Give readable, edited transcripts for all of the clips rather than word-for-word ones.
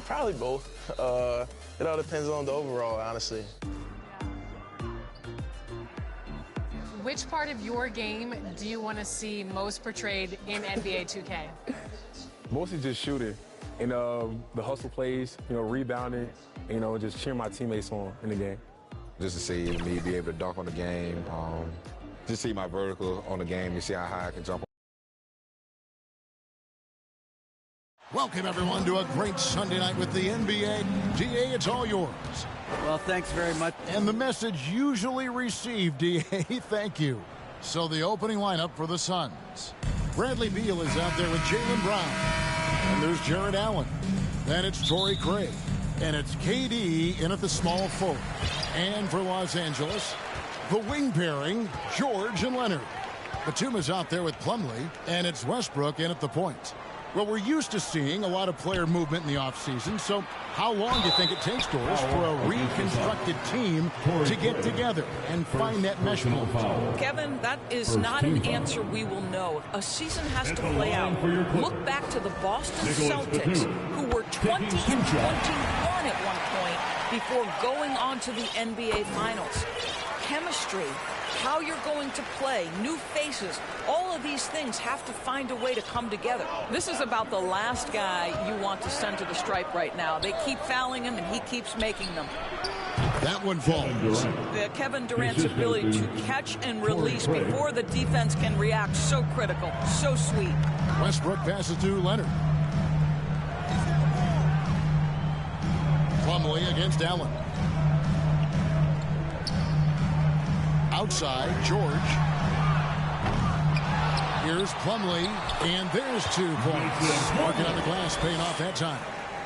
Probably both. It all depends on the overall, honestly. Which part of your game do you want to see most portrayed in NBA 2K? Mostly just shooting and the hustle plays, rebounding, just cheering my teammates on in the game. Just to see me be able to dunk on the game, just see my vertical on the game and see how high I can jump. Welcome, everyone, to a great Sunday night with the NBA. DA, it's all yours. Well, thanks very much. And the message usually received, DA, thank you. So the opening lineup for the Suns. Bradley Beal is out there with Jaylen Brown. And there's Jared Allen. Then it's Torrey Craig. And it's KD in at the small forward. And for Los Angeles, the wing pairing, George and Leonard. Batum is out there with Plumlee. And it's Westbrook in at the point. Well, we're used to seeing a lot of player movement in the offseason, so how long do you think it takes, Doris, for a reconstructed team to get together and find that mesh point? Kevin, that is not an answer we will know. A season has to play out. Look back to the Boston Celtics, who were 20-21 at one point before going on to the NBA Finals. Chemistry, how you're going to play, new faces, all of these things have to find a way to come together. This is about the last guy you want to send to the stripe right now. They keep fouling him, and he keeps making them. That one falls. Kevin Durant's ability to catch and release before the defense can react, so critical, so sweet. Westbrook passes to Leonard. Plumlee against Allen. Outside, George. Here's Plumlee, and there's 2 points. Working on the glass, paying off that time.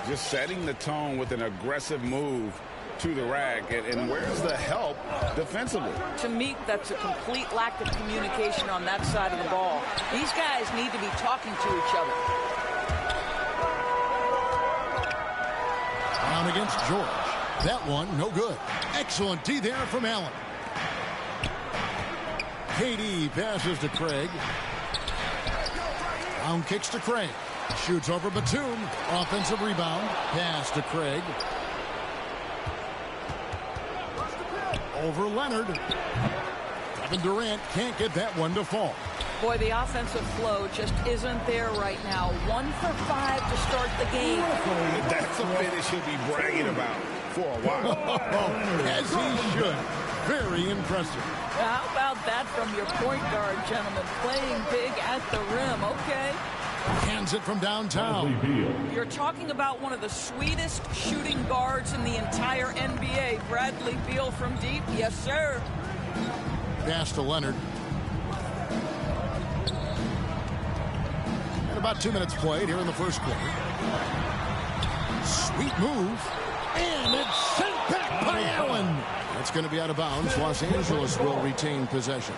Just setting the tone with an aggressive move to the rack. And where's the help defensively? To me, that's a complete lack of communication on that side of the ball. These guys need to be talking to each other. Down against George. That one, no good. Excellent D there from Allen. KD passes to Craig. Brown kicks to Craig. Shoots over Batum. Offensive rebound. Pass to Craig. Over Leonard. Kevin Durant can't get that one to fall. Boy, the offensive flow just isn't there right now. 1 for 5 to start the game. That's a finish he'll be bragging about for a while. As he should. Very impressive. How about that from your point guard, gentlemen? Playing big at the rim, okay. Hands it from downtown. You're talking about one of the sweetest shooting guards in the entire NBA. Bradley Beal from deep, yes, sir. Pass to Leonard. And about 2 minutes played here in the first quarter. Sweet move. And it's sent back by Allen. That's going to be out of bounds. Los Angeles will retain possession.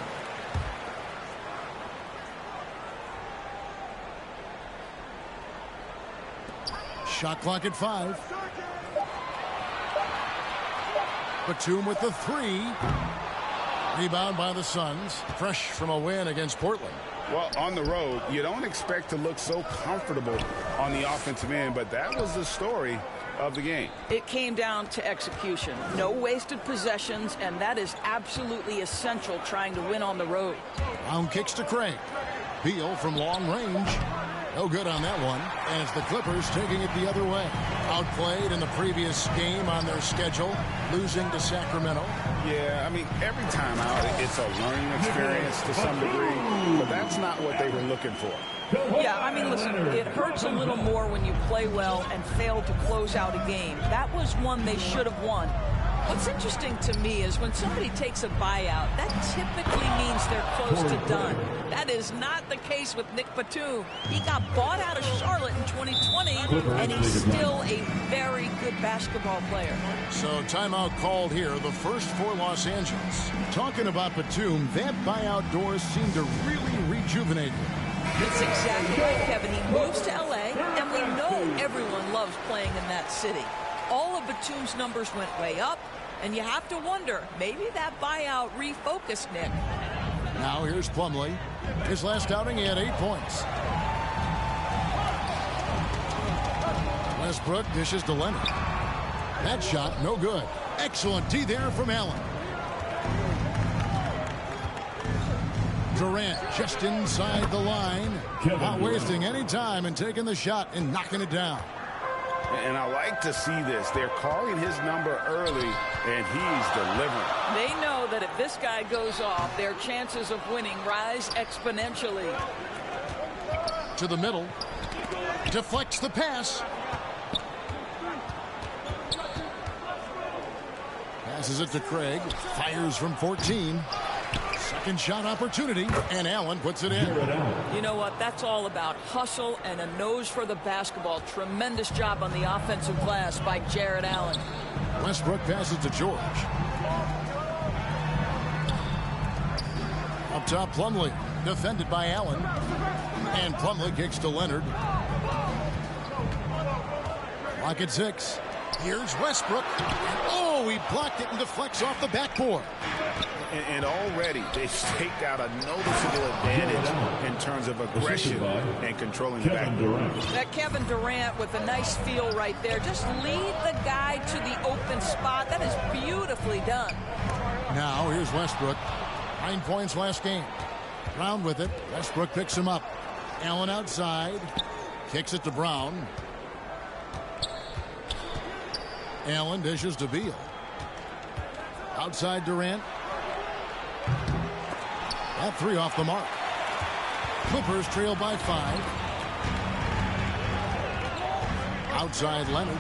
Shot clock at 5. Batum with the 3. Rebound by the Suns. Fresh from a win against Portland. Well, on the road, you don't expect to look so comfortable on the offensive end, but that was the story of the game. It came down to execution. No wasted possessions, and that is absolutely essential trying to win on the road. Brown kicks to Craig. Beal from long range. No good on that one. And it's the Clippers taking it the other way. Outplayed in the previous game on their schedule, losing to Sacramento. Yeah, I mean, every time out, it's a learning experience to some degree, but that's not what they were looking for. Yeah, I mean, listen, it hurts a little more when you play well and fail to close out a game. That was one they should have won. What's interesting to me is when somebody takes a buyout, that typically means they're close to done. That is not the case with Nick Batum. He got bought out of Charlotte in 2020, and he's still a very good basketball player. So timeout called here, the first for Los Angeles. Talking about Batum, that buyout doors seem to really rejuvenate him. That's exactly right, Kevin. He moves to L.A., and we know everyone loves playing in that city. All of Batum's numbers went way up, and you have to wonder, maybe that buyout refocused Nick. Now here's Plumlee. His last outing, he had 8 points. Westbrook dishes to Leonard. That shot, no good. Excellent D there from Allen. Durant just inside the line. Not wasting any time and taking the shot and knocking it down. And I like to see this. They're calling his number early, and he's delivering. They know that if this guy goes off, their chances of winning rise exponentially. To the middle. Deflects the pass. Passes it to Craig. Fires from 14. Second shot opportunity, and Allen puts it in. You know what? That's all about hustle and a nose for the basketball. Tremendous job on the offensive glass by Jared Allen. Westbrook passes to George. Up top, Plumlee. Defended by Allen. And Plumlee kicks to Leonard. Clock at 6. Here's Westbrook. And oh, he blocked it and deflects off the backboard. And already they've staked out a noticeable advantage in terms of aggression and controlling the backboard. That Kevin Durant with a nice feel right there. Just lead the guy to the open spot. That is beautifully done. Now here's Westbrook. 9 points last game. Brown with it. Westbrook picks him up. Allen outside. Kicks it to Brown. Allen dishes to Beal. Outside Durant. That 3 off the mark. Clippers trail by 5. Outside Leonard.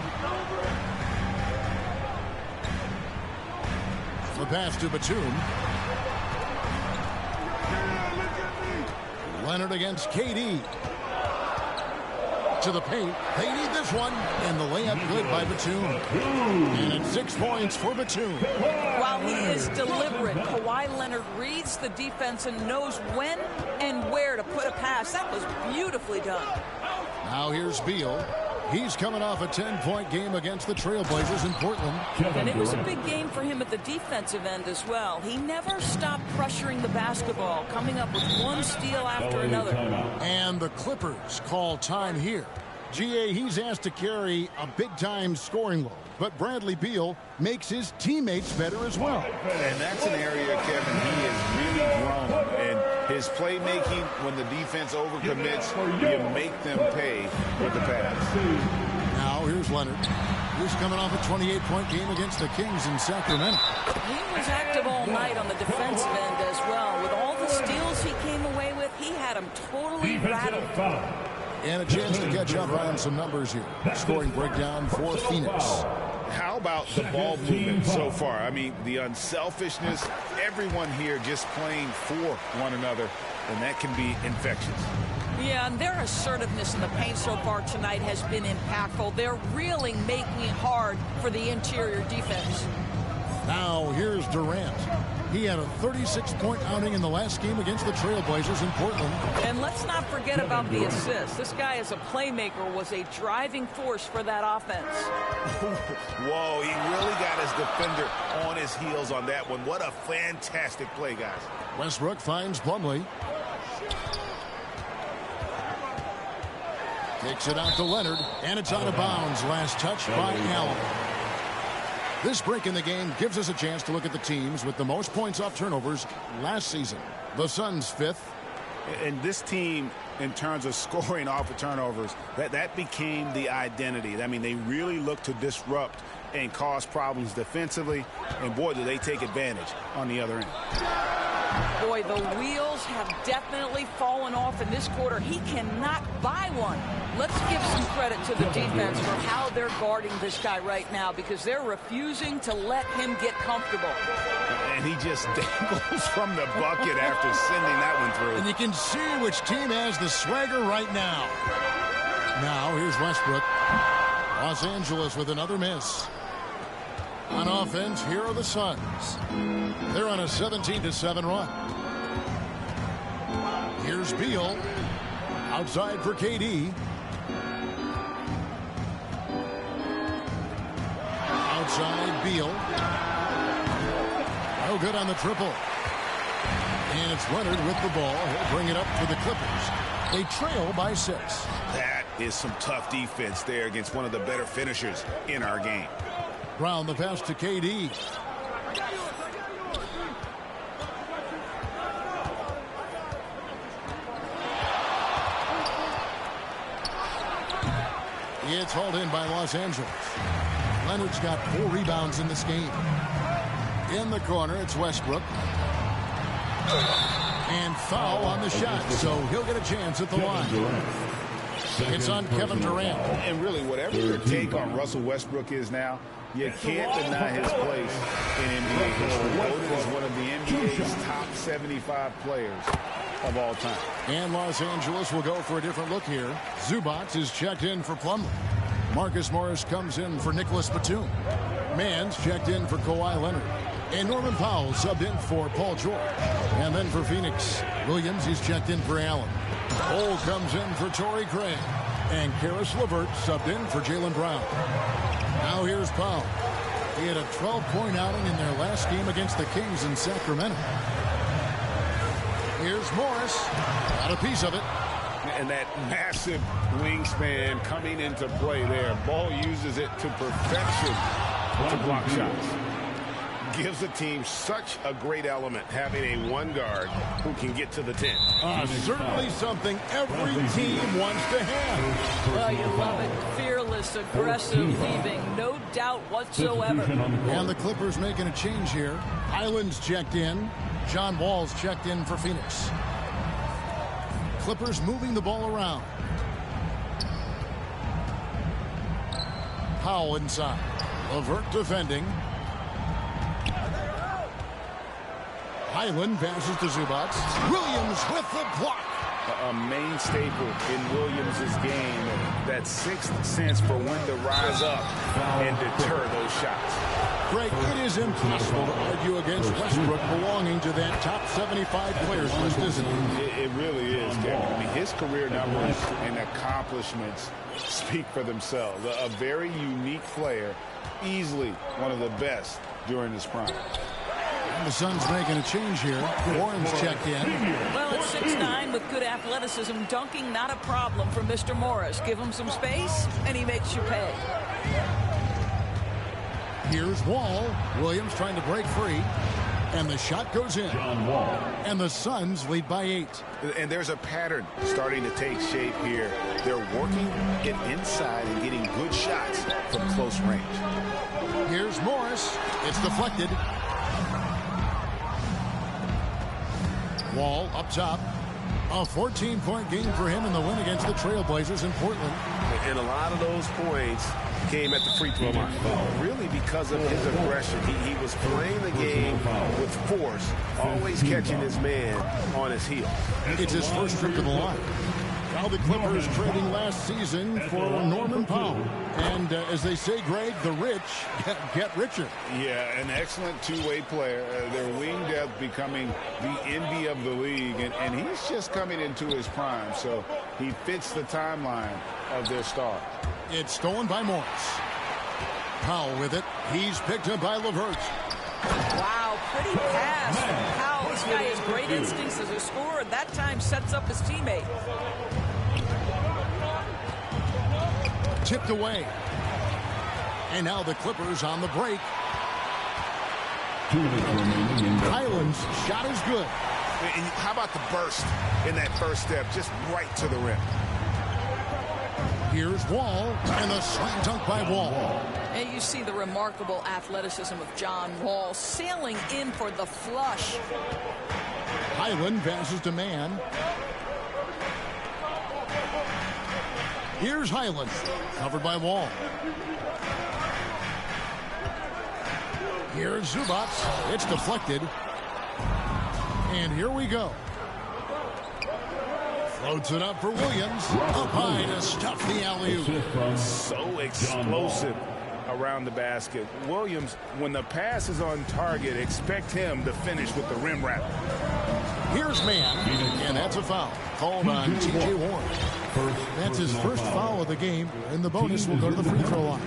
The pass to Batum. Leonard against KD. To the paint. They need this one. And the layup good by Batum. And it's 6 points for Batum. While he is deliberate, Kawhi Leonard reads the defense and knows when and where to put a pass. That was beautifully done. Now here's Beal. He's coming off a 10-point game against the Trailblazers in Portland. And it was a big game for him at the defensive end as well. He never stopped pressuring the basketball, coming up with one steal after another. And the Clippers call time here. GA, he's asked to carry a big-time scoring load, but Bradley Beal makes his teammates better as well. And that's an area, Kevin, he has really grown. And his playmaking, when the defense overcommits, you make them pay with the pass. Now here's Leonard. He's coming off a 28-point game against the Kings in Sacramento. He was active all night on the defensive end as well. With all the steals he came away with, he had them totally rattled. And a chance to catch up on some numbers here. Scoring breakdown for Phoenix. How about the ball movement so far? I mean, the unselfishness, everyone here just playing for one another, and that can be infectious. Yeah, and their assertiveness in the paint so far tonight has been impactful. They're really making it hard for the interior defense. Now here's Durant. He had a 36-point outing in the last game against the Trailblazers in Portland. And let's not forget about the assist. This guy as a playmaker was a driving force for that offense. Whoa, he really got his defender on his heels on that one. What a fantastic play, guys. Westbrook finds Plumlee. Kicks it out to Leonard, and it's out of bounds. Last touch by Allen. This break in the game gives us a chance to look at the teams with the most points off turnovers last season. The Suns 5th. And this team, in terms of scoring off of turnovers, that became the identity. I mean, they really look to disrupt and cause problems defensively. And, boy, do they take advantage on the other end. Boy, the wheels have definitely fallen off in this quarter. He cannot buy one. Let's give some credit to the defense for how they're guarding this guy right now, because they're refusing to let him get comfortable. And he just dangles from the bucket after sending that one through. And you can see which team has the swagger right now. Now here's Westbrook. Los Angeles with another miss. On offense, here are the Suns. They're on a 17-7 run. Here's Beal. Outside for KD. Outside Beal. No good on the triple. And it's Leonard with the ball. He'll bring it up for the Clippers. They trail by 6. That is some tough defense there against one of the better finishers in our game. Brown the pass to KD. It's hauled in by Los Angeles. Leonard's got 4 rebounds in this game. In the corner, it's Westbrook. And foul on the shot, so he'll get a chance at the line. It's on Kevin Durant. And really, whatever your take on Russell Westbrook is now, you can't deny his place in NBA history. Voted as one of the NBA's top 75 players of all time. And Los Angeles will go for a different look here. Zubac is checked in for Plumlee. Marcus Morris comes in for Nicholas Batum. Mann's checked in for Kawhi Leonard. And Norman Powell subbed in for Paul George. And then for Phoenix, Williams, he's checked in for Allen. Cole comes in for Torrey Craig. And Karis LeVert subbed in for Jaylen Brown. Now here's Powell. He had a 12-point outing in their last game against the Kings in Sacramento. Here's Morris. Got a piece of it. And that massive wingspan coming into play there. Ball uses it to perfection to block shots. Gives the team such a great element having a one guard who can get to the 10. Certainly something every team wants to have. Well, you love it. Fearless, aggressive, leaving. No doubt whatsoever. And the Clippers making a change here. Highland's checked in. John Wall's checked in for Phoenix. Clippers moving the ball around. Powell inside. LeVert defending. Highland passes to Zubac. Williams with the block. A main staple in Williams' game. That sixth sense for when to rise up and deter those shots. Greg, it is impossible to argue against Westbrook belonging to that top 75 players list, isn't it? It really is, Kevin. I mean, his career numbers and accomplishments speak for themselves. A very unique player, easily one of the best during his prime. And the Suns making a change here. Warren's checked in. Well, at 6'9", with good athleticism, dunking not a problem for Mr. Morris. Give him some space, and he makes you pay. Here's Wall. Williams trying to break free. And the shot goes in. And the Suns lead by 8. And there's a pattern starting to take shape here. They're working it inside and getting good shots from close range. Here's Morris. It's deflected. Wall up top. A 14-point game for him in the win against the Trailblazers in Portland. And a lot of those points came at the free throw line. Really because of his aggression. He was playing the game with force, always catching his man on his heel. It's his first trip to the line. Now the Clippers trading last season for Norman Powell. And as they say, Greg, the rich get richer. Yeah, an excellent two-way player. Their wing depth becoming the envy of the league. And he's just coming into his prime. So he fits the timeline of their star. It's stolen by Morris. Powell with it. He's picked up by LeVert. Wow, pretty pass from Powell. This guy has great instincts as a scorer. That time sets up his teammate. Tipped away. And now the Clippers on the break. Highland's shot is good. And how about the burst in that first step, just right to the rim. Here's Wall, and the slam dunk by Wall. And you see the remarkable athleticism of John Wall sailing in for the flush. Highland passes to Mann. Here's Highland, covered by Wall. Here's Zubac. It's deflected. And here we go. Floats it up for Williams. Up high to stuff the alley-oop. So explosive around the basket. Williams, when the pass is on target, expect him to finish with the rim wrap. Here's Mann, and that's a foul called on T.J. Warren. That's his first foul of the game, and the bonus will go to the free throw line.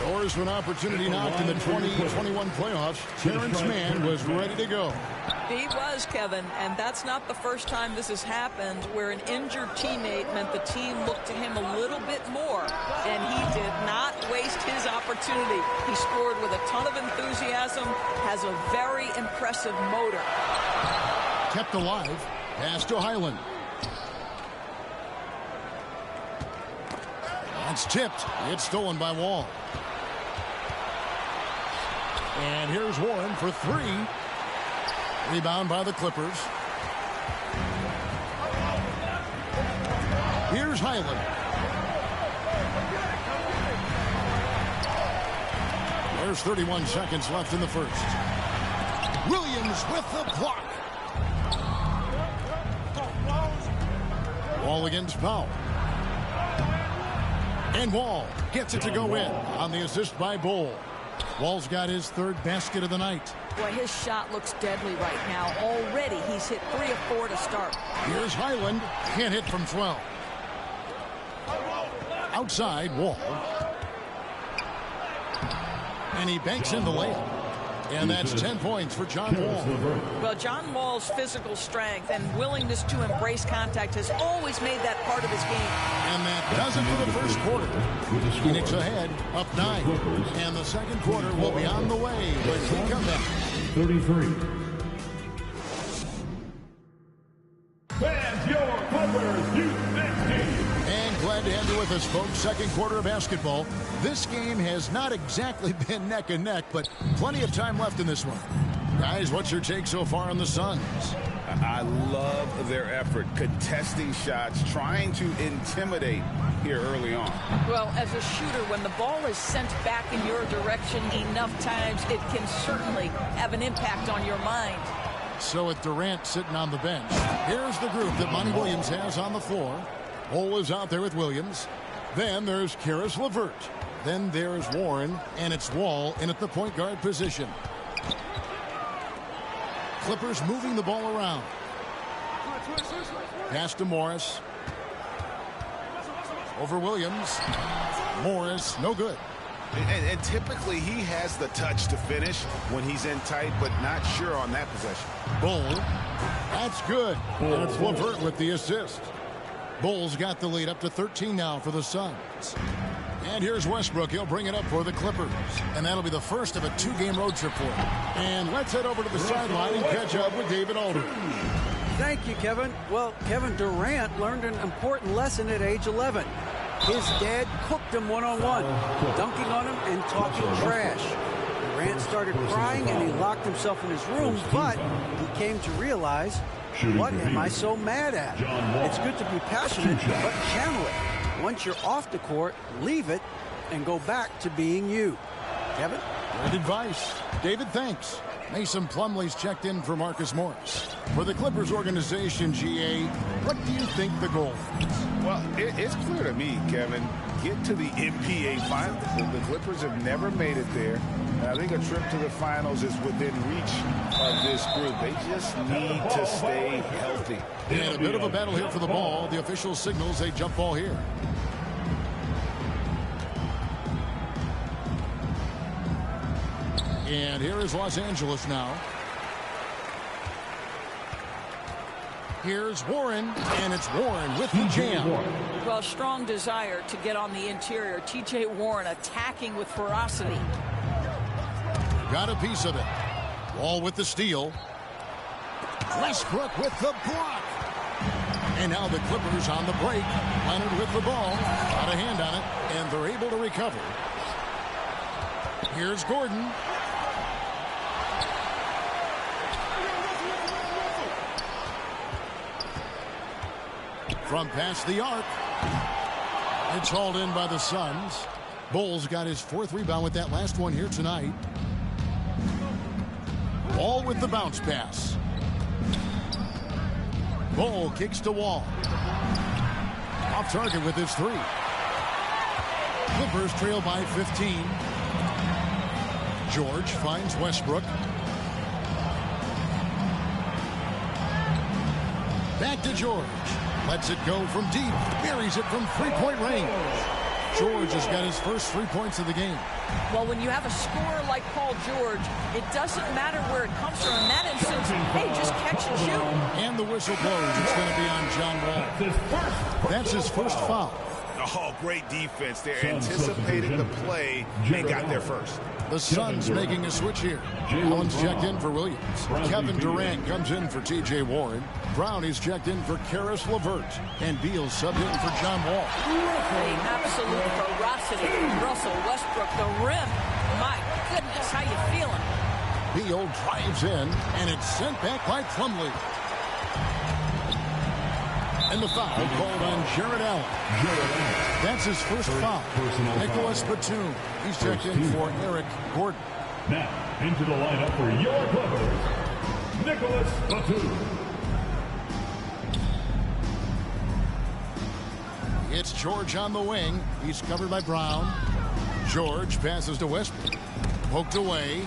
Doors to an opportunity knocked in the 2021 playoffs. Terrence Mann was ready to go. He was, Kevin, and that's not the first time this has happened where an injured teammate meant the team looked to him a little bit more, and he did not waste his opportunity. He scored with a ton of enthusiasm, has a very impressive motor. Kept alive. Pass to Highland. That's tipped. It's stolen by Wall. And here's Warren for three. Rebound by the Clippers. Here's Highland. There's 31 seconds left in the first. Williams with the block. Wall against Powell. And Wall gets it to go in on the assist by Bull. Wall's got his third basket of the night. Boy, his shot looks deadly right now. Already, he's hit 3 of 4 to start. Here's Highland. Can't hit from 12. Outside, Wall. And he banks in the layup. And that's 10 points for John Wall. Well, John Wall's physical strength and willingness to embrace contact has always made that part of his game. And that does it for the first quarter. Phoenix ahead, up 9. And the second quarter will be on the way when we come back. 33. Fans, your Clippers Youth Next Team. And glad to have you with us, folks. Second quarter of basketball. This game has not exactly been neck and neck, but plenty of time left in this one. Guys, what's your take so far on the Suns? I love their effort, contesting shots, trying to intimidate here early on. Well, as a shooter, when the ball is sent back in your direction enough times, it can certainly have an impact on your mind. So with Durant sitting on the bench, here's the group that Monty Williams has on the floor. Cole is out there with Williams. Then there's Karis LeVert. Then there's Warren, and it's Wall in at the point guard position. Clippers moving the ball around. Pass to Morris. Over Williams. Morris, no good. And typically he has the touch to finish when he's in tight, but not sure on that possession. Bull. That's good. And it's LeVert with the assist. Bulls got the lead up to 13 now for the Suns. And here's Westbrook. He'll bring it up for the Clippers. And that'll be the first of a 2-game road trip for him. And let's head over to the sideline and catch up with David Aldridge. Thank you, Kevin. Well, Kevin Durant learned an important lesson at age 11. His dad cooked him one-on-one, dunking on him and talking trash. Durant started crying and he locked himself in his room, but he came to realize, what am I so mad at? It's good to be passionate, but channel it. Once you're off the court, leave it and go back to being you. Kevin? Good advice. David, thanks. Mason Plumlee's checked in for Marcus Morris. For the Clippers organization, GA, what do you think the goal is? Well, it's clear to me, Kevin. Get to the NBA Finals. The Clippers have never made it there. And I think a trip to the Finals is within reach of this group. They just need to stay healthy. And a bit of a battle here for the ball. The official signals a jump ball here. And here is Los Angeles now. Here's Warren, and it's Warren with the jam. Well, strong desire to get on the interior. T.J. Warren attacking with ferocity. Got a piece of it. Wall with the steal. Westbrook with the block. And now the Clippers on the break. Leonard with the ball. Got a hand on it, and they're able to recover. Here's Gordon. From past the arc. It's hauled in by the Suns. Bulls got his 4th rebound with that last one here tonight. Wall with the bounce pass. Bull kicks to Wall. Off target with his 3. Clippers trail by 15. George finds Westbrook. Back to George. Lets it go from deep. Buries it from 3-point range. George has got his first 3 points of the game. Well, when you have a scorer like Paul George, it doesn't matter where it comes from. In that instance, hey, just catch and shoot. And the whistle blows. It's going to be on John Wall. That's his first foul. Oh, great defense. They anticipated the play and got there first. The Suns making a switch here. Allen's checked in for Williams. Kevin Durant comes in for T.J. Warren. Brown is checked in for Karis LeVert. And Beal subbed in for John Wall. The absolute ferocity from Russell Westbrook. The rim. My goodness, how you feeling? Beal drives in, and it's sent back by Plumlee. And the foul called on Jared Allen. That's his first foul. Nicholas Batum. He's checked in for Eric Gordon. Now, into the lineup for your Clippers, Nicholas Batum. It's George on the wing. He's covered by Brown. George passes to Westbrook. Poked away.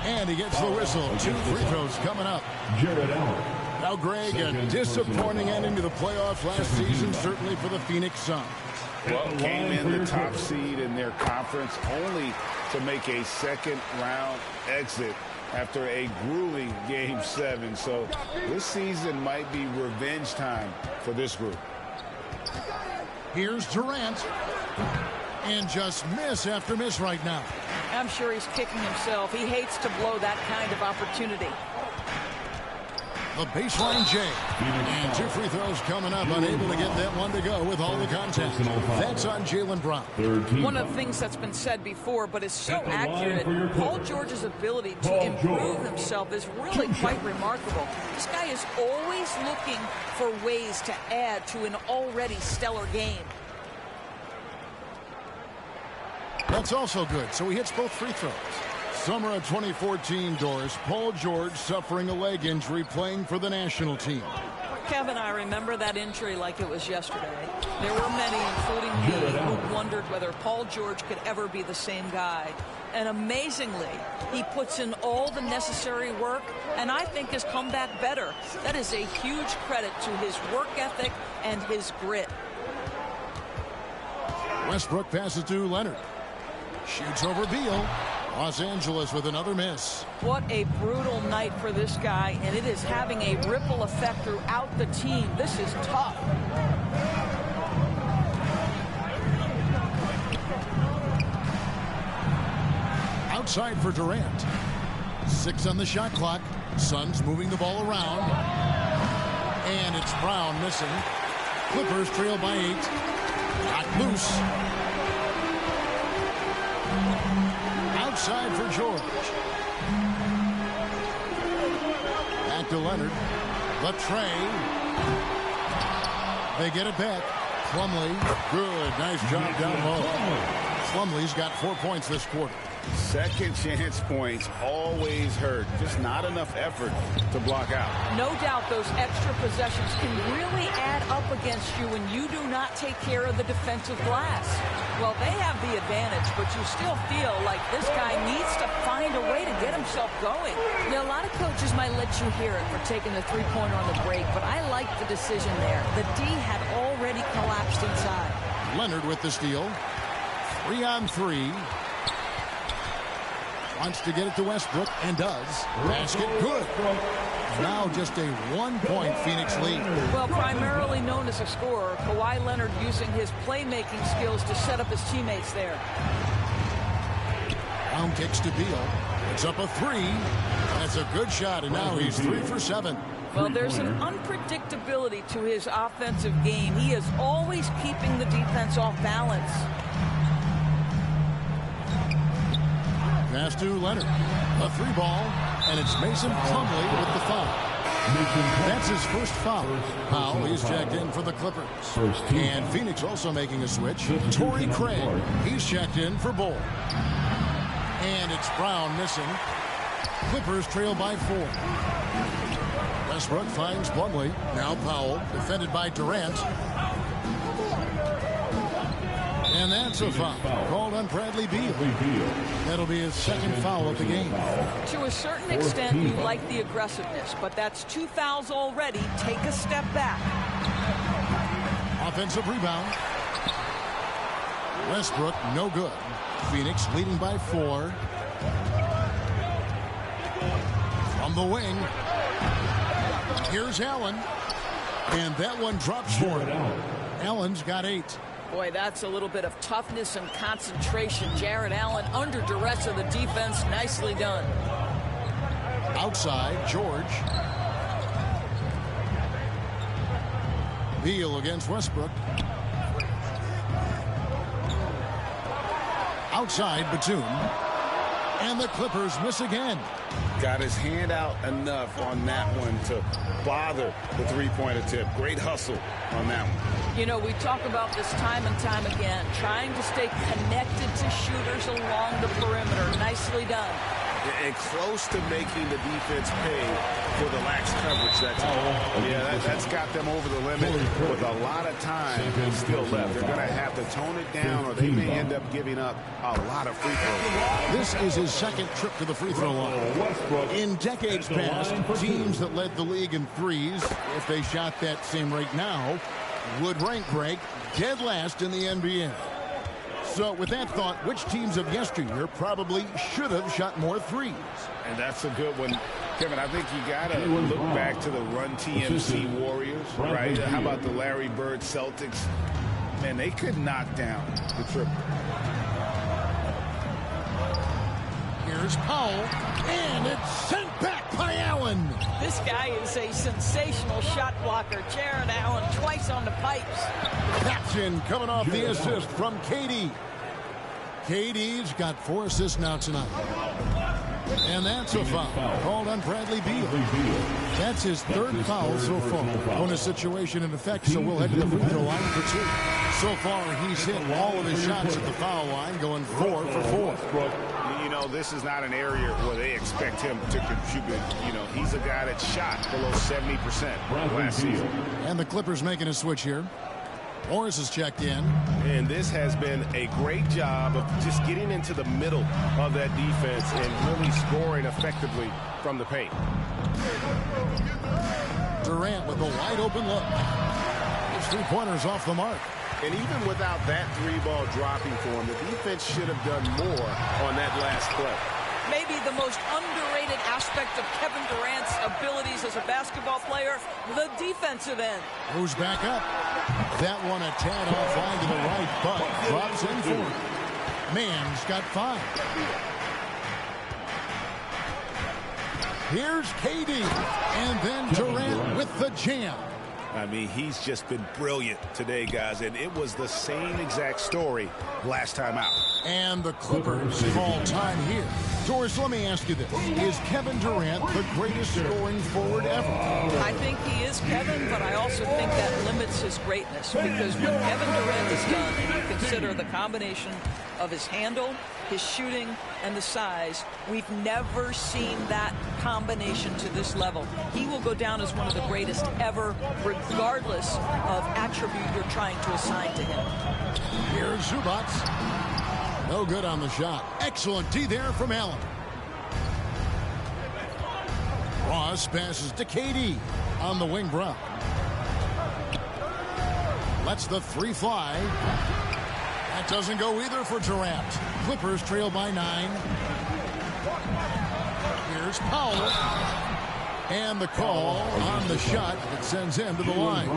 And he gets the whistle. 2 free throws coming up. Jared Allen. Now, Greg, a disappointing ending to the playoffs last season, certainly for the Phoenix Suns. Well, came in the top seed in their conference only to make a second-round exit after a grueling Game 7. So this season might be revenge time for this group. Here's Durant. And just miss after miss right now. I'm sure he's kicking himself. He hates to blow that kind of opportunity. The baseline J. And 2 free throws coming up. Unable to get that one to go with all the contact. That's on Jaylen Brown. One of the things that's been said before, but is so accurate, Paul George's ability to improve himself is really quite remarkable. This guy is always looking for ways to add to an already stellar game. That's also good. So he hits both free throws. Summer of 2014, Doris. Paul George suffering a leg injury playing for the national team. Kevin, I remember that injury like it was yesterday. There were many, including me, who wondered whether Paul George could ever be the same guy. And amazingly, he puts in all the necessary work, and I think has come back better. That is a huge credit to his work ethic and his grit. Westbrook passes to Leonard. Shoots over Beal. Los Angeles with another miss. What a brutal night for this guy, and it is having a ripple effect throughout the team. This is tough. Outside for Durant. 6 on the shot clock. Suns moving the ball around. And it's Brown missing. Clippers trail by 8. Got loose. Outside for George. Back to Leonard. The tray. They get it back. Plumlee. Good. Nice job down low. Plumlee's got 4 points this quarter. Second chance points always hurt. Just not enough effort to block out. No doubt those extra possessions can really add up against you when you do not take care of the defensive glass. Well, they have the advantage, but you still feel like this guy needs to find a way to get himself going. Yeah, a lot of coaches might let you hear it for taking the three-pointer on the break, but I like the decision there. The D had already collapsed inside. Leonard with the steal. 3 on 3. Wants to get it to Westbrook, and does. Basket good. Now just a 1-point Phoenix lead. Well, primarily known as a scorer, Kawhi Leonard using his playmaking skills to set up his teammates there. Brown kicks to Beal. It's up a 3. That's a good shot, and now he's 3 for 7. Well, there's an unpredictability to his offensive game. He is always keeping the defense off balance. Pass to Leonard. A 3 ball, and it's Mason Plumlee with the foul. That's his first foul. Powell, he's checked in for the Clippers. And Phoenix also making a switch. Torrey Craig, he's checked in for Bull. And it's Brown missing. Clippers trail by 4. Westbrook finds Plumlee. Now Powell, defended by Durant. And that's a foul called on Bradley Beal. That'll be his second foul of the game. To a certain extent, you like the aggressiveness, but that's 2 fouls already. Take a step back. Offensive rebound. Westbrook, no good. Phoenix leading by 4. From the wing. Here's Allen. And that one drops for him. Allen's got 8. Boy, that's a little bit of toughness and concentration. Jared Allen under duress of the defense. Nicely done. Outside, George. Beal against Westbrook. Outside, Batum. And the Clippers miss again. Got his hand out enough on that one to bother the three-point attempt. Great hustle on that one. You know, we talk about this time and time again, trying to stay connected to shooters along the perimeter. Nicely done. And close to making the defense pay for the lax coverage that time. Yeah, that's got them over the limit with a lot of time still left. They're going to have to tone it down, or they may end up giving up a lot of free throws. This is his second trip to the free throw line. In decades past, teams that led the league in threes, if they shot that same rate now, would rank break dead last in the NBA. So with that thought, which teams of yesteryear probably should have shot more threes? And that's a good one. Kevin, I think you got to look back to the Run TMC Warriors, right? How about the Larry Bird Celtics? Man, they could knock down the triple. Here's Powell, and it's sent back by Allen. This guy is a sensational shot blocker. Jared Allen twice on the pipes. That's in, coming off the assist from KD. KD's got 4 assists now tonight. And that's a foul called on Bradley Beal. That's his 3rd foul so far. Bonus situation in effect, so we'll head to the free throw line for 2. So far, he's hit all of his shots at the foul line, going 4 for 4. You know, this is not an area where they expect him to contribute. You know, he's a guy that shot below 70% last season. And the Clippers making a switch here. Morris is checked in. And this has been a great job of just getting into the middle of that defense and really scoring effectively from the paint. Durant with a wide open look. His 3-pointers off the mark. And even without that 3-ball dropping for him, the defense should have done more on that last play. Maybe the most underrated aspect of Kevin Durant's abilities as a basketball player, the defensive end. Moves back up. That one a tad offline to the right, but drops in for it. Mann's got 5. Here's KD. And then Durant with the jam. I mean, he's just been brilliant today, guys, and it was the same exact story last time out. And the Clippers call time here. Doris, let me ask you this. Is Kevin Durant the greatest scoring forward ever? I think he is, Kevin, but I also think that limits his greatness, because what Kevin Durant has done, and you consider the combination of his handle, his shooting, and the size, we've never seen that combination to this level. He will go down as one of the greatest ever, regardless of attribute you're trying to assign to him. Here's Zubac. No good on the shot. Excellent D there from Allen. Ross passes to KD on the wing. Brown lets the 3 fly. That doesn't go either for Durant. Clippers trail by 9. Here's Powell. And the call on the shot that sends him to the line.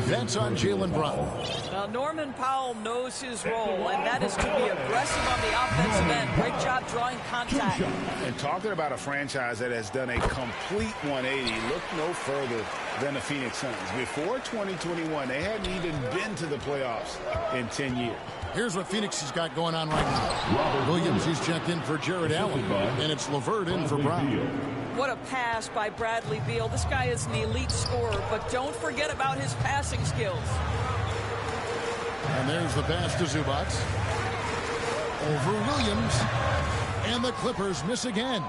That's on Jaylen Brown. Now, Norman Powell knows his role, and that is to be aggressive on the offensive end. Great job drawing contact. And talking about a franchise that has done a complete 180, look no further than the Phoenix Suns. Before 2021, they hadn't even been to the playoffs in 10 years. Here's what Phoenix has got going on right now. Williams, he's checked in for Jared Allen, and it's LeVert in for Brown. What a pass by Bradley Beal. This guy is an elite scorer, but don't forget about his passing skills. And there's the pass to Zubac. Over Williams. And the Clippers miss again.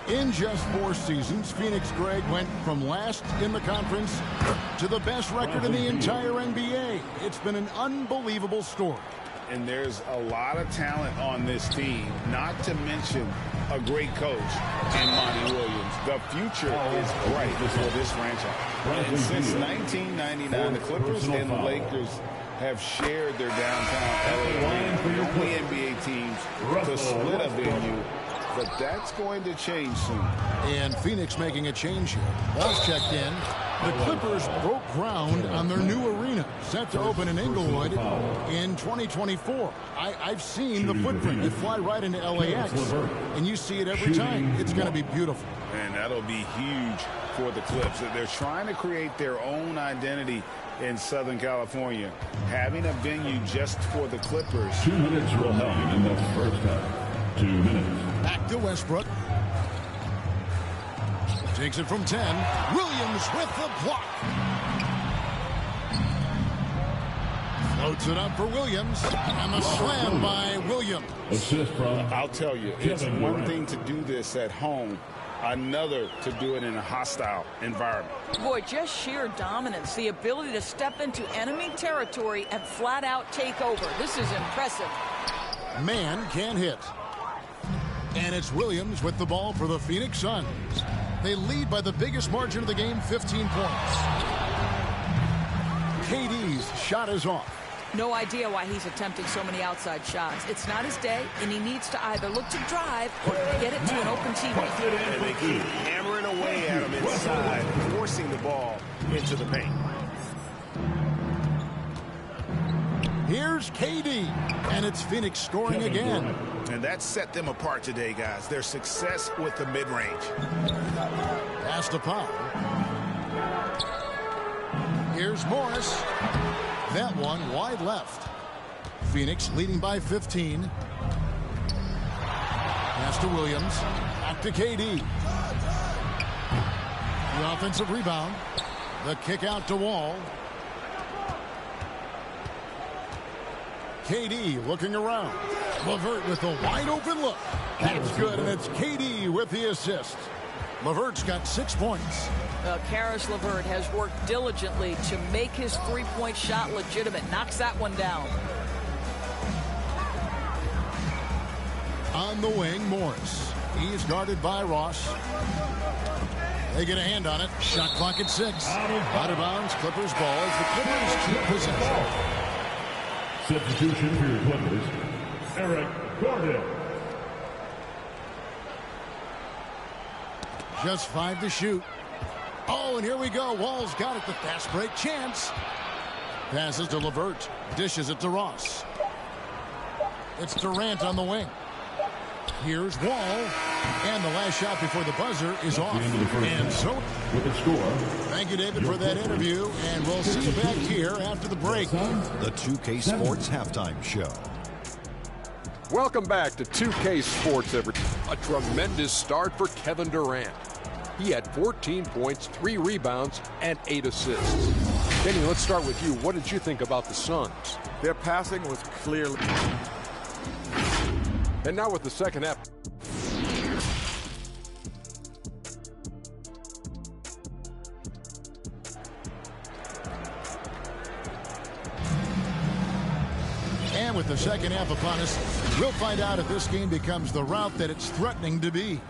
In just 4 seasons, Phoenix, Greg, went from last in the conference to the best record in the entire NBA. It's been an unbelievable story. And there's a lot of talent on this team, not to mention a great coach in Monty Williams. The future is bright for this franchise. And since 1999, the Clippers and the Lakers have shared their downtown LA arena. The only NBA teams to split a venue, but that's going to change soon. And Phoenix making a change here. Ball's checked in. The Clippers broke ground on their new arena, set to open in Inglewood in 2024. I've seen the footprint. You fly right into LAX, and you see it every time. It's going to be beautiful. And that'll be huge for the Clips. They're trying to create their own identity in Southern California. Having a venue just for the Clippers. 2 minutes remaining in the first half. 2 minutes. Back to Westbrook. Takes it from 10. Williams with the block. Floats it up for Williams. And the slam by Williams. Assist from I'll tell you, it's one thing to do this at home, another to do it in a hostile environment. Boy, just sheer dominance, the ability to step into enemy territory and flat out take over. This is impressive. Man can't hit. And it's Williams with the ball for the Phoenix Suns. They lead by the biggest margin of the game, 15 points. KD's shot is off. No idea why he's attempting so many outside shots. It's not his day, and he needs to either look to drive or get it to an open teammate. And they keep hammering away at him inside, forcing the ball into the paint. Here's KD, and it's Phoenix scoring again. And that set them apart today, guys. Their success with the mid-range. Pass to Powell. Here's Morris. That one wide left. Phoenix leading by 15. Pass to Williams. Back to KD. The offensive rebound. The kick out to Wall. KD looking around. LeVert with a wide open look. That's good, and it's KD with the assist. LeVert's got 6 points. Karis LeVert has worked diligently to make his three-point shot legitimate. Knocks that one down. On the wing, Morris. He's guarded by Ross. They get a hand on it. Shot clock at 6. Out of bounds, Clippers ball as the Clippers keep possession. Substitution for your Clippers, Eric Gordon. Just 5 to shoot. Oh, and here we go. Wall's got it. The fast break chance. Passes to LeVert. Dishes it to Ross. It's Durant on the wing. Here's Wall. And the last shot before the buzzer is off. And so, with the score. Thank you, David, for that interview. And we'll see you back here after the break. The 2K Sports Halftime Show. Welcome back to 2K Sports. A tremendous start for Kevin Durant. He had 14 points, 3 rebounds, and 8 assists. Kenny, let's start with you. What did you think about the Suns? Their passing was clearly... And now with the second half. And with the second half upon us, we'll find out if this game becomes the route that it's threatening to be.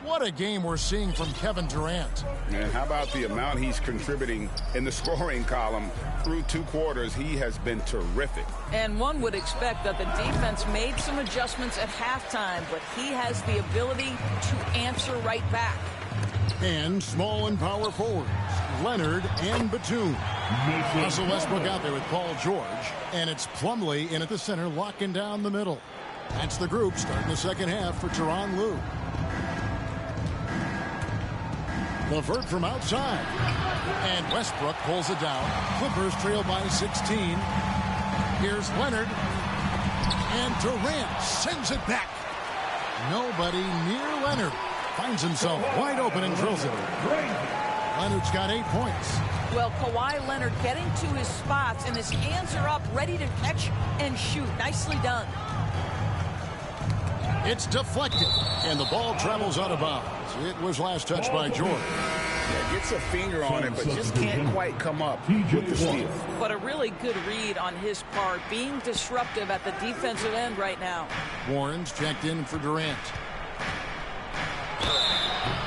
What a game we're seeing from Kevin Durant. And how about the amount he's contributing in the scoring column through 2 quarters? He has been terrific. And one would expect that the defense made some adjustments at halftime, but he has the ability to answer right back. And small and power forwards, Leonard and Batum. Russell Westbrook out there with Paul George. And it's Plumlee in at the center, locking down the middle. That's the group starting the second half for Tyronn Lue. LeVert from outside. And Westbrook pulls it down. Clippers trail by 16. Here's Leonard. And Durant sends it back. Nobody near Leonard. Finds himself wide open and drills it. Leonard's got 8 points. Well, Kawhi Leonard getting to his spots, and his hands are up, ready to catch and shoot. Nicely done. It's deflected, and the ball travels out of bounds. It was last touched by George. Yeah, gets a finger on it, but just can't quite come up with the steal. But a really good read on his part, being disruptive at the defensive end right now. Warren's checked in for Durant.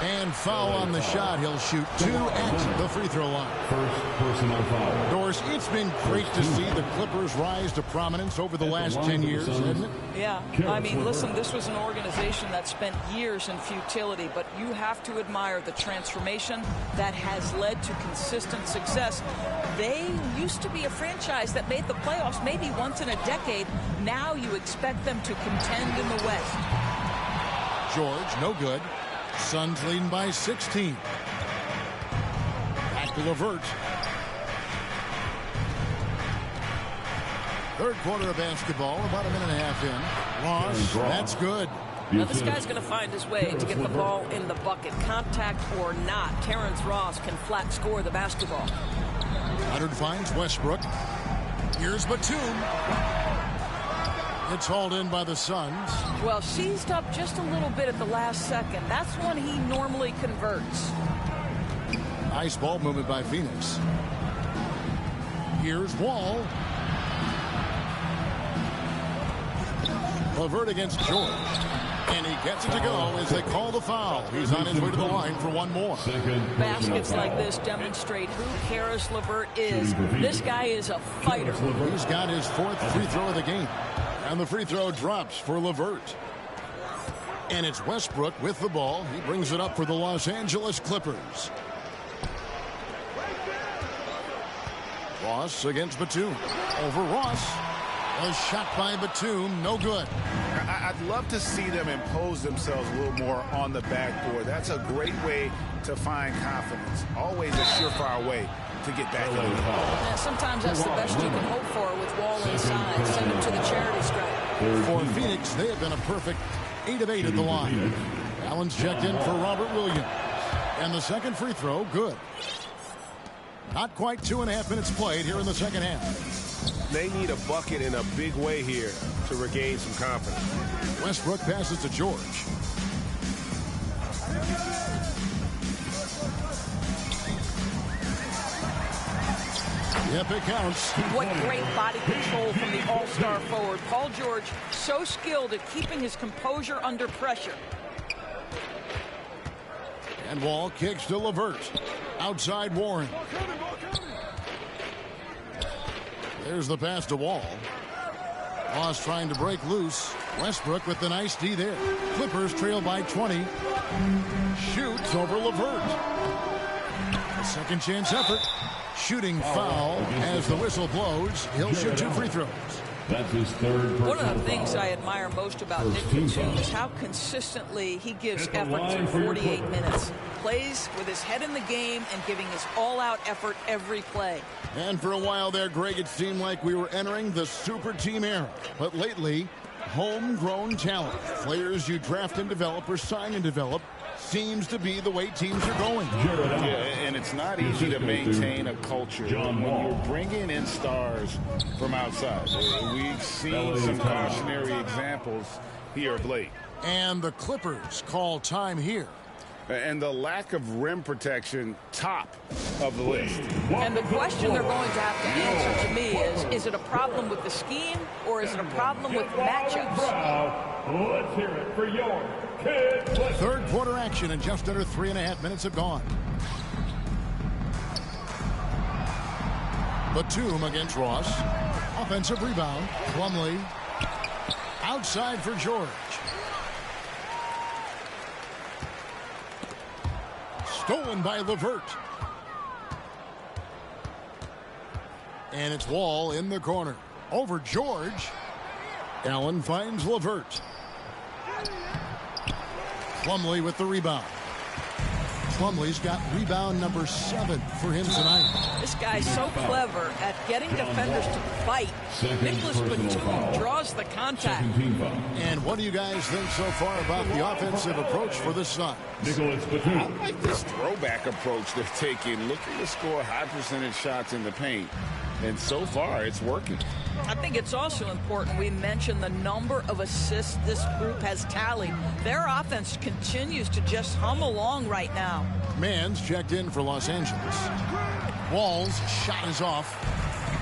And foul on the shot. He'll shoot 2 at the free throw line. First personal foul. Doris, it's been great to see the Clippers rise to prominence over the last 10 years, hasn't it? Yeah, I mean, listen, this was an organization that spent years in futility, but you have to admire the transformation that has led to consistent success. They used to be a franchise that made the playoffs maybe once in a decade. Now you expect them to contend in the West. George, no good. Suns leading by 16. Back to LeVert. Third quarter of basketball, about a minute and a half in. Ross, that's good. Now this guy's going to find his way to get the ball in the bucket. Contact or not, Terrence Ross can flat score the basketball. Leonard finds Westbrook. Here's Batum. It's hauled in by the Suns. Well, seized up just a little bit at the last second. That's when he normally converts. Nice ball movement by Phoenix. Here's Wall. LeVert against George. And he gets it to go as they call the foul. He's on his way to the line for one more. Baskets like this demonstrate who Karis LeVert is. This guy is a fighter. He's got his 4th free throw of the game. And the free throw drops for LeVert. And it's Westbrook with the ball. He brings it up for the Los Angeles Clippers. Ross against Batum. Over Ross. A shot by Batum. No good. I'd love to see them impose themselves a little more on the backboard. That's a great way to find confidence. Always a surefire way to get back in the game. Yeah, sometimes that's the best you can hope for with Wall inside. Send him to the charity stripe. For Phoenix, they have been a perfect 8 of 8 at the line. Allen's checked in for Robert Williams. And the second free throw, good. Not quite 2.5 minutes played here in the second half. They need a bucket in a big way here to regain some confidence. Westbrook passes to George. Yep, it counts. What great body control from the all-star forward. Paul George, so skilled at keeping his composure under pressure. And Wall kicks to LeVert. Outside Warren. There's the pass to Wall. Ross trying to break loose. Westbrook with the nice D there. Clippers trail by 20. Shoots over LeVert. A second chance effort. Shooting foul as the whistle blows. He'll shoot 2 free throws. That's his third. One of the things I admire most about Nick Batum is how consistently he gives effort through 48 minutes. Plays with his head in the game and giving his all-out effort every play. And for a while there, Greg, it seemed like we were entering the super team era. But lately, homegrown talent, players you draft and develop or sign and develop, seems to be the way teams are going. Yeah, and it's not easy to maintain a culture when you're bringing in stars from outside. We've seen some cautionary examples here of late. And the Clippers call time here. And the lack of rim protection, top of the list. And the question they're going to have to answer to me is it a problem with the scheme or is it a problem with matchups? Let's hear it for your kid. Third quarter action and just under 3.5 minutes have gone. Batum against Ross. Offensive rebound. Plumlee. Outside for George. Stolen by LeVert. And it's Wall in the corner. Over George. Allen finds LeVert. Plumlee with the rebound. Plumlee's got rebound number 7 for him tonight. This guy's so clever at getting defenders to fight. Nicholas Batum draws the contact. And what do you guys think so far about the offensive approach for the Suns? I like this throwback approach they're taking, looking to score high percentage shots in the paint. And so far, it's working. I think it's also important we mention the number of assists this group has tallied. Their offense continues to just hum along right now. Mann's checked in for Los Angeles. Wall's shot is off.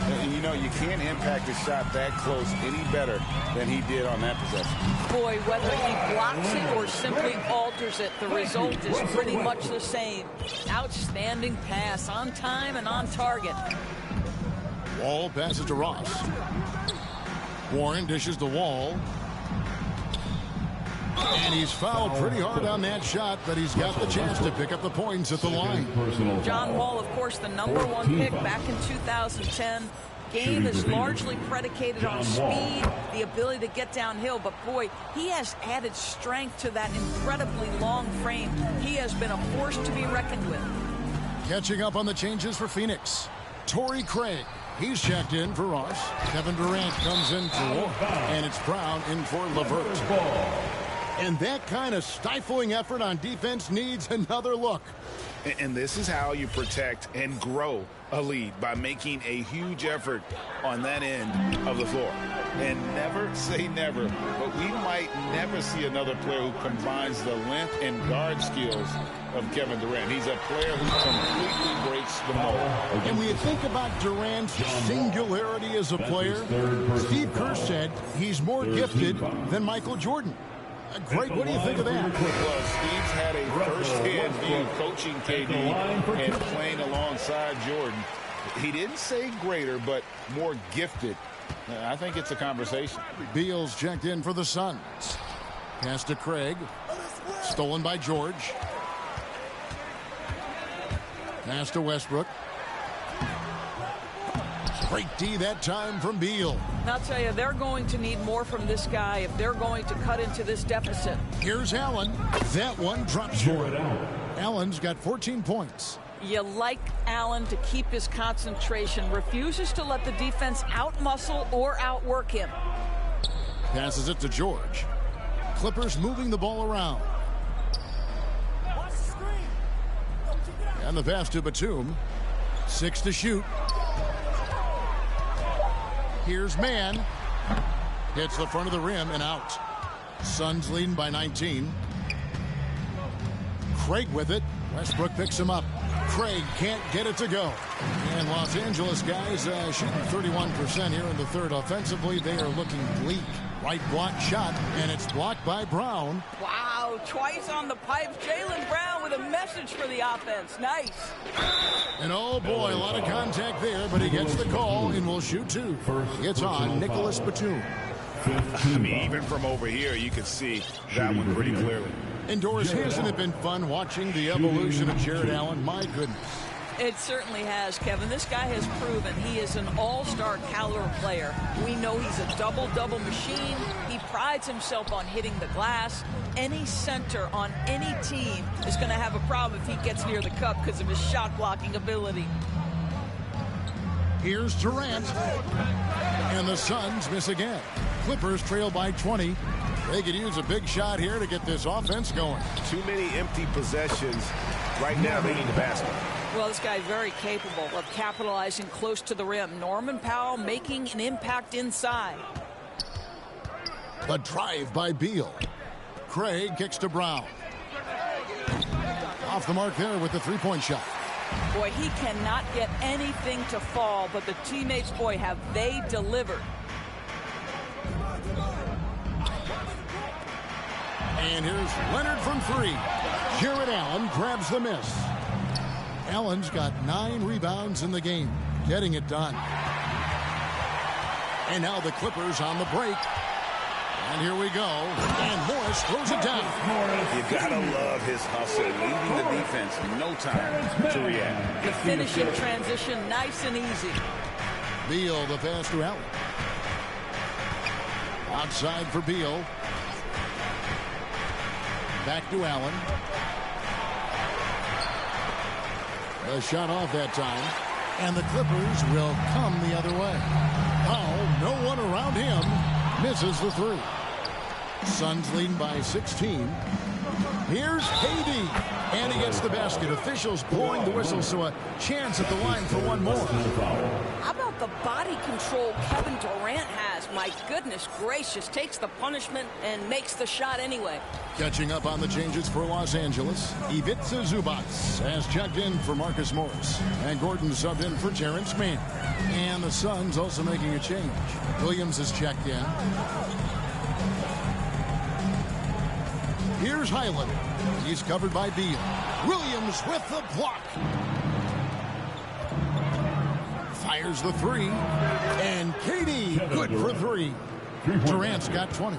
And, you know, you can't impact a shot that close any better than he did on that possession. Boy, whether he blocks it or simply alters it, the result is pretty much the same. Outstanding pass, on time and on target. Wall passes to Ross. Warren dishes the Wall. And he's fouled pretty hard on that shot, but he's got the chance to pick up the points at the line. John Wall, of course, the #1 pick back in 2010. Game is largely predicated on speed, the ability to get downhill, but boy, he has added strength to that incredibly long frame. He has been a force to be reckoned with. Catching up on the changes for Phoenix. Torrey Craig. He's checked in for Ross. Kevin Durant comes in for Wall. And it's Brown in for LeVert. And that kind of stifling effort on defense needs another look. And this is how you protect and grow a lead, by making a huge effort on that end of the floor. And never say never, but we might never see another player who combines the length and guard skills of Kevin Durant. He's a player who completely breaks the mold. And when you think about Durant's singularity as a player, Steve Kerr said he's more gifted than Michael Jordan. Great. What do you think of that? Well, Steve's had a first-hand view coaching KD and playing alongside Jordan. He didn't say greater, but more gifted. I think it's a conversation. Beal's checked in for the Suns. Pass to Craig. Stolen by George. Pass to Westbrook. Great D that time from Beal. And I'll tell you, they're going to need more from this guy if they're going to cut into this deficit. Here's Allen. That one drops short. Allen's got 14 points. You like Allen to keep his concentration. Refuses to let the defense outmuscle or outwork him. Passes it to George. Clippers moving the ball around. And the pass to Batum. 6 to shoot. Here's Mann. Hits the front of the rim and out. Suns leading by 19. Craig with it. Westbrook picks him up. Craig can't get it to go. And Los Angeles guys shooting 31% here in the third. Offensively, they are looking bleak. Right block shot, and it's blocked by Brown. Wow, twice on the pipes. Jaylen Brown with a message for the offense. Nice. And oh boy, a lot of contact there, but he gets the call and will shoot two. It's on Nicholas Batum. I mean, even from over here, you could see that one pretty clearly. Indoors, hasn't it been fun watching the evolution of Jared Allen? My goodness. It certainly has, Kevin. This guy has proven he is an all-star caliber player. We know he's a double-double machine. He prides himself on hitting the glass. Any center on any team is going to have a problem if he gets near the cup because of his shot-blocking ability. Here's Durant. And the Suns miss again. Clippers trail by 20. They could use a big shot here to get this offense going. Too many empty possessions. Right now, they need the basket. Well, this guy's very capable of capitalizing close to the rim. Norman Powell making an impact inside. The drive by Beal. Craig kicks to Brown. Off the mark there with the three-point shot. Boy, he cannot get anything to fall, but the teammates, boy, have they delivered. And here's Leonard from three. Jared Allen grabs the miss. Allen's got 9 rebounds in the game, getting it done. And now the Clippers on the break. And here we go. And Morris throws it down. You gotta love his hustle, leaving the defense no time to react. The finishing transition, nice and easy. Beal, the pass to Allen. Outside for Beal. Back to Allen. The shot off that time. And the Clippers will come the other way. Powell, no one around him, misses the three. Suns leading by 16. Here's KD. And he gets the basket. Officials blowing the whistle, so a chance at the line for one more. How about the body control Kevin Durant has? My goodness gracious. Takes the punishment and makes the shot anyway. Catching up on the changes for Los Angeles, Ivica Zubac has checked in for Marcus Morris. And Gordon subbed in for Terrence Mann. And the Suns also making a change. Williams has checked in. Here's Highland. He's covered by Beal. Williams with the block. Fires the three. And KD good for three. Durant's got 20.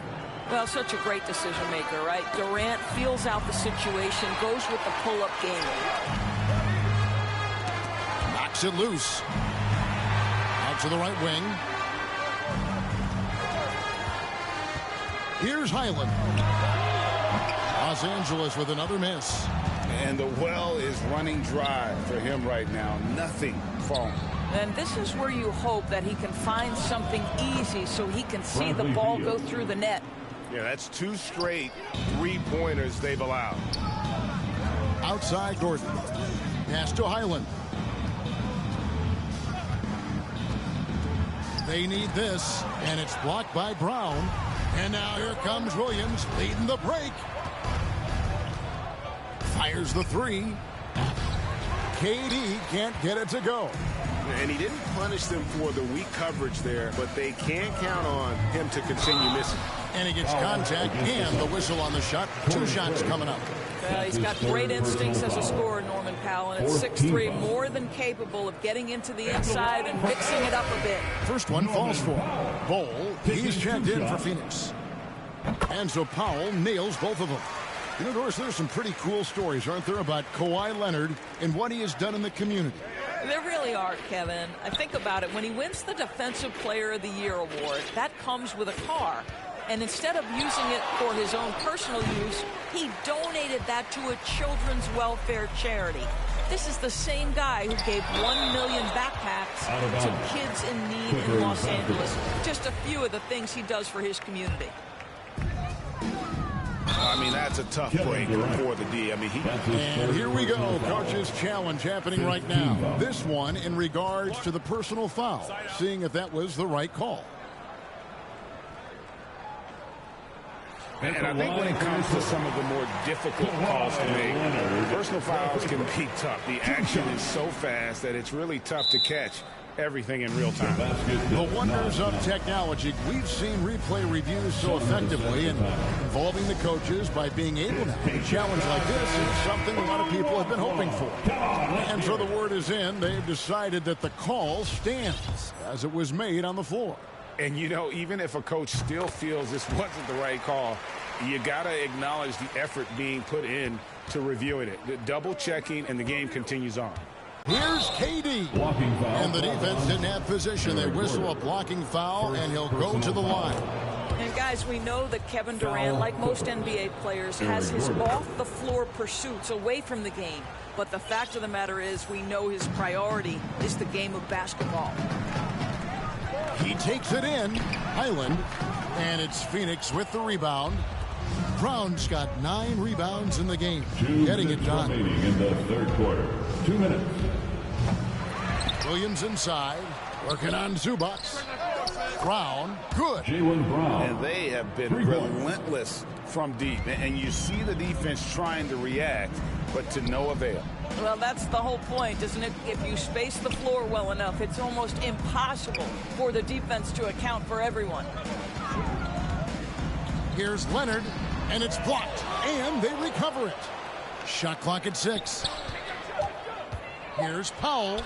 Well, such a great decision maker, right? Durant feels out the situation, goes with the pull-up game. Knocks it loose. Out to the right wing. Here's Highland. Los Angeles with another miss. And the well is running dry for him right now. Nothing falling. And this is where you hope that he can find something easy so he can see the ball go through the net. Yeah, that's 2 straight 3-pointers they've allowed. Outside Gordon. Pass to Highland. They need this, and it's blocked by Brown. And now here comes Williams leading the break. Fires the three. KD can't get it to go. And he didn't punish them for the weak coverage there, but they can't count on him to continue missing. And he gets contact and the whistle on the shot. 2 shots coming up. He's got great instincts as a scorer, Norman Powell, and at 6'3", more than capable of getting into the inside and mixing it up a bit. First one falls for him. Bol, he's checked in for Phoenix. And so Powell nails both of them. You know, Doris, there's some pretty cool stories, aren't there, about Kawhi Leonard and what he has done in the community. There really are, Kevin. I think about it. When he wins the Defensive Player of the Year award, that comes with a car. And instead of using it for his own personal use, he donated that to a children's welfare charity. This is the same guy who gave 1 million backpacks to kids in need in Los Angeles. Just a few of the things he does for his community. I mean, that's a tough break for the D. I mean, And here we go. Coach's challenge happening right now. This one in regards to the personal foul. Seeing if that was the right call. And I think when it comes to some of the more difficult calls to make, personal fouls can be tough. The action is so fast that it's really tough to catch everything in real time. The wonders of technology. We've seen replay reviews so effectively and involving the coaches by being able to have a challenge like this is something a lot of people have been hoping for. And so the word is in. They've decided that the call stands as it was made on the floor. And, you know, even if a coach still feels this wasn't the right call, you got to acknowledge the effort being put in to reviewing it. The double checking, and the game continues on. Here's KD. And the defense didn't have position. They whistle a blocking foul, and he'll go to the line. And, guys, we know that Kevin Durant, like most NBA players, has his off-the-floor pursuits away from the game. But the fact of the matter is we know his priority is the game of basketball. He takes it in. Highland. And it's Phoenix with the rebound. Brown's got 9 rebounds in the game. Getting it done. In the third quarter. 2 minutes. Williams inside. Working on Zubac. Brown. Good. Brown. And they have been relentless from deep. And you see the defense trying to react, but to no avail. Well, that's the whole point, isn't it? If you space the floor well enough, it's almost impossible for the defense to account for everyone. Here's Leonard, and it's blocked, and they recover it. Shot clock at 6. Here's Powell.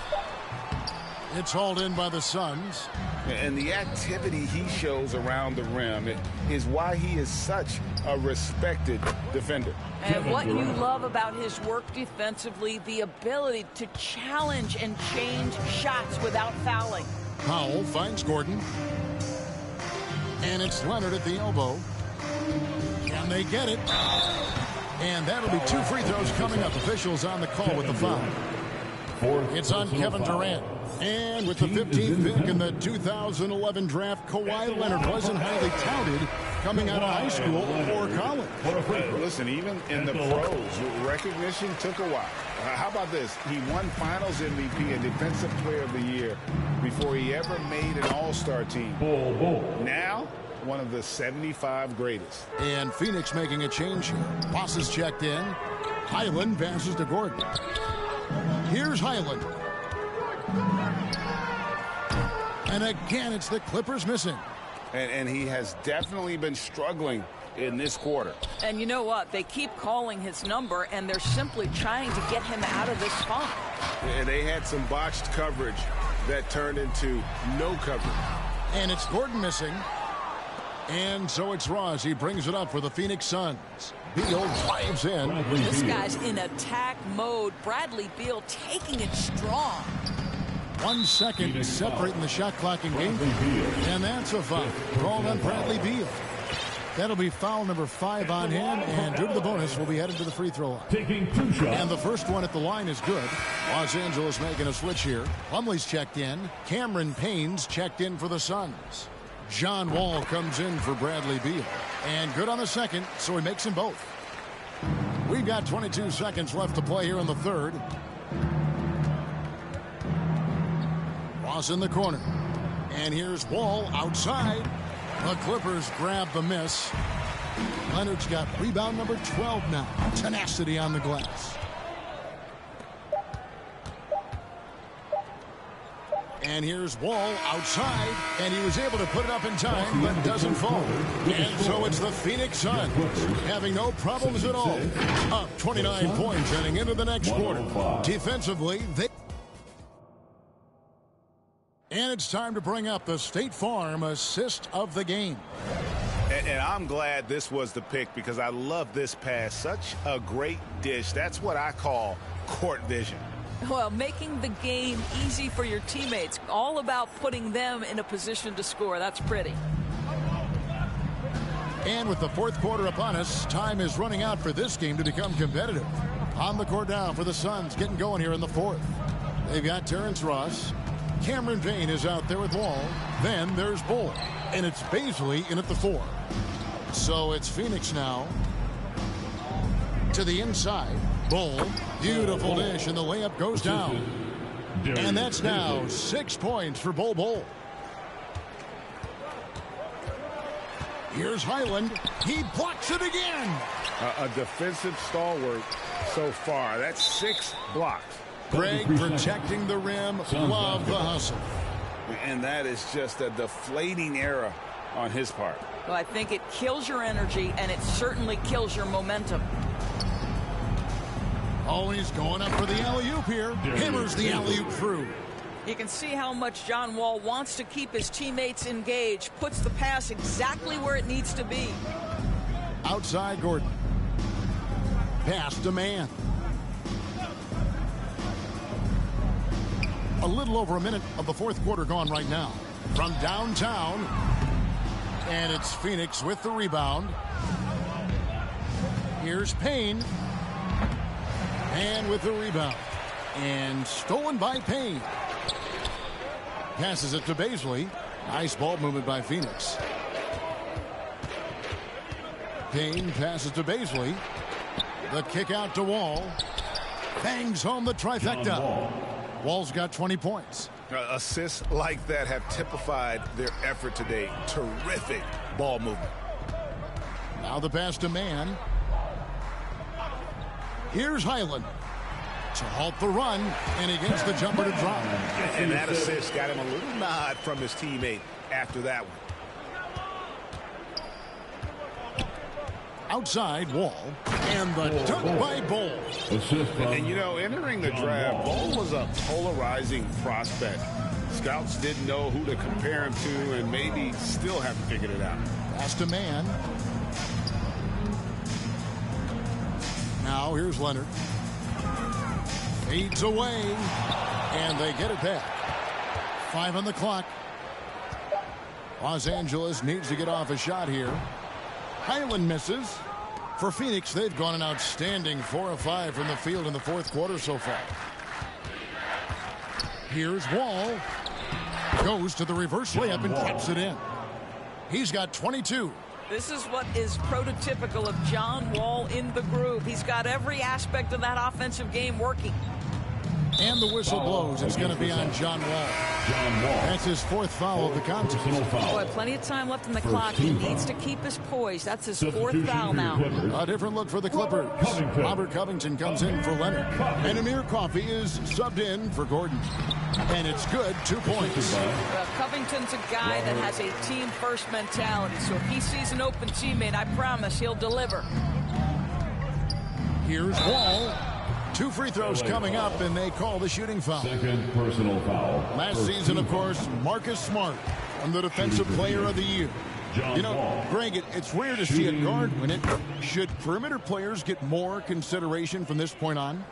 It's hauled in by the Suns. And the activity he shows around the rim is why he is such a respected defender. And what you love about his work defensively, the ability to challenge and change shots without fouling. Powell finds Gordon. And it's Leonard at the elbow. Can they get it? And that'll be 2 free throws coming up. Officials on the call with the foul. It's on Kevin Durant. And with the 15th pick in the 2011 draft, Kawhi Leonard wasn't highly touted coming out of high school or college. Listen, even in the pros, recognition took a while. How about this? He won Finals MVP and Defensive Player of the Year before he ever made an All-Star team. Now, one of the 75 greatest. And Phoenix making a change here. Passes checked in. Highland passes to Gordon. Here's Highland. And again, it's the Clippers missing. And he has definitely been struggling in this quarter. And you know what? They keep calling his number, and they're simply trying to get him out of this funk. And they had some botched coverage that turned into no coverage. And it's Gordon missing. And so it's Ross. He brings it up for the Phoenix Suns. Beal drives in. This guy's in attack mode. Bradley Beal taking it strong. 1 second separating the shot clock in game. And that's a foul called on Bradley Beal. That'll be foul number 5 on him. And due to the bonus, we'll be headed to the free throw line. Taking 2 shots. And the first one at the line is good. Los Angeles making a switch here. Plumlee's checked in. Cameron Payne's checked in for the Suns. John Wall comes in for Bradley Beal. And good on the second, so he makes them both. We've got 22 seconds left to play here in the third. Ross in the corner. And here's Wall outside. The Clippers grab the miss. Leonard's got rebound number 12 now. Tenacity on the glass. And here's Wall outside, and he was able to put it up in time, but doesn't fall. And so it's the Phoenix Suns having no problems at all. Up 29 points heading into the next quarter. Defensively, they... And it's time to bring up the State Farm assist of the game. And I'm glad this was the pick because I love this pass. Such a great dish. That's what I call court vision. Well, making the game easy for your teammates. All about putting them in a position to score. That's pretty. And with the fourth quarter upon us, time is running out for this game to become competitive. On the court now for the Suns, getting going here in the fourth. They've got Terrence Ross. Cameron Payne is out there with Wall. Then there's Bull. And it's Baisley in at the 4. So it's Phoenix now. To the inside. Bull. Beautiful dish, and the layup goes down. And that's now 6 points for Bull. Here's Highland. He blocks it again. A defensive stalwart so far. That's 6 blocks. Greg protecting the rim. Love the hustle. And that is just a deflating error on his part. Well, I think it kills your energy, and it certainly kills your momentum. Oh, he's going up for the alley-oop here. Hammers the alley-oop through. You can see how much John Wall wants to keep his teammates engaged. Puts the pass exactly where it needs to be. Outside Gordon. Pass to man. A little over a minute of the fourth quarter gone right now. From downtown. And it's Phoenix with the rebound. Here's Payne. And with the rebound. And stolen by Payne. Passes it to Baisley. Nice ball movement by Phoenix. Payne passes to Baisley. The kick out to Wall. Bangs home the trifecta. Wall's got 20 points. Assists like that have typified their effort today. Terrific ball movement. Now the pass to man. Here's Highland to halt the run, and he gets the jumper to drop. And that assist got him a little nod from his teammate after that one. Outside Wall, and the dunk by Bull. And you know, entering the draft, Bull was a polarizing prospect. Scouts didn't know who to compare him to, and maybe still haven't figured it out. Pass to man. Now here's Leonard. Fades away, and they get it back. 5 on the clock. Los Angeles needs to get off a shot here. Highland misses. For Phoenix, they've gone an outstanding 4 of 5 from the field in the fourth quarter so far. Here's Wall. Goes to the reverse layup and taps it in. He's got 22. This is what is prototypical of John Wall in the groove. He's got every aspect of that offensive game working. And the whistle blows. It's going to be on John Wall. That's his fourth foul of the contest. Boy, plenty of time left in the clock. He needs to keep his poise. That's his fourth foul now. A different look for the Clippers. Robert Covington comes in for Leonard. And Amir Coffey is subbed in for Gordon. And it's good, 2 points. Covington's a guy that has a team-first mentality. So if he sees an open teammate, I promise he'll deliver. Here's Wall. 2 free throws coming up, and they call the shooting foul. Second personal foul. Last season, of course, Marcus Smart won the Defensive Player of the Year. You know, Greg, it's rare to see a guard win it. Should perimeter players get more consideration from this point on?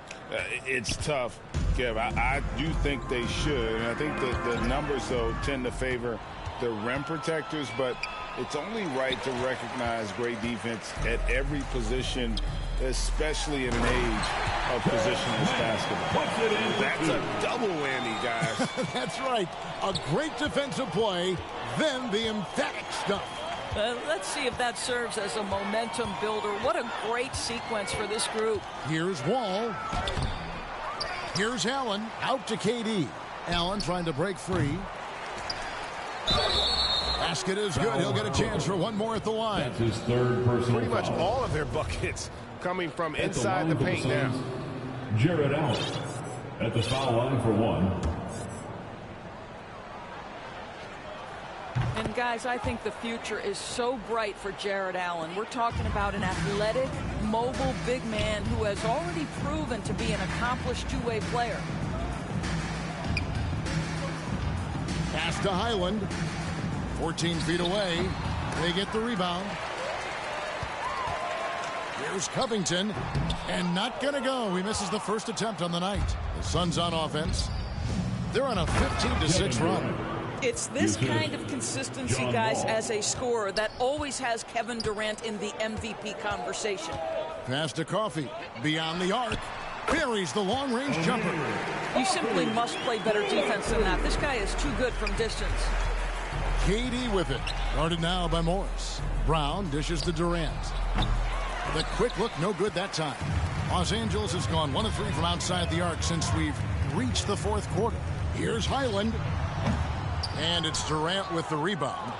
It's tough, Kev. I do think they should. And I think that the numbers, though, tend to favor the rim protectors. But it's only right to recognize great defense at every position, especially in an age of positionless basketball. That's a double whammy, guys. That's right. A great defensive play, then the emphatic stuff. Let's see if that serves as a momentum builder. What a great sequence for this group. Here's Wall. Here's Allen. Out to KD. Allen trying to break free. Basket is good. He'll get a chance for one more at the line. That's his third personal Pretty much foul. all of their buckets coming from inside the paint now. Jared Allen at the foul line for 1. And guys, I think the future is so bright for Jared Allen. We're talking about an athletic, mobile big man who has already proven to be an accomplished two-way player. Pass to Highland. 14 feet away. They get the rebound. Here's Covington. And not going to go. He misses the first attempt on the night. The Suns on offense. They're on a 15-6 run. It's this kind of consistency, guys, as a scorer that always has Kevin Durant in the MVP conversation. Pass to Coffey. Beyond the arc. Buries the long-range jumper. You simply must play better defense than that. This guy is too good from distance. KD with it. Guarded now by Morris. Brown dishes to Durant. The quick look, no good that time. Los Angeles has gone 1 of 3 from outside the arc since we've reached the fourth quarter. Here's Highland. And it's Durant with the rebound.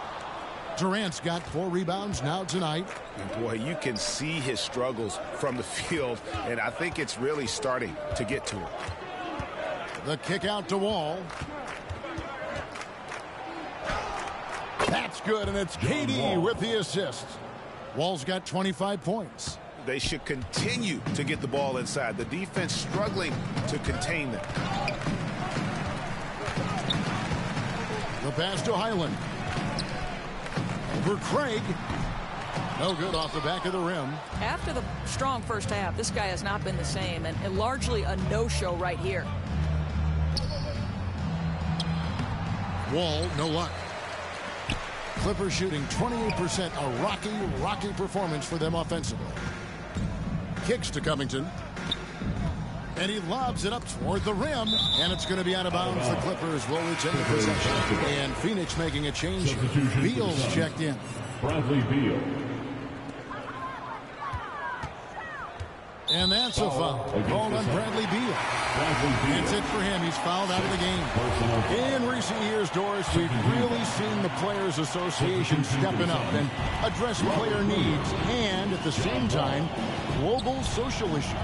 Durant's got 4 rebounds now tonight. And boy, you can see his struggles from the field, and I think it's really starting to get to him. The kick out to Wall. That's good, and it's KD with the assist. Wall's got 25 points. They should continue to get the ball inside. The defense struggling to contain them. The pass to Highland. Over Craig. No good off the back of the rim. After the strong first half, this guy has not been the same, and largely a no-show right here. Wall, no luck. Clippers shooting 28%. A rocky performance for them offensively. Kicks to Covington. And he lobs it up toward the rim. And it's going to be out of bounds. The Clippers will retain the possession. And Phoenix making a change. Beal's checked in. Bradley Beal. And that's a foul. Called on Bradley Beal. That's it for him. He's fouled out of the game. In recent years, Doris, we've really seen the Players Association stepping up and address player needs. And at the same time, global social issues.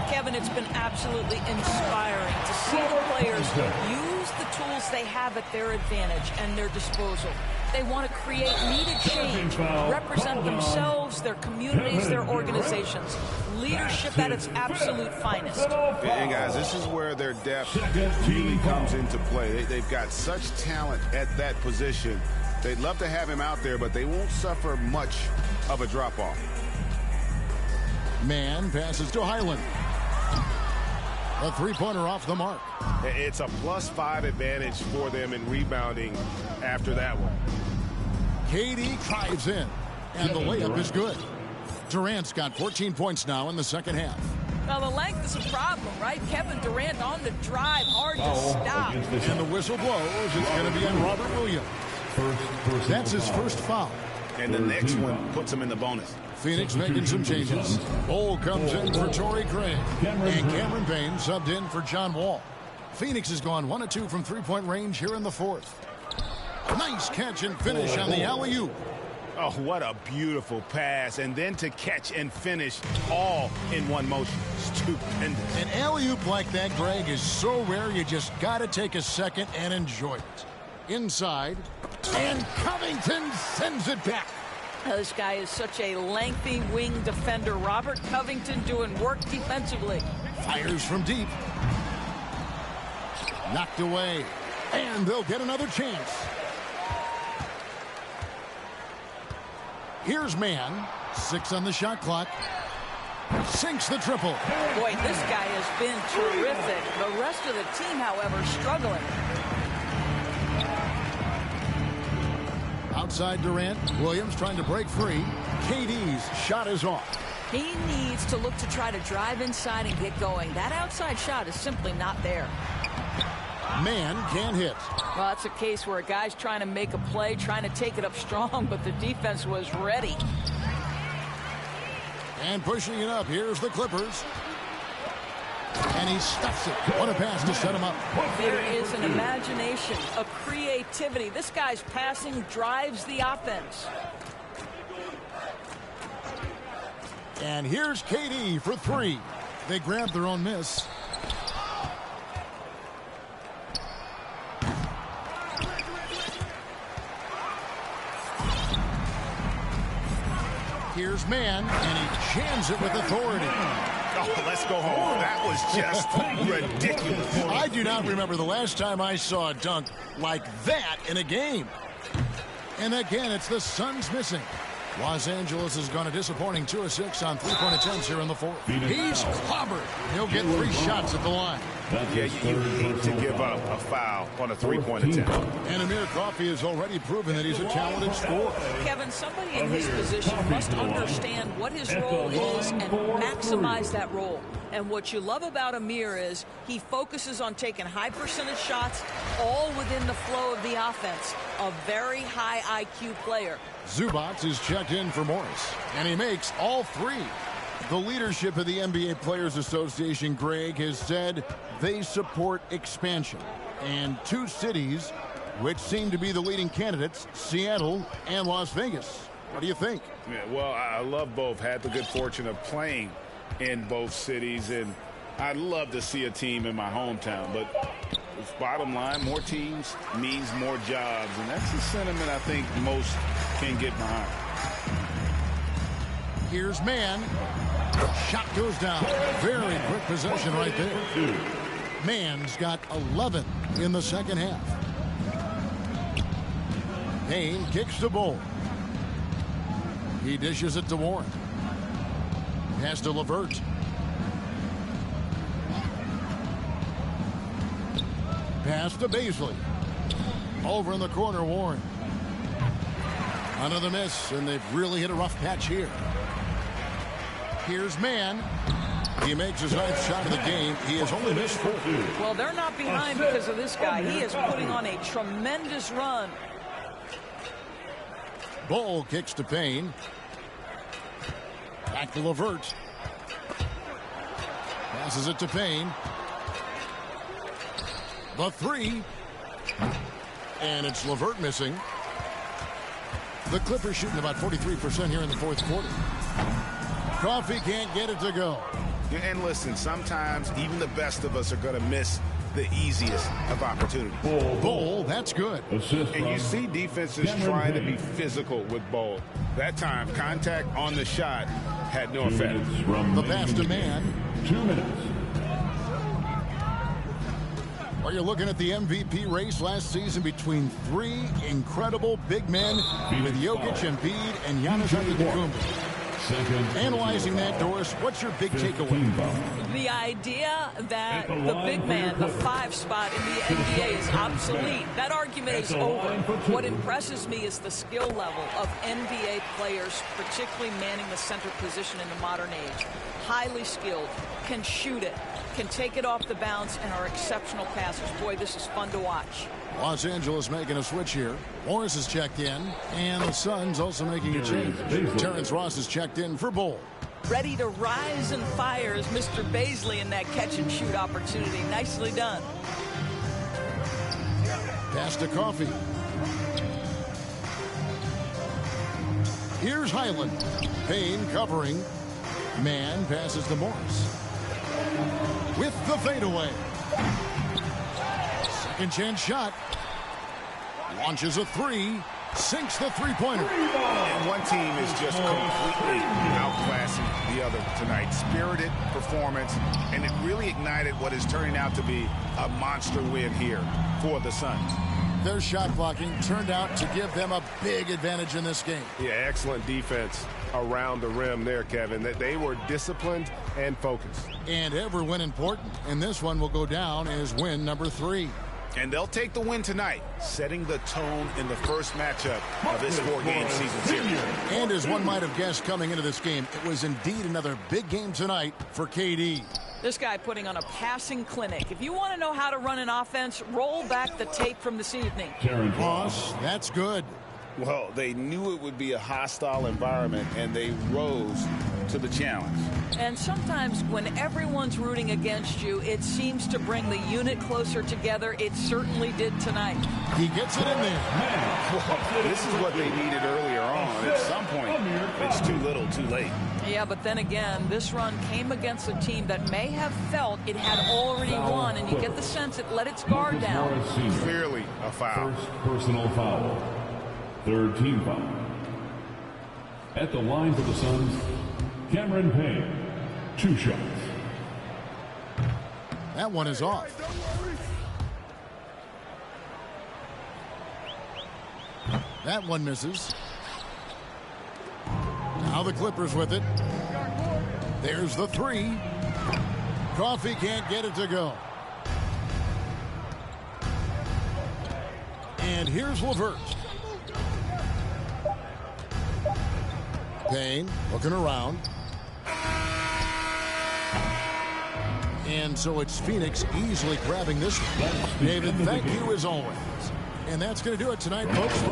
Kevin, it's been absolutely inspiring to see the players use the tools they have at their advantage and their disposal. They want to create needed change, represent themselves, their communities, their organizations. Leadership at its absolute finest. And guys, this is where their depth really comes into play. They've got such talent at that position. They'd love to have him out there, but they won't suffer much of a drop-off. Man passes to Highland. A three-pointer off the mark. It's a +5 advantage for them in rebounding after that one. KD drives in, and the layup is good. Durant's got 14 points now in the second half. Now, the length is a problem, right? Kevin Durant on the drive, hard to stop. And the whistle blows. It's going to be on Robert Williams. That's his first foul. And the next one puts him in the bonus. Phoenix making some changes. Bull comes in for Torrey Craig. And Cameron Payne subbed in for John Wall. Phoenix has gone 1 of 2 from three-point range here in the fourth. Nice catch and finish on the alley-oop. Oh, what a beautiful pass. And then to catch and finish all in one motion. Stupendous. An alley-oop like that, Greg, is so rare you just got to take a second and enjoy it. Inside, and Covington sends it back. This guy is such a lengthy wing defender. Robert Covington doing work defensively. Fires from deep. Knocked away. And they'll get another chance. Here's Mann. 6 on the shot clock. Sinks the triple. Boy, this guy has been terrific. The rest of the team, however, struggling. Outside Durant. Williams trying to break free. KD's shot is off. He needs to look to try to drive inside and get going. That outside shot is simply not there. Mann can't hit. Well, that's a case where a guy's trying to make a play, trying to take it up strong, but the defense was ready. And pushing it up. Here's the Clippers. And he stuffs it. What a pass to set him up. There is an imagination, a creativity. This guy's passing drives the offense. And here's KD for 3. They grabbed their own miss. Here's Mann, and he jams it with authority. Oh, let's go home. That was just ridiculous. I do not remember the last time I saw a dunk like that in a game. And again, it's the Suns missing. Los Angeles has gone a disappointing 2 of 6 on three-point attempts here in the fourth. He's clobbered. He'll get 3 shots at the line. Yeah, you hate to give up a foul on a three-point attempt. And Amir Coffey has already proven that he's a talented scorer. Kevin, somebody in his position must understand what his role is and maximize that role. And what you love about Amir is he focuses on taking high percentage shots all within the flow of the offense. A very high IQ player. Zubac is checked in for Morris, and he makes all 3. The leadership of the NBA Players Association, Greg, has said they support expansion. And 2 cities which seem to be the leading candidates, Seattle and Las Vegas. What do you think? Yeah, well, I love both. Had the good fortune of playing in both cities, and I'd love to see a team in my hometown. But bottom line, more teams means more jobs, and that's the sentiment I think most can get behind. Here's Mann. Shot goes down. Very quick possession right there. Mann's got 11 in the second half. Payne kicks the ball. He dishes it to Warren. Pass to LeVert. Pass to Baisley. Over in the corner, Warren. Another miss, and they've really hit a rough patch here. Here's Mann. He makes his 9th shot of the game. He has only missed 4. Well, they're not behind because of this guy. He is putting on a tremendous run. Bull kicks to Payne. Back to LeVert. Passes it to Payne. The 3. And it's LeVert missing. The Clippers shooting about 43% here in the fourth quarter. Coffey can't get it to go. And listen, sometimes even the best of us are going to miss the easiest of opportunities. Bull, that's good. And you see defenses trying to be physical with Bull. That time, contact on the shot had no effect. The pass to Mann. 2 minutes. Well, you're looking at the MVP race last season between 3 incredible big men with Jokic, Embiid, and Giannis Antetokounmpo. Analyzing that, Doris, what's your big takeaway? The idea that the big man, the 5 spot in the NBA is obsolete. That argument is over. What impresses me is the skill level of NBA players, particularly manning the center position in the modern age. Highly skilled, can shoot it, can take it off the bounce, and are exceptional passers. Boy, this is fun to watch. Los Angeles making a switch here. Morris is checked in, and the Suns also making a change. Terrence Ross is checked in for Bull. Ready to rise and fire is Mr. Baisley in that catch-and-shoot opportunity. Nicely done. Pass to Coffee. Here's Highland. Payne covering. Man passes to Morris. With the fadeaway. Second chance shot. Launches a three. Sinks the three-pointer. And one team is just completely outclassing the other tonight. Spirited performance, and it really ignited what is turning out to be a monster win here for the Suns. Their shot blocking turned out to give them a big advantage in this game. Yeah, excellent defense around the rim there, Kevin. That they were disciplined and focused. And every win important. And this one will go down as win number 3. And they'll take the win tonight, setting the tone in the first matchup of this 4-game season series. And as one might have guessed coming into this game, it was indeed another big game tonight for KD. This guy putting on a passing clinic. If you want to know how to run an offense, roll back the tape from this evening. Ross, that's good. Well, they knew it would be a hostile environment, and they rose to the challenge. And sometimes when everyone's rooting against you, it seems to bring the unit closer together. It certainly did tonight. He gets it in there. Well, this is what they needed earlier on. At some point, it's too little, too late. Yeah, but then again, this run came against a team that may have felt it had already won, and you get the sense it let its guard down. Clearly a foul. First personal foul. Third team foul. At the line for the Suns, Cameron Payne. 2 shots. That one is off. That one misses. Now the Clippers with it. There's the 3. Coffee can't get it to go. And here's LeVert. Payne looking around. And so it's Phoenix easily grabbing this one. David, thank you as always. And that's going to do it tonight, folks.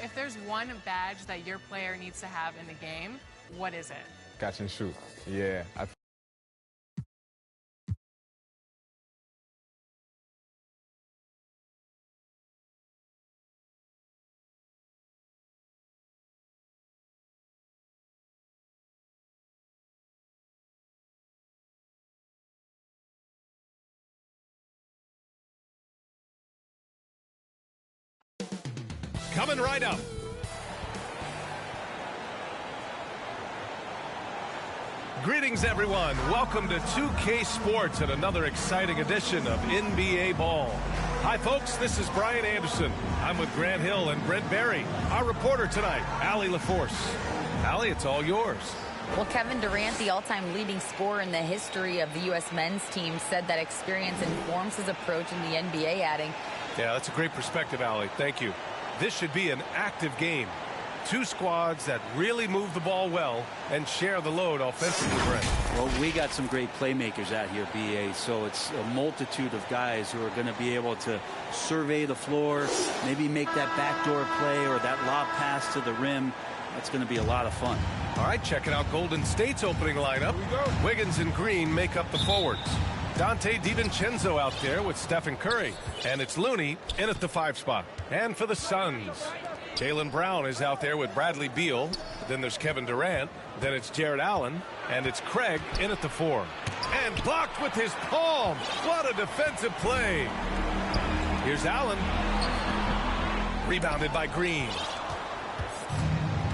If there's one badge that your player needs to have in the game, what is it? Catch and shoot. Yeah. Coming right up. Greetings, everyone. Welcome to 2K Sports and another exciting edition of NBA Ball. Hi, folks. This is Brian Anderson. I'm with Grant Hill and Brent Berry. Our reporter tonight, Allie LaForce. Allie, it's all yours. Well, Kevin Durant, the all-time leading scorer in the history of the U.S. men's team, said that experience informs his approach in the NBA, adding, Yeah, that's a great perspective, Allie. Thank you. This should be an active game. 2 squads that really move the ball well and share the load offensively, Brent. Well, we got some great playmakers out here, BA, so it's a multitude of guys who are going to be able to survey the floor, maybe make that backdoor play or that lob pass to the rim. That's going to be a lot of fun. All right, checking out Golden State's opening lineup. Wiggins and Green make up the forwards. Dante DiVincenzo out there with Stephen Curry. And it's Looney in at the 5 spot. And for the Suns, Jaylen Brown is out there with Bradley Beal. Then there's Kevin Durant. Then it's Jared Allen. And it's Craig in at the 4. And blocked with his palm. What a defensive play. Here's Allen. Rebounded by Green.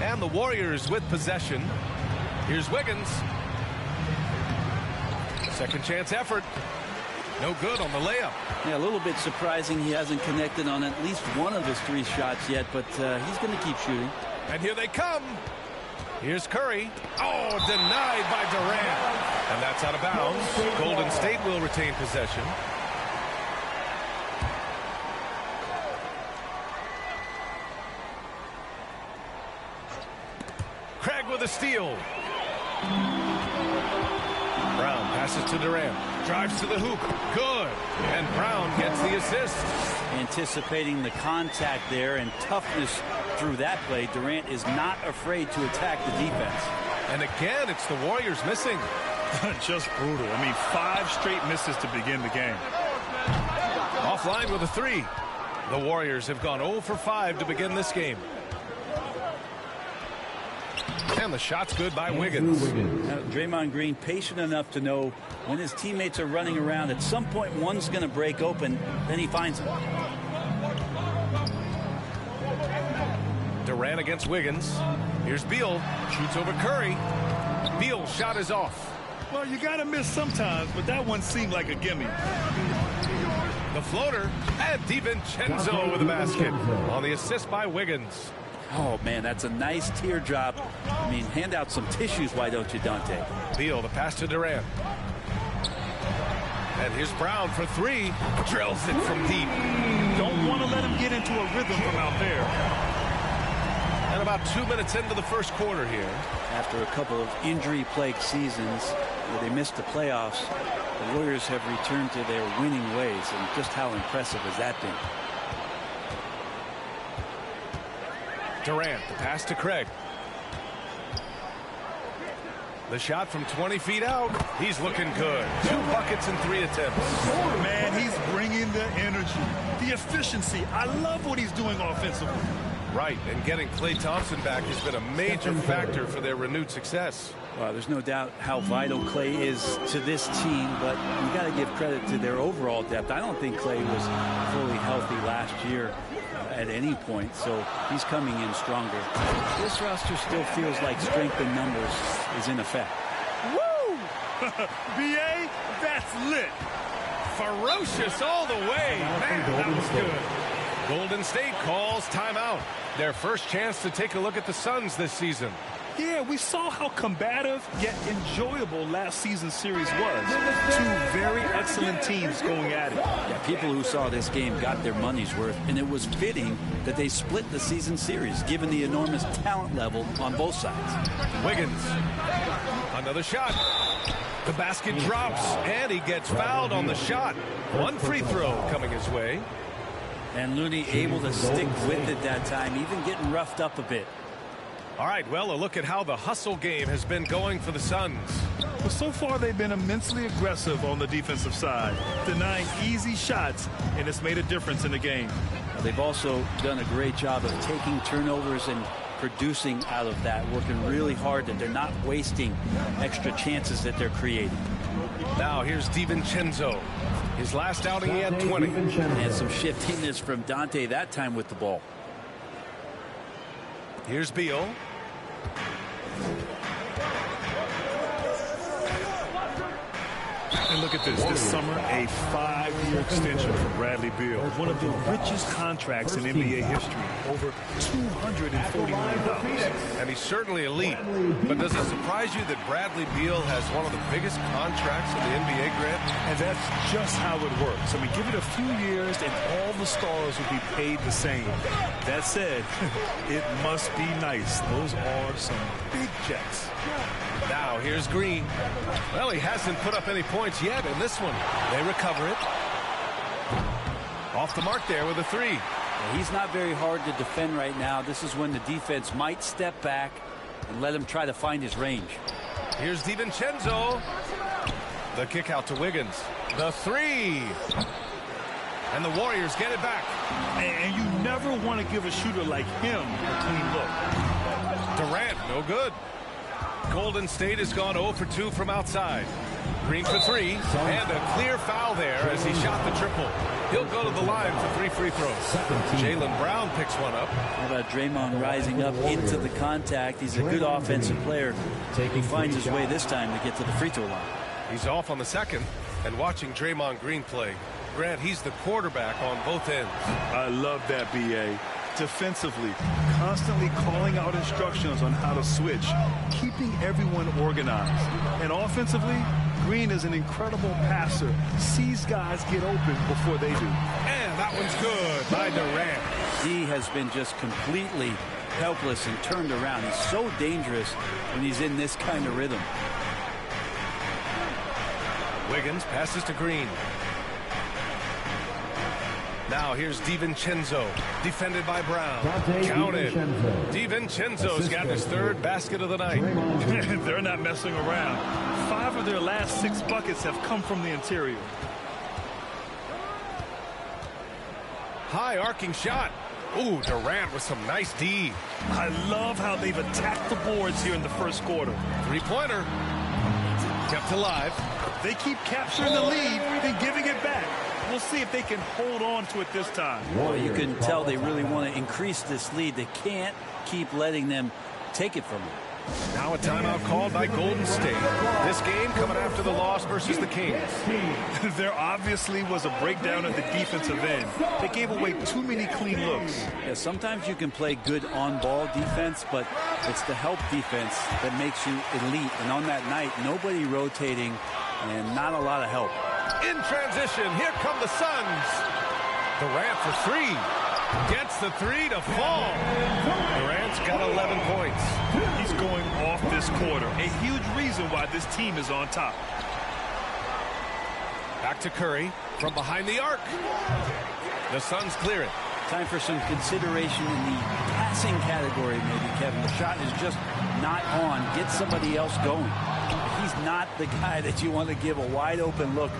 And the Warriors with possession. Here's Wiggins. Second chance effort. No good on the layup. Yeah, a little bit surprising he hasn't connected on at least one of his 3 shots yet, but he's going to keep shooting. And here they come. Here's Curry. Oh, denied by Durant. And that's out of bounds. Golden State will retain possession. Craig with a steal. Brown passes to Durant. Drives to the hoop. Good. And Brown gets the assist. Anticipating the contact there and toughness through that play, Durant is not afraid to attack the defense. And again, it's the Warriors missing. Just brutal. I mean, 5 straight misses to begin the game. Offline with a 3. The Warriors have gone 0 for 5 to begin this game. And the shot's good by Wiggins. Now, Draymond Green patient enough to know when his teammates are running around, at some point one's going to break open, then he finds them. Durant against Wiggins. Here's Beal. Shoots over Curry. Beal's shot is off. Well, you got to miss sometimes, but that one seemed like a gimme. The floater. And DiVincenzo with the basket on the assist by Wiggins. Oh, man, that's a nice teardrop. I mean, hand out some tissues, why don't you, Dante? Beal, the pass to Durant. And here's Brown for 3. Drills it from deep. Don't want to let him get into a rhythm from out there. And about 2 minutes into the first quarter here. After a couple of injury-plagued seasons where they missed the playoffs, the Warriors have returned to their winning ways, and just how impressive has that been? Durant, the pass to Craig. The shot from 20 feet out. He's looking good. 2 buckets and 3 attempts. Man, he's bringing the energy, the efficiency. I love what he's doing offensively. Right, and getting Klay Thompson back has been a major factor for their renewed success. Well, there's no doubt how vital Klay is to this team, but you got to give credit to their overall depth. I don't think Klay was fully healthy last year at any point, so he's coming in stronger. This roster still feels like strength in numbers is in effect. Woo! BA, that's lit. Ferocious all the way. Man, that was good. Golden State calls timeout. Their first chance to take a look at the Suns this season. Yeah, we saw how combative yet enjoyable last season's series was. 2 very excellent teams going at it. Yeah, people who saw this game got their money's worth, and it was fitting that they split the season series, given the enormous talent level on both sides. Wiggins. Another shot. The basket drops, and he gets fouled on the shot. 1 free throw coming his way. And Looney able to stick with it that time, even getting roughed up a bit. All right, well, a look at how the hustle game has been going for the Suns. But so far, they've been immensely aggressive on the defensive side, denying easy shots, and it's made a difference in the game. They've also done a great job of taking turnovers and producing out of that, working really hard that they're not wasting extra chances that they're creating. Now here's DiVincenzo. His last outing, he had 20. And some shiftiness from Dante that time with the ball. Here's Beal. And look at this. This summer, a 5-year extension for Bradley Beal. One of the richest contracts in NBA history. Over $240 million. And he's certainly elite. But does it surprise you that Bradley Beal has one of the biggest contracts in the NBA, Grant? And that's just how it works. I mean, give it a few years and all the stars will be paid the same. That said, it must be nice. Those are some big checks. Now here's Green. Well, he hasn't put up any points yet in this one. They recover it. Off the mark there with a 3. Well, he's not very hard to defend right now. This is when the defense might step back and let him try to find his range. Here's DiVincenzo. The kick out to Wiggins. The 3. And the Warriors get it back. And you never want to give a shooter like him a clean look. Durant, no good. Golden State has gone 0 for 2 from outside. Green for 3, and a clear foul there as he shot the triple. He'll go to the line for 3 free throws. Jaylen Brown picks one up. How about Draymond rising up into the contact? He's a good offensive player. He finds his way this time to get to the free throw line. He's off on the second, and watching Draymond Green play. Grant, he's the quarterback on both ends. I love that, B.A. Defensively, constantly calling out instructions on how to switch, keeping everyone organized. And offensively, Green is an incredible passer, sees guys get open before they do. And that one's good by Durant. He has been just completely helpless and turned around. He's so dangerous when he's in this kind of rhythm. Wiggins passes to Green. Now here's DiVincenzo, defended by Brown. Counted. DiVincenzo's got his third basket of the night. They're not messing around. 5 of their last 6 buckets have come from the interior. High arcing shot. Ooh, Durant with some nice D. I love how they've attacked the boards here in the first quarter. Three-pointer. Kept alive. They keep capturing the lead and giving it back. We'll see if they can hold on to it this time. Well, you can tell they really want to increase this lead. They can't keep letting them take it from them. Now a timeout called by Golden State. This game coming after the loss versus the Kings. There obviously was a breakdown at the defensive end. They gave away too many clean looks. Yeah, sometimes you can play good on-ball defense, but it's the help defense that makes you elite. And on that night, nobody rotating and not a lot of help. In transition, here come the Suns. Durant for 3. Gets the 3 to fall. Durant's got 11 points. He's going off this quarter. A huge reason why this team is on top. Back to Curry from behind the arc. The Suns clear it. Time for some consideration in the passing category, maybe, Kevin. The shot is just not on. Get somebody else going. He's not the guy that you want to give a wide open look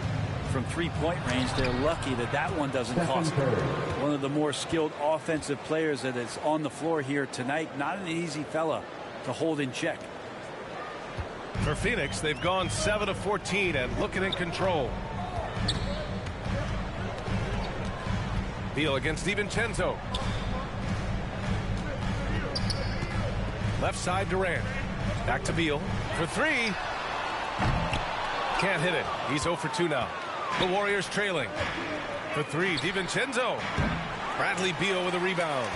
from three-point range. They're lucky that that one doesn't cost them. One of the more skilled offensive players that is on the floor here tonight. Not an easy fella to hold in check. For Phoenix, they've gone 7 of 14 and looking in control. Beal against DiVincenzo. Left side Durant. Back to Beal for 3. Can't hit it. He's 0 for 2 now. The Warriors trailing. For 3, DiVincenzo. Bradley Beal with a rebound.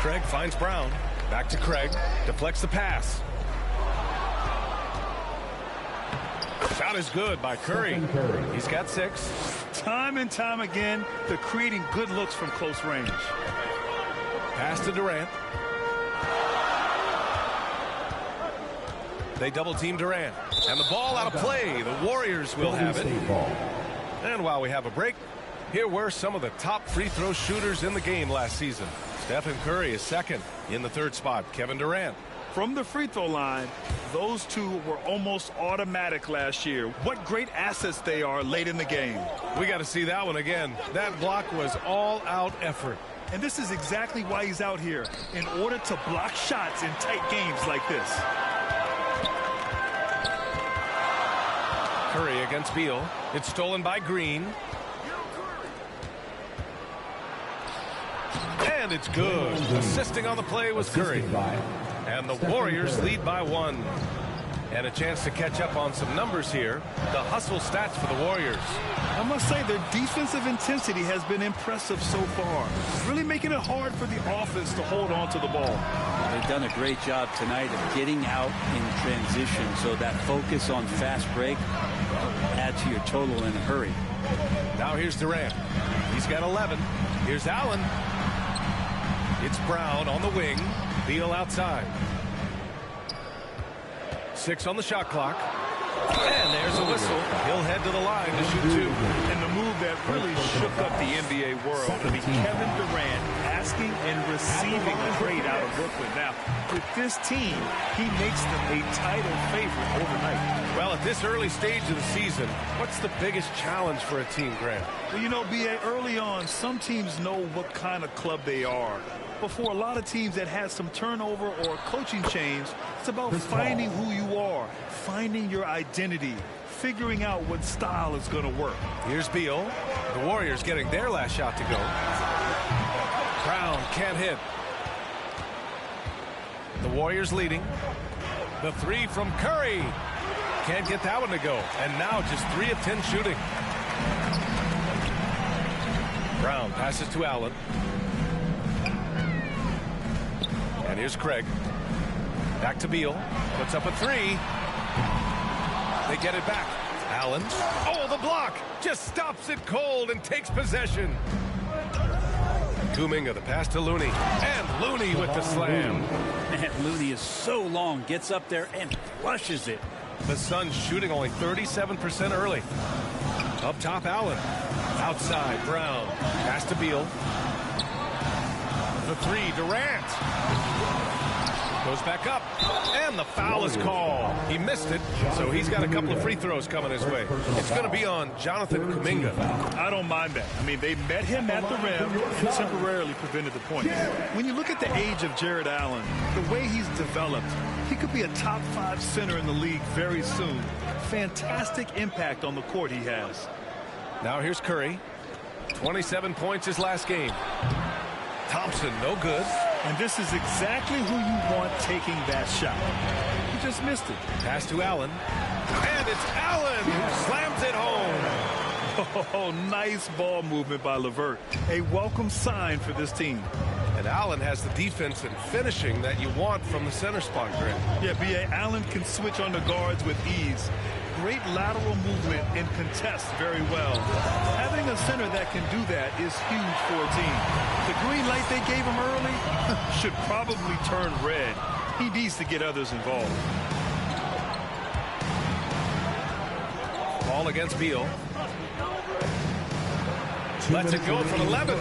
Craig finds Brown. Back to Craig. Deflects the pass. Shot is good by Curry. He's got 6. Time and time again, they're creating good looks from close range. Pass to Durant. They double team Durant. And the ball out of play. The Warriors will have it. And while we have a break, here were some of the top free throw shooters in the game last season. Stephen Curry is second. In the third spot, Kevin Durant. From the free throw line, those two were almost automatic last year. What great assets they are late in the game. We got to see that one again. That block was all-out effort. And this is exactly why he's out here, in order to block shots in tight games like this. Curry against Beal. It's stolen by Green. And it's good. Assisting on the play was Curry. And the Warriors lead by 1. And a chance to catch up on some numbers here. The hustle stats for the Warriors. I must say their defensive intensity has been impressive so far. Really making it hard for the offense to hold on to the ball. They've done a great job tonight of getting out in transition. So that focus on fast break, add to your total in a hurry. Now here's Durant. He's got 11. Here's Allen. It's Brown on the wing. Beal outside. 6 on the shot clock. And there's a whistle. He'll head to the line to shoot two. And the move that really shook up the NBA world. I mean, Kevin Durant asking and receiving a trade out of Brooklyn. Now, with this team, he makes them a title favorite overnight. Well, at this early stage of the season, what's the biggest challenge for a team, Grant? Well, you know, B.A., early on, some teams know what kind of club they are. But for a lot of teams that had some turnover or coaching change, it's about finding who you are, finding your identity, figuring out what style is going to work. Here's Beal. The Warriors getting their last shot to go. Brown can't hit. The Warriors leading. The three from Curry. Can't get that one to go. And now just 3 of 10 shooting. Brown passes to Allen. And here's Craig. Back to Beal. Puts up a 3. They get it back. Allen. Oh, the block. Just stops it cold and takes possession. Kuminga, the pass to Looney. And Looney with the slam. Man, Looney is so long. Gets up there and flushes it. The Suns shooting only 37% early. Up top, Allen. Outside, Brown. Pass to Beal. The 3, Durant. Goes back up. And the foul is called. He missed it, so he's got a couple of free throws coming his way. It's going to be on Jonathan Kuminga. I don't mind that. I mean, they met him at the rim and temporarily prevented the point. When you look at the age of Jared Allen, the way he's developed, he could be a top 5 center in the league very soon. Fantastic impact on the court he has. Now here's Curry. 27 points his last game. Thompson, no good. And this is exactly who you want taking that shot. He just missed it. Pass to Allen. And it's Allen who slams it home. Oh, nice ball movement by LeVert. A welcome sign for this team. And Allen has the defense and finishing that you want from the center spot, Grant. Yeah, B.A. Allen can switch on the guards with ease. Great lateral movement and contests very well. Having a center that can do that is huge for a team. The green light they gave him early should probably turn red. He needs to get others involved. Ball against Beal. Lets it go from 11.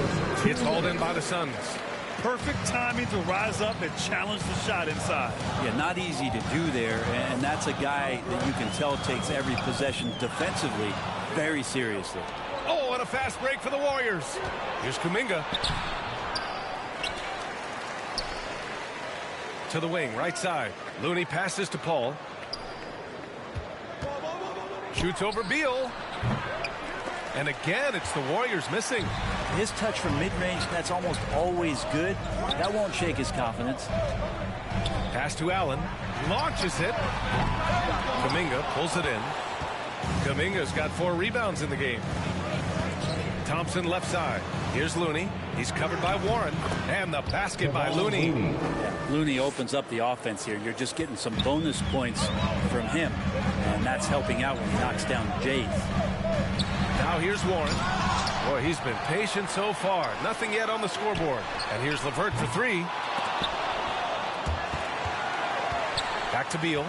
It's hauled in by the Suns. Perfect timing to rise up and challenge the shot inside. Yeah, not easy to do there, and that's a guy that you can tell takes every possession defensively very seriously. Oh, and a fast break for the Warriors. Here's Kuminga. To the wing, right side. Looney passes to Paul. Shoots over Beal. And again, it's the Warriors missing. His touch from mid-range, that's almost always good. That won't shake his confidence. Pass to Allen. Launches it. Kuminga pulls it in. Kuminga's got 4 rebounds in the game. Thompson left side. Here's Looney. He's covered by Warren. And the basket by Looney. Yeah, Looney opens up the offense here. You're just getting some bonus points from him. And that's helping out when he knocks down Jays. Now here's Warren. Boy, he's been patient so far. Nothing yet on the scoreboard. And here's LeVert for 3. Back to Beal.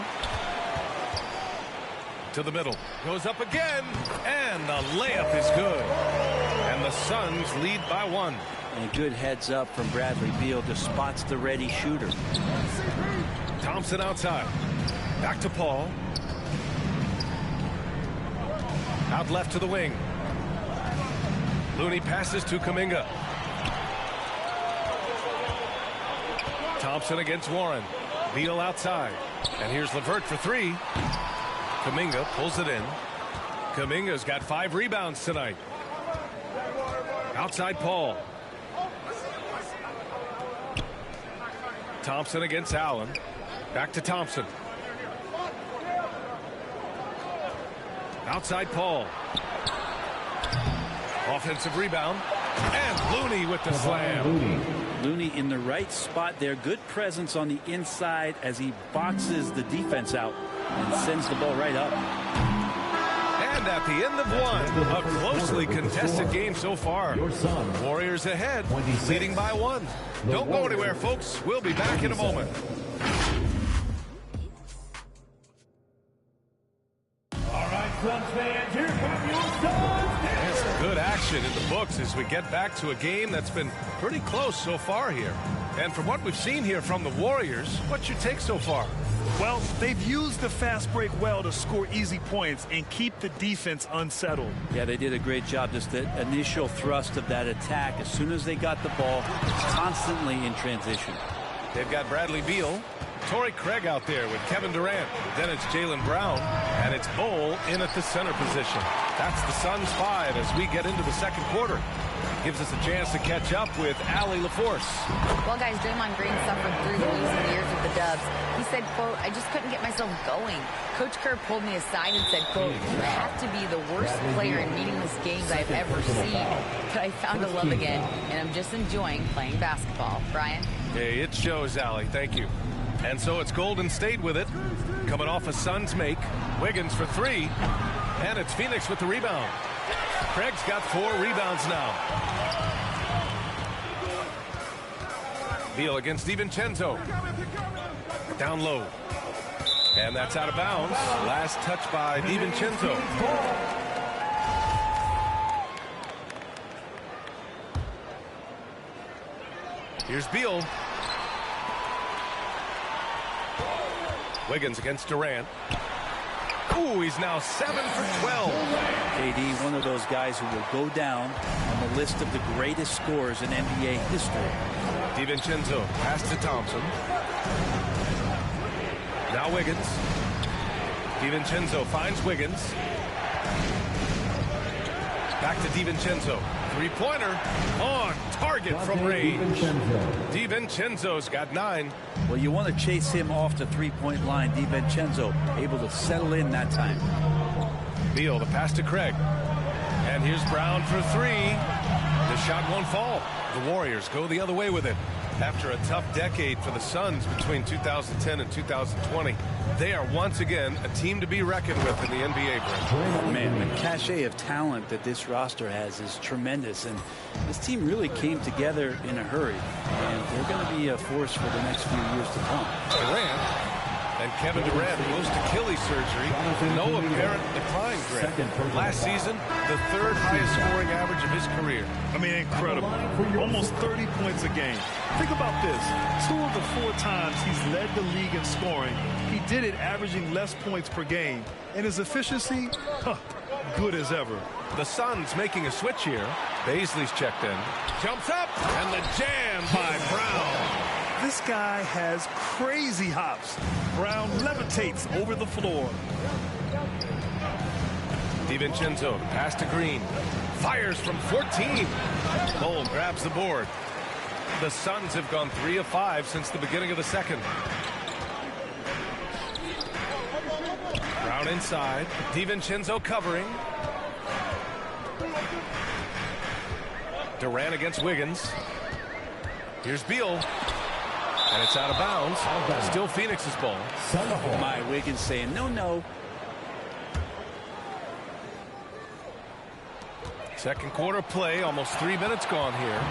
To the middle. Goes up again. And the layup is good. And the Suns lead by 1. And a good heads up from Bradley Beal. Just spots the ready shooter. Thompson outside. Back to Paul. Out left to the wing. Looney passes to Kuminga. Thompson against Warren. Beal outside. And here's LeVert for 3. Kuminga pulls it in. Kuminga's got 5 rebounds tonight. Outside Paul. Thompson against Allen. Back to Thompson. Outside Paul. Offensive rebound. And Looney with the slam. Looney in the right spot there. Good presence on the inside as he boxes the defense out and sends the ball right up. And at the end of 1, a closely contested game so far. Warriors ahead, leading by 1. Don't go anywhere, folks. We'll be back in a moment. possession in the books as we get back to a game that's been pretty close so far here. And from what we've seen here from the Warriors, what's your take so far? Well, they've used the fast break well to score easy points and keep the defense unsettled. Yeah, they did a great job. Just the initial thrust of that attack, as soon as they got the ball, constantly in transition. They've got Bradley Beal, Torrey Craig out there with Kevin Durant. Then it's Jaylen Brown, and it's Bol in at the center position. That's the Suns 5 as we get into the second quarter. Gives us a chance to catch up with Allie LaForce. Well, guys, Draymond Green suffered through the losing years with the Dubs. He said, quote, "I just couldn't get myself going." Coach Kerr pulled me aside and said, quote, "You have to be the worst player in meaningless games I've ever seen. But I found a love again, and I'm just enjoying playing basketball." Brian? Hey, it shows, Allie. Thank you. And so it's Golden State with it. Coming off a Suns make. Wiggins for 3. And it's Phoenix with the rebound. Craig's got 4 rebounds now. Beal against DiVincenzo. Down low. And that's out of bounds. Last touch by DiVincenzo. Here's Beal. Wiggins against Durant. Ooh, he's now 7 for 12. KD, one of those guys who will go down on the list of the greatest scorers in NBA history. DiVincenzo pass to Thompson. Now Wiggins. DiVincenzo finds Wiggins. Back to DiVincenzo. Three-pointer on target from range. DiVincenzo's got 9. Well, you want to chase him off the three-point line. DiVincenzo able to settle in that time. Beal, the pass to Craig. And here's Brown for 3. The shot won't fall. The Warriors go the other way with it. After a tough decade for the Suns between 2010 and 2020, they are once again a team to be reckoned with in the NBA. Man, the cachet of talent that this roster has is tremendous, and this team really came together in a hurry, and they're going to be a force for the next few years to come. Durant and Kevin Durant post-Achilles surgery. No apparent decline, Grant. Last season, the 3rd highest scoring average of his career. I mean, incredible. Almost 30 points a game. Think about this. 2 of the 4 times he's led the league in scoring, he did it averaging less points per game. And his efficiency, good as ever. The Suns making a switch here. Baisley's checked in. Jumps up, and the jam by Brown. This guy has crazy hops. Brown levitates over the floor. DiVincenzo, pass to Green. Fires from 14. Bol grabs the board. The Suns have gone 3 of 5 since the beginning of the second. Brown inside. DiVincenzo covering. Durant against Wiggins. Here's Beal. And it's out of bounds. Still Phoenix's ball. My Wiggins saying no, no. Second quarter play, almost 3 minutes gone here.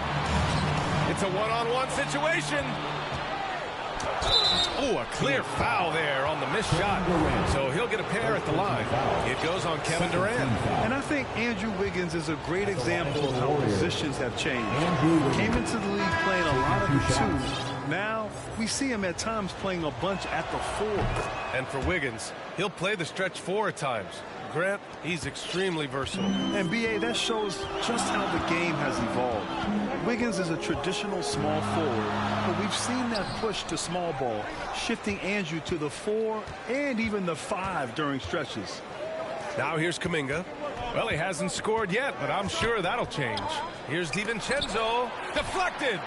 It's a one-on-one situation. Oh, a clear foul there on the missed shot. So he'll get a pair at the line. It goes on Kevin Durant. And I think Andrew Wiggins is a great example of how positions have changed. Came into the league playing a lot of the 2. Now, we see him at times playing a bunch at the 4. And for Wiggins, he'll play the stretch 4 at times. Grant, he's extremely versatile. And B.A., that shows just how the game has evolved. Wiggins is a traditional small forward, but we've seen that push to small ball, shifting Andrew to the 4 and even the 5 during stretches. Now here's Kuminga. Well, he hasn't scored yet, but I'm sure that'll change. Here's DiVincenzo. Deflected.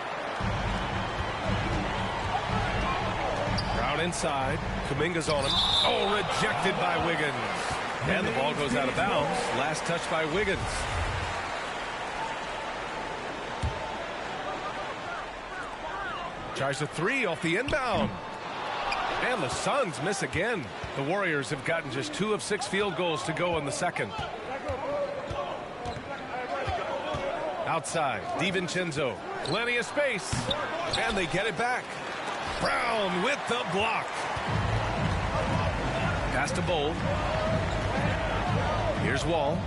Brown inside. Kuminga's on him. Oh, rejected by Wiggins. And the ball goes out of bounds. Last touch by Wiggins. Tries a 3 off the inbound. And the Suns miss again. The Warriors have gotten just 2 of 6 field goals to go in the second. Outside, DiVincenzo. Plenty of space. And they get it back. Brown with the block. Pass to Bol. Here's Wall.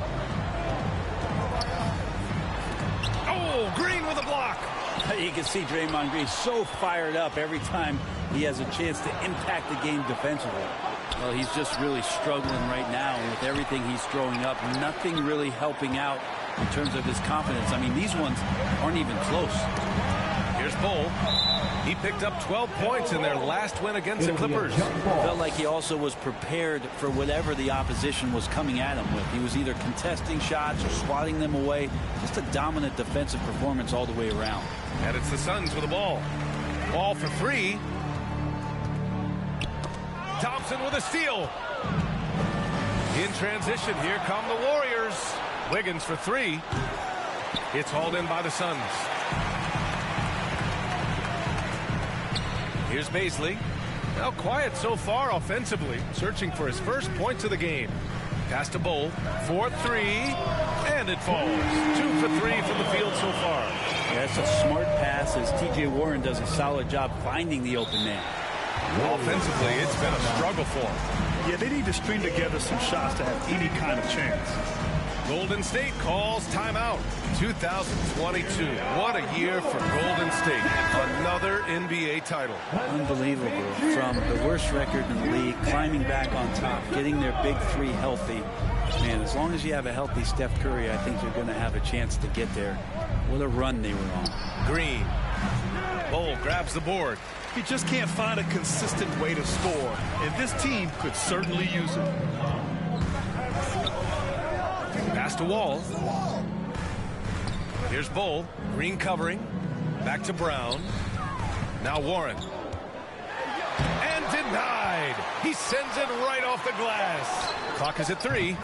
You can see Draymond Green so fired up every time he has a chance to impact the game defensively. Well, he's just really struggling right now, and with everything he's throwing up, nothing really helping out in terms of his confidence. I mean, these ones aren't even close. Here's Bull. He picked up 12 points in their last win against the Clippers. Felt like he also was prepared for whatever the opposition was coming at him with. He was either contesting shots or swatting them away. Just a dominant defensive performance all the way around. And it's the Suns with the ball. Ball for three. Thompson with a steal. In transition, here come the Warriors. Wiggins for three. It's hauled in by the Suns. Here's Baisley. Now quiet so far offensively, searching for his first points of the game. Pass to Bull for three, and it falls. 2 for 3 from the field so far. Yeah, that's a smart pass as T.J. Warren does a solid job finding the open man. Offensively, it's been a struggle for him. Yeah, they need to string together some shots to have any kind of chance. Golden State calls timeout. 2022. What a year for Golden State. Another NBA title. Unbelievable. From the worst record in the league, climbing back on top, getting their big three healthy. Man, as long as you have a healthy Steph Curry, I think you're going to have a chance to get there. What a run they were on. Green. Bull grabs the board. He just can't find a consistent way to score, and this team could certainly use it. Pass to Wall. Here's Bull. Green covering. Back to Brown. Now Warren. And denied. He sends it right off the glass. Clock is at 3.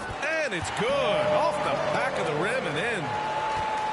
And it's good. Off the back of the rim and in.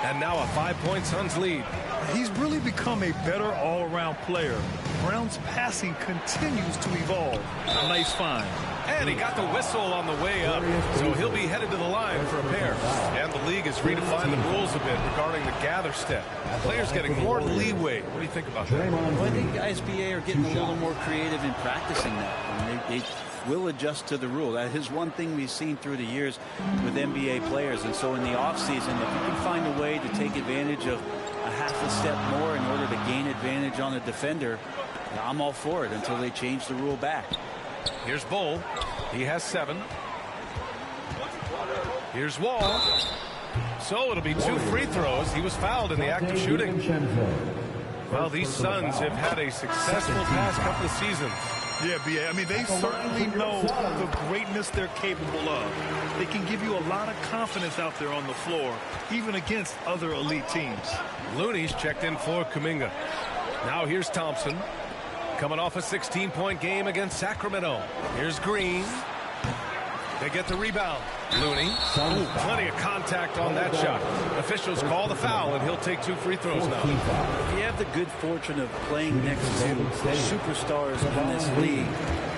And now a 5-point Suns lead. He's really become a better all-around player. Brown's passing continues to evolve. A nice find. And he got the whistle on the way up, so he'll be headed to the line for a pair. And the league has redefined the rules a bit regarding the gather step. Players getting more leeway. What do you think about that? Well, I think guys BA are getting a little more creative in practicing that. And they will adjust to the rule. That is one thing we've seen through the years with NBA players. And so in the offseason, if you can find a way to take advantage of a half a step more in order to gain advantage on a defender, I'm all for it until they change the rule back. Here's Bull. He has 7. Here's Wall. So it'll be 2 free throws. He was fouled in the act of shooting. Well, these Suns have had a successful past couple of seasons. Yeah, B.A. I mean, they certainly know the greatness they're capable of. They can give you a lot of confidence out there on the floor, even against other elite teams. Looney's checked in for Kuminga. Now here's Thompson. Coming off a 16-point game against Sacramento. Here's Green. They get the rebound. Looney. Ooh, plenty of contact on that shot. Officials call the foul, and he'll take 2 free throws now. If you have the good fortune of playing next to superstars in this league,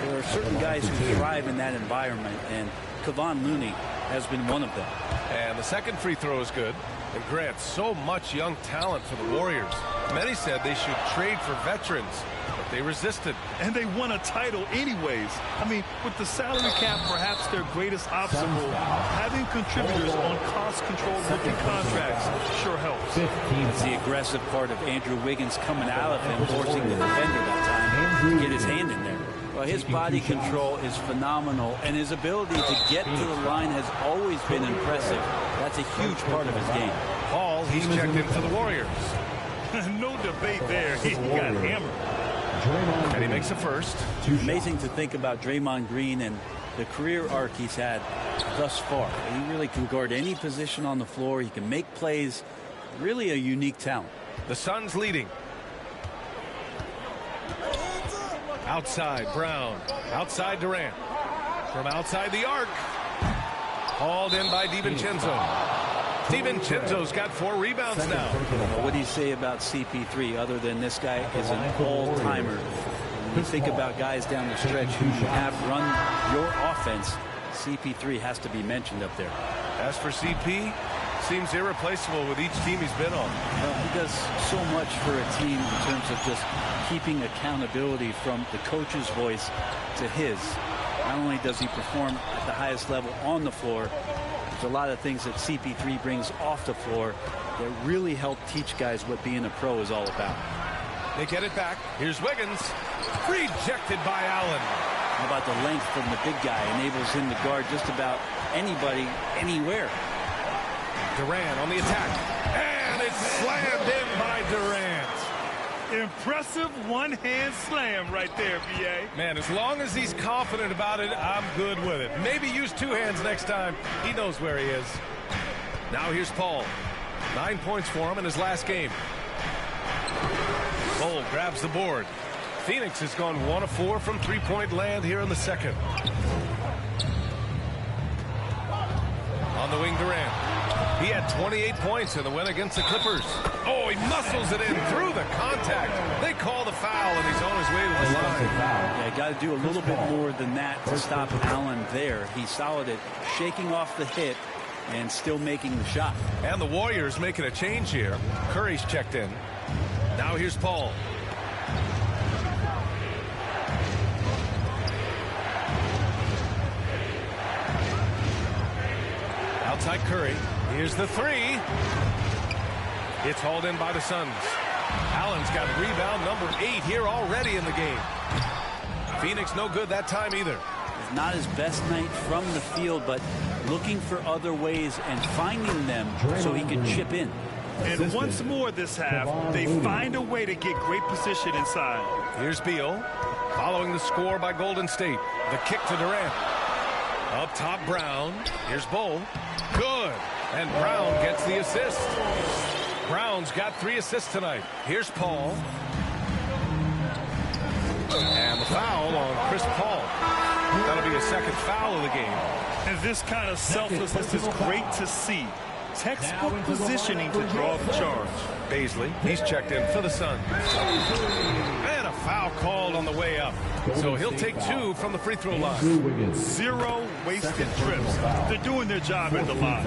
there are certain guys who thrive in that environment, and Kevon Looney has been one of them. And the second free throw is good. And Grant, so much young talent for the Warriors. Many said they should trade for veterans, but they resisted. And they won a title anyways. I mean, with the salary cap perhaps their greatest obstacle, having contributors on cost-controlled rookie contracts sure helps. It's the aggressive part of Andrew Wiggins coming out of him, forcing the defender that time to get his hand in there. Well, his body control is phenomenal, and his ability to get to the line has always been impressive. That's a huge part of his game. Paul, he's checked in for the Warriors. No debate there. He got hammered. And he makes a first. Amazing to think about Draymond Green and the career arc he's had thus far. He really can guard any position on the floor. He can make plays. Really a unique talent. The Suns leading. Outside, Brown. Outside, Durant. From outside the arc. Hauled in by DiVincenzo. DiVincenzo's got 4 rebounds now. What do you say about CP3 other than this guy is an all-timer? When you think about guys down the stretch who have run your offense, CP3 has to be mentioned up there. As for CP, seems irreplaceable with each team he's been on. Well, he does so much for a team in terms of just keeping accountability from the coach's voice to his. Not only does he perform at the highest level on the floor, There's a lot of things that CP3 brings off the floor that really help teach guys what being a pro is all about. They get it back. Here's Wiggins. Rejected by Allen. How about the length from the big guy? Enables him to guard just about anybody, anywhere. Durant on the attack. And it's slammed in by Durant. Impressive one-hand slam right there, B.A. Man, as long as he's confident about it, I'm good with it. Maybe use two hands next time. He knows where he is. Now here's Paul. 9 points for him in his last game. Cole grabs the board. Phoenix has gone 1 of 4 from three-point land here in the second. On the wing, Durant. He had 28 points in the win against the Clippers. Oh, he muscles it in through the contact. They call the foul, and he's on his way to the line. Yeah, got to do a little bit more than that to stop Allen there. He solid at shaking off the hit and still making the shot. And the Warriors making a change here. Curry's checked in. Now here's Paul. Outside Curry. Here's the three. It's hauled in by the Suns. Allen's got rebound number 8 here already in the game. Phoenix no good that time either. Not his best night from the field, but looking for other ways and finding them so he can chip in. And once more this half, they find a way to get great position inside. Here's Beal. Following the score by Golden State. The kick to Durant. Up top, Brown. Here's Bull. Good. And Brown gets the assist. Brown's got 3 assists tonight. Here's Paul. And the foul on Chris Paul. That'll be a second foul of the game. And this kind of selflessness is great to see. Textbook positioning to draw the charge. Baisley, he's checked in for the Suns. And a foul called on the way up. So he'll take 2 from the free throw line. 0 wasted trips. They're doing their job at the line.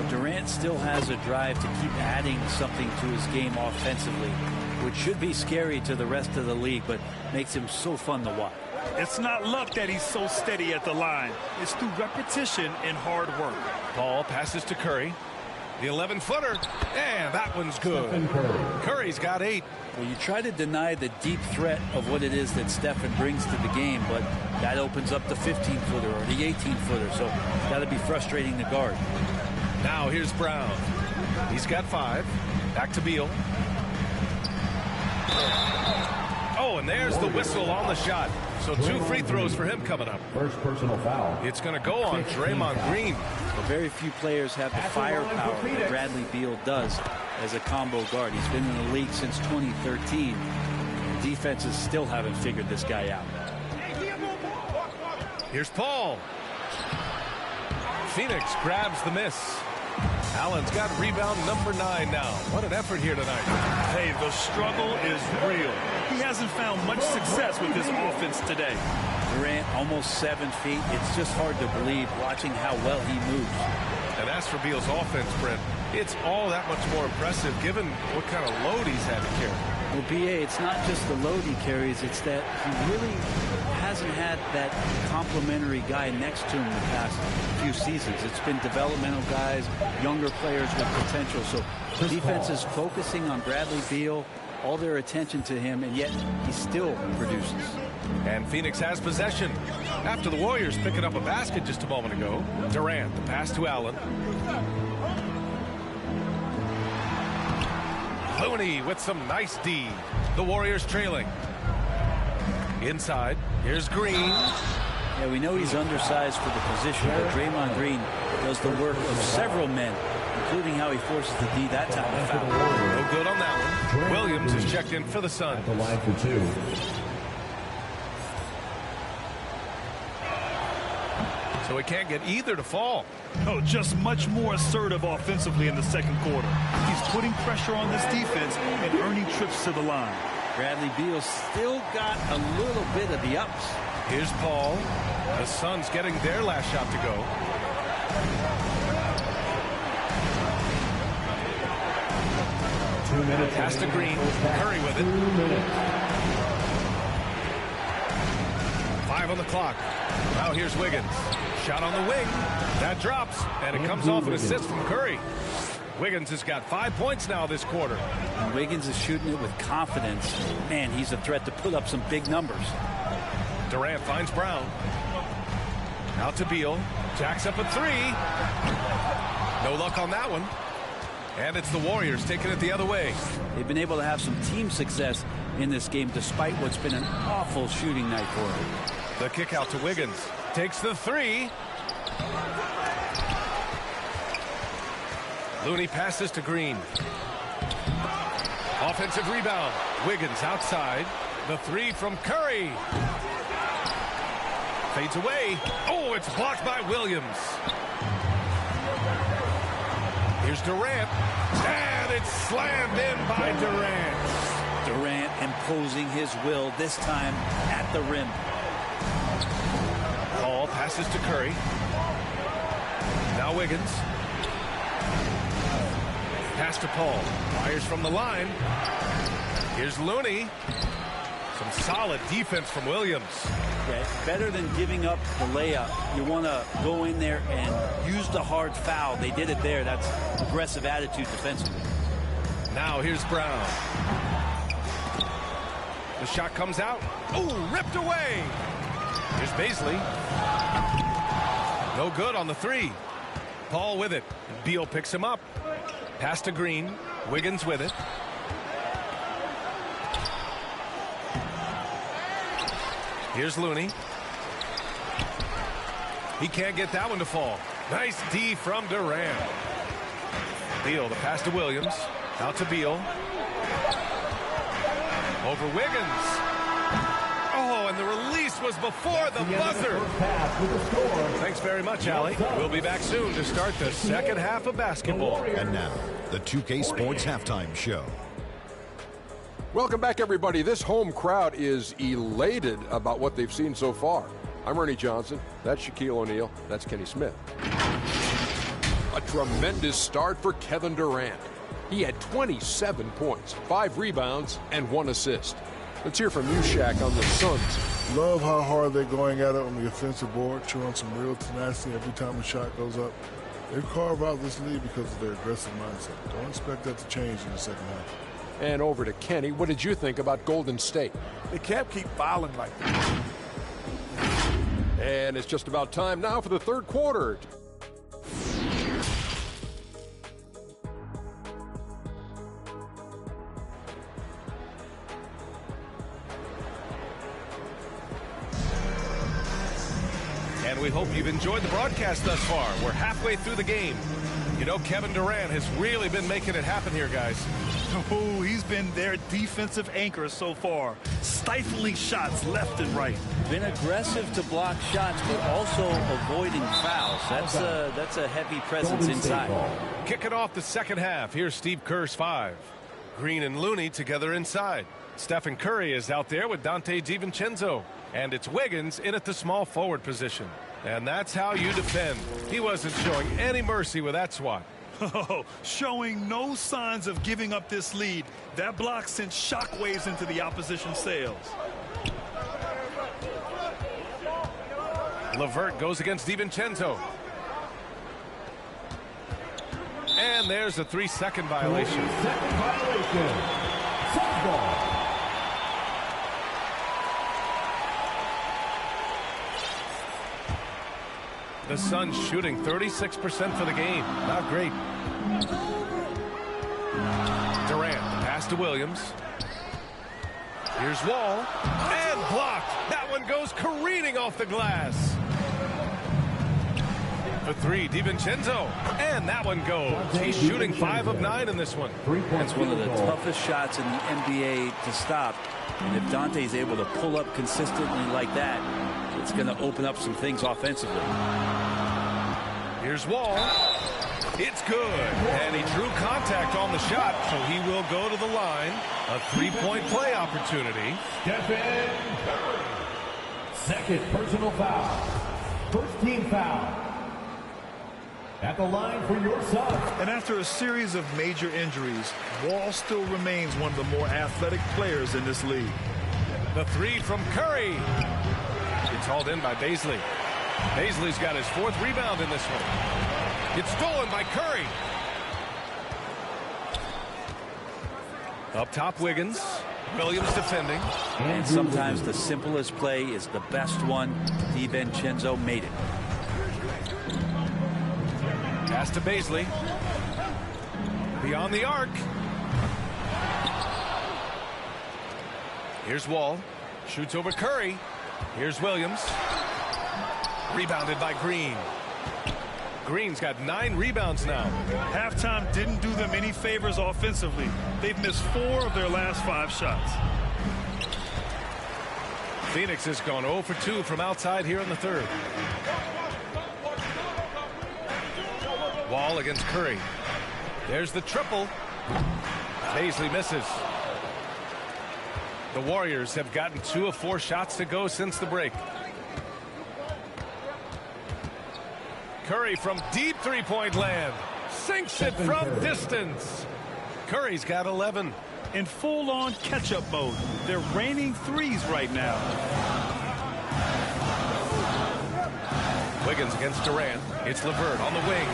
Durant still has a drive to keep adding something to his game offensively, which should be scary to the rest of the league, but makes him so fun to watch. It's not luck that he's so steady at the line. It's through repetition and hard work. Paul passes to Curry. The 11-footer. And that one's good. Curry's got 8. Well, you try to deny the deep threat of what it is that Stephen brings to the game, but that opens up the 15-footer or the 18-footer, so it's got to be frustrating to guard. Now here's Brown. He's got 5. Back to Beal. Oh, and there's the whistle on the shot. So 2 free throws for him coming up. First personal foul. It's going to go on Draymond Green. Well, very few players have the firepower that Bradley Beal does as a combo guard. He's been in the league since 2013. Defenses still haven't figured this guy out. Here's Paul. Phoenix grabs the miss. Allen's got rebound number 9 now. What an effort here tonight. Hey, the struggle is real. He hasn't found much success with his offense today. Durant almost 7 feet. It's just hard to believe watching how well he moves. And as for Beal's offense, Brent, it's all that much more impressive given what kind of load he's had to carry. Well, B.A., it's not just the load he carries, it's that he really hasn't had that complimentary guy next to him the past few seasons. It's been developmental guys, younger players with potential. So defense is focusing on Bradley Beal, all their attention to him, and yet he still produces. And Phoenix has possession. After the Warriors picking up a basket just a moment ago, Durant, the pass to Allen. Looney with some nice D. The Warriors trailing. Inside, here's Green. Yeah, we know he's undersized for the position, but Draymond Green does the work of several men, including how he forces the D that time to foul. No good on that one. Williams is checked in for the Suns. The line for 2. So he can't get either to fall. No, just much more assertive offensively in the second quarter. He's putting pressure on this defense and earning trips to the line. Bradley Beal still got a little bit of the ups. Here's Paul. The Suns getting their last shot to go. Pass to Green. Curry with it. 5 on the clock. Now here's Wiggins. Shot on the wing. That drops, and it comes off an assist from Curry. Wiggins has got 5 points now this quarter. And Wiggins is shooting it with confidence. Man, he's a threat to put up some big numbers. Durant finds Brown. Out to Beal. Jacks up a three. No luck on that one. And it's the Warriors taking it the other way. They've been able to have some team success in this game despite what's been an awful shooting night for them. The kick out to Wiggins. Takes the three. Looney passes to Green. Offensive rebound. Wiggins outside. The three from Curry. Fades away. Oh, it's blocked by Williams. Here's Durant. And it's slammed in by Durant. Durant imposing his will, this time at the rim. Paul passes to Curry. Now Wiggins. Pass to Paul. Fires from the line. Here's Looney. Some solid defense from Williams. Yeah, better than giving up the layup. You want to go in there and use the hard foul. They did it there. That's aggressive attitude defensively. Now here's Brown. The shot comes out. Oh, ripped away. Here's Baisley. No good on the three. Paul with it. Beal picks him up. Pass to Green. Wiggins with it. Here's Looney. He can't get that one to fall. Nice D from Durant. Beal, the pass to Williams. Out to Beal. Over Wiggins. Oh, and the release was before the buzzer. Thanks very much, Allie. We'll be back soon to start the second half of basketball. And now, the 2K Sports Halftime Show. Welcome back, everybody. This home crowd is elated about what they've seen so far. I'm Ernie Johnson. That's Shaquille O'Neal. That's Kenny Smith. A tremendous start for Kevin Durant. He had 27 points, 5 rebounds, and 1 assist. Let's hear from you, Shaq, on the Suns. Love how hard they're going at it on the offensive board, showing some real tenacity every time a shot goes up. They've carved out this lead because of their aggressive mindset. Don't expect that to change in the second half. And over to Kenny. What did you think about Golden State? They can't keep fouling like that. And it's just about time now for the third quarter. And we hope you've enjoyed the broadcast thus far. We're halfway through the game. You know, Kevin Durant has really been making it happen here, guys. Oh, he's been their defensive anchor so far. Stifling shots left and right. Been aggressive to block shots, but also avoiding fouls. That's a heavy presence inside. Kicking off the second half. Here's Steve Kerr's 5. Green and Looney together inside. Stephen Curry is out there with Dante DiVincenzo. And it's Wiggins in at the small forward position. And that's how you defend. He wasn't showing any mercy with that swat. Oh, showing no signs of giving up this lead. That block sent shockwaves into the opposition sails. LeVert goes against DiVincenzo. And there's a 3-second violation. 3-second violation. Softball. The Suns shooting 36% for the game. Not great. Durant, pass to Williams. Here's Wall. And blocked. That one goes careening off the glass. For 3, DiVincenzo. And that one goes. He's shooting 5 of 9 in this one. That's one of the toughest shots in the NBA to stop. And if Dante's able to pull up consistently like that, it's going to open up some things offensively. Here's Wall. It's good. And he drew contact on the shot, so he will go to the line. A 3-point play opportunity. Stephen Curry. Second personal foul. First team foul. At the line for your Suns. And after a series of major injuries, Wall still remains one of the more athletic players in this league. The 3 from Curry. It's hauled in by Baisley. Paisley's got his 4th rebound in this one. It's stolen by Curry. Up top, Wiggins. Williams defending. And sometimes the simplest play is the best one. DiVincenzo made it. Pass to Paisley. Beyond the arc. Here's Wall. Shoots over Curry. Here's Williams. Rebounded by Green. Green's got 9 rebounds now. Halftime didn't do them any favors offensively. They've missed 4 of their last 5 shots. Phoenix has gone 0 for 2 from outside here in the 3rd. Wall against Curry. There's the triple. Paisley misses. The Warriors have gotten 2 of 4 shots to go since the break. Curry from deep 3-point land. Sinks it from distance. Curry's got 11. In full-on catch-up mode. They're raining threes right now. Wiggins against Durant. It's LeVert on the wing.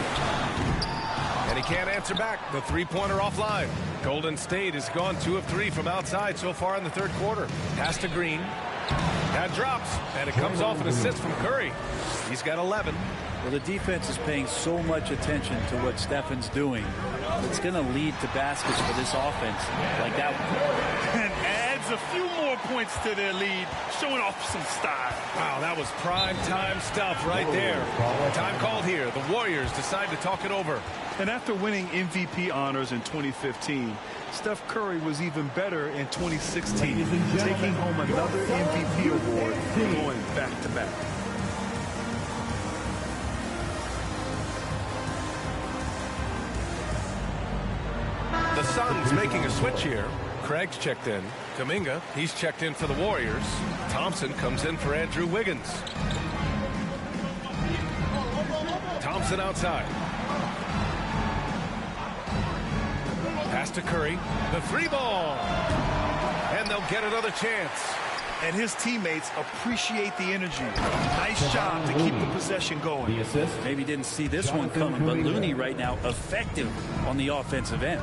And he can't answer back. The 3-pointer offline. Golden State has gone 2 of 3 from outside so far in the 3rd quarter. Pass to Green. That drops. And it comes off an assist from Curry. He's got 11. Well, the defense is paying so much attention to what Stephen's doing. It's going to lead to baskets for this offense like that one. And adds a few more points to their lead, showing off some style. Wow, that was prime time stuff right there. Time called here. The Warriors decide to talk it over. And after winning MVP honors in 2015, Steph Curry was even better in 2016, taking home another MVP award, going back-to-back. The Suns making a switch here. Craig's checked in. Kuminga, he's checked in for the Warriors. Thompson comes in for Andrew Wiggins. Thompson outside. Pass to Curry. The 3-ball. And they'll get another chance. And his teammates appreciate the energy. Nice job to keep the possession going. The assist. Maybe didn't see this one coming, but Looney right now effective on the offensive end.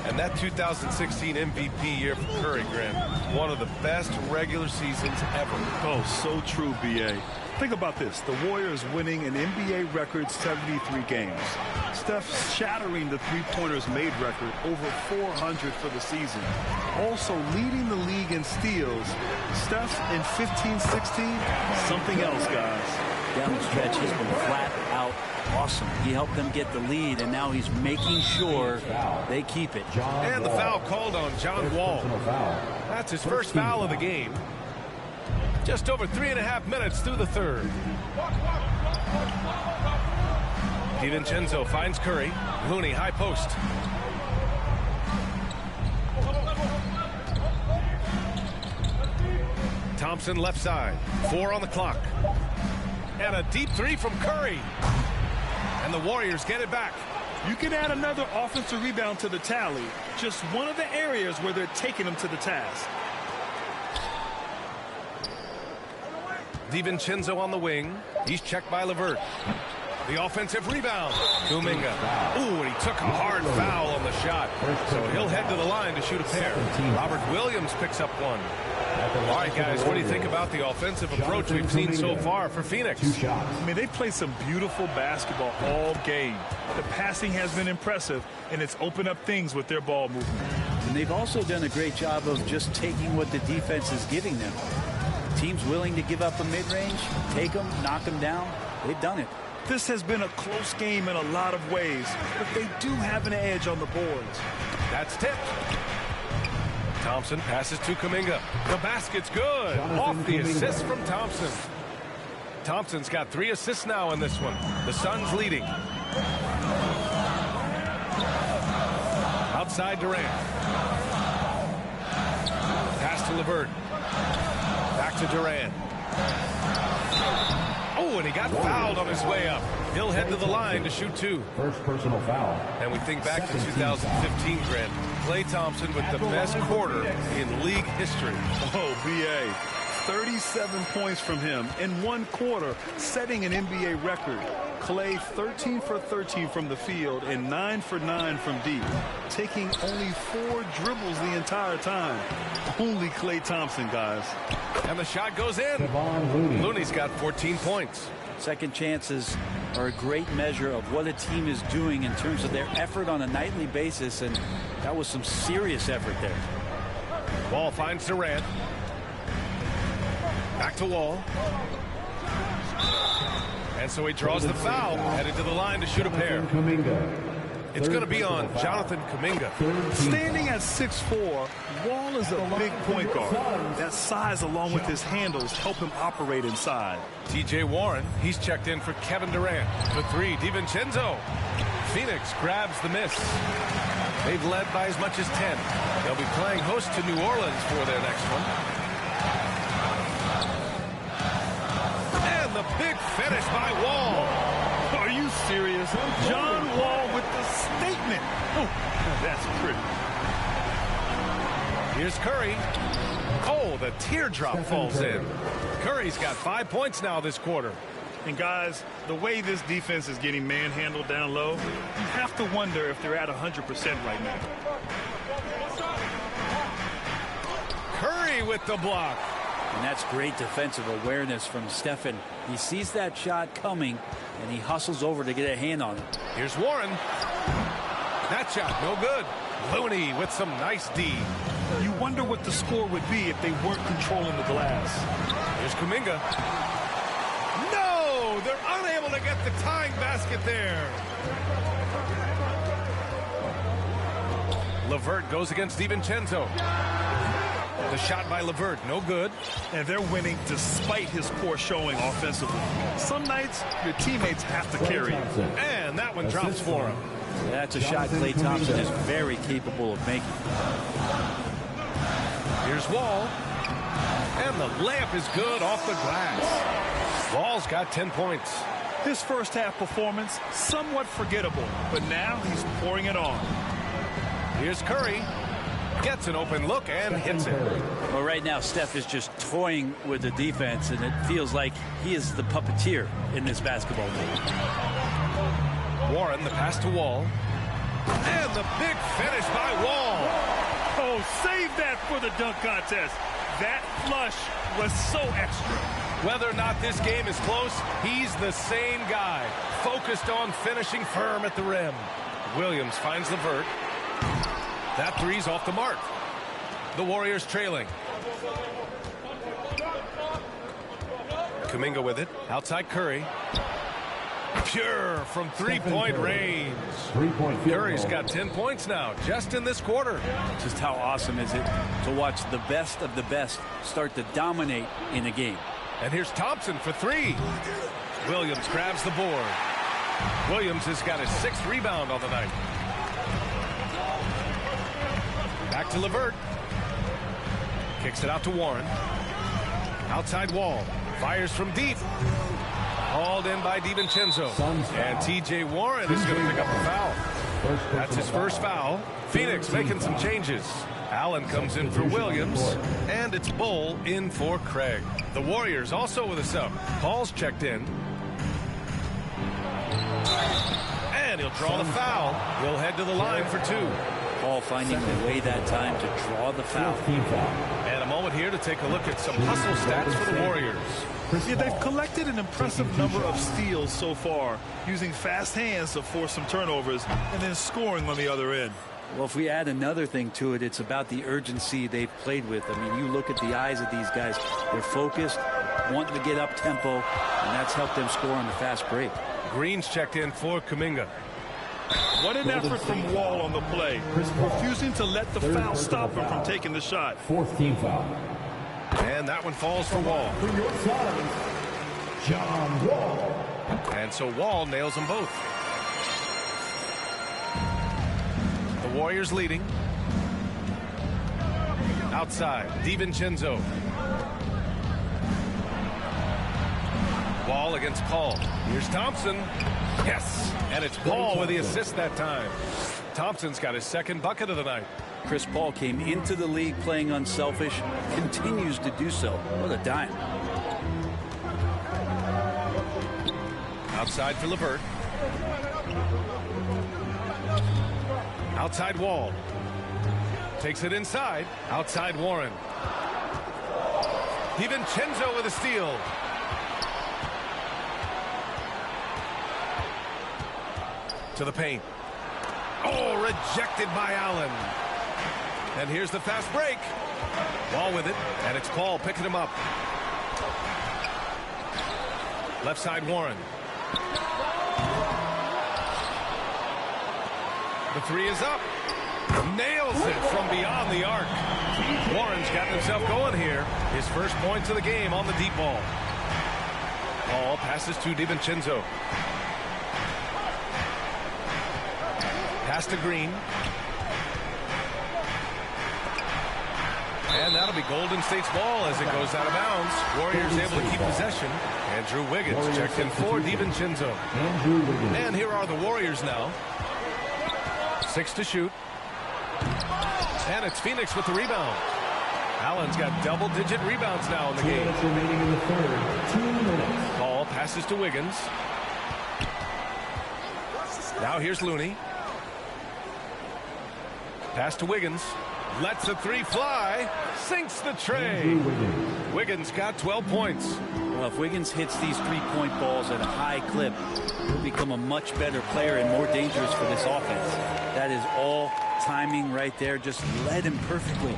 And that 2016 MVP year for Curry, Grant, one of the best regular seasons ever. Oh, so true, B.A. Think about this. The Warriors winning an NBA record 73 games. Steph shattering the 3-pointers made record, over 400 for the season. Also leading the league in steals. Steph in 15-16, something else, guys. Down the stretch, he's been flat out awesome. He helped them get the lead, and now he's making sure they keep it. And the foul called on John Wall. That's his first foul of the game. Just over 3.5 minutes through the 3rd. DiVincenzo finds Curry. Looney, high post. Thompson left side. 4 on the clock. And a deep 3 from Curry. And the Warriors get it back. You can add another offensive rebound to the tally. Just one of the areas where they're taking them to the task. DiVincenzo on the wing. He's checked by LeVert. The offensive rebound. Kuminga. Ooh, and he took a hard foul on the shot. So he'll head to the line to shoot a pair. Robert Williams picks up one. All right, guys, what do you think about the offensive approach we've seen so far for Phoenix? I mean, they played some beautiful basketball all game. The passing has been impressive, and it's opened up things with their ball movement. And they've also done a great job of just taking what the defense is giving them. Teams willing to give up a mid-range, take them, knock them down. They've done it. This has been a close game in a lot of ways, but they do have an edge on the boards. That's tipped. Thompson passes to Kuminga. The basket's good. Off the assist from Thompson. Thompson's got 3 assists now in this one. The Suns leading. Outside Durant. Pass to LeVert. Back to Durant. Oh, and he got fouled on his way up. He'll head to the line to shoot 2. First personal foul. And we think back to 2015, Grant. Klay Thompson with the best quarter in league history. Oh, B.A. 37 points from him in one quarter, setting an NBA record. Clay 13 for 13 from the field and 9 for 9 from deep, taking only 4 dribbles the entire time. Only Klay Thompson, guys. And the shot goes in. Looney's got 14 points. Second chances are a great measure of what a team is doing in terms of their effort on a nightly basis, and that was some serious effort there. Wall finds Durant. Back to Wall. And so he draws the foul, headed to the line to shoot a pair. It's going to be on Jonathan Kuminga. Standing at 6'4", Wall is a big point guard. That size along with his handles help him operate inside. T.J. Warren, he's checked in for Kevin Durant. For 3, DiVincenzo. Phoenix grabs the miss. They've led by as much as 10. They'll be playing host to New Orleans for their next one. And the big finish by Wall. Are you serious? John Wall with the statement. Oh, that's pretty. Here's Curry. Oh, the teardrop falls in. Curry's got 5 points now this quarter. And guys, the way this defense is getting manhandled down low, you have to wonder if they're at 100% right now. Curry with the block. And that's great defensive awareness from Stephen. He sees that shot coming, and he hustles over to get a hand on it. Here's Warren. That shot, no good. Looney with some nice D. You wonder what the score would be if they weren't controlling the glass. Here's Kuminga. No! They're unable to get the tying basket there. LeVert goes against DiVincenzo. The shot by LeVert, no good. And they're winning despite his poor showing offensively. Some nights, your teammates have to carry you. And that one drops for him. That's a shot Klay Thompson is very capable of making. Here's Wall. And the layup is good off the glass. Wall's got 10 points. His first half performance, somewhat forgettable, but now he's pouring it on. Here's Curry. Gets an open look and hits it. Well, right now, Steph is just toying with the defense, and it feels like he is the puppeteer in this basketball game. Warren, the pass to Wall. And the big finish by Wall. Oh, save that for the dunk contest. That flush was so extra. Whether or not this game is close, he's the same guy, focused on finishing firm at the rim. Williams finds LeVert. That three's off the mark. The Warriors trailing. Kuminga with it. Outside Curry. Pure from three-point range. Curry's got 10 points now, just in this quarter. Just how awesome is it to watch the best of the best start to dominate in a game. And here's Thompson for 3. Williams grabs the board. Williams has got his 6th rebound on the night. Back to LeVert. Kicks it out to Warren. Outside Wall. Fires from deep. Hauled in by DiVincenzo. And T.J. Warren is going to pick up the foul. That's his first foul. Phoenix making some changes. Allen comes in for Williams. And it's Bull in for Craig. The Warriors also with a sub. Paul's checked in. And he'll draw the foul. He'll head to the line for 2. Paul finding the way that time to draw the foul. And a moment here to take a look at some hustle stats for the Warriors. Yeah, they've collected an impressive number of steals so far, using fast hands to force some turnovers and then scoring on the other end. Well, if we add another thing to it, it's about the urgency they've played with. I mean, you look at the eyes of these guys. They're focused, wanting to get up tempo, and that's helped them score on the fast break. Green's checked in for Kuminga. What an effort from Wall on the play, refusing to let the foul stop him from taking the shot. 4th team foul. And that one falls for Wall. For your side, John Wall. And so Wall nails them both. The Warriors leading. Outside, DiVincenzo. Wall against Paul. Here's Thompson. Yes, and it's Paul with the assist that time. Thompson's got his second bucket of the night. Chris Paul came into the league playing unselfish, continues to do so. What a dime. Outside for LeVert. Outside Wall. Takes it inside. Outside Warren. DiVincenzo with a steal. To the paint. Oh, rejected by Allen. And here's the fast break. Wall with it, and it's Paul picking him up. Left side Warren. The three is up. Nails it from beyond the arc. Warren's gotten himself going here. His first points of the game on the deep ball. Paul passes to DiVincenzo. Pass to Green. And that'll be Golden State's ball as it goes out of bounds. Warriors able to keep possession. Andrew Wiggins checked in for DiVincenzo. And here are the Warriors now. 6 to shoot. And it's Phoenix with the rebound. Allen's got double-digit rebounds now in the game. 2 minutes remaining in the third. 2 minutes. Ball passes to Wiggins. Now here's Looney. Pass to Wiggins. Lets the three fly. Sinks the tray. Wiggins got 12 points. Well, if Wiggins hits these three-point balls at a high clip, he'll become a much better player and more dangerous for this offense. That is all timing right there. Just led him perfectly.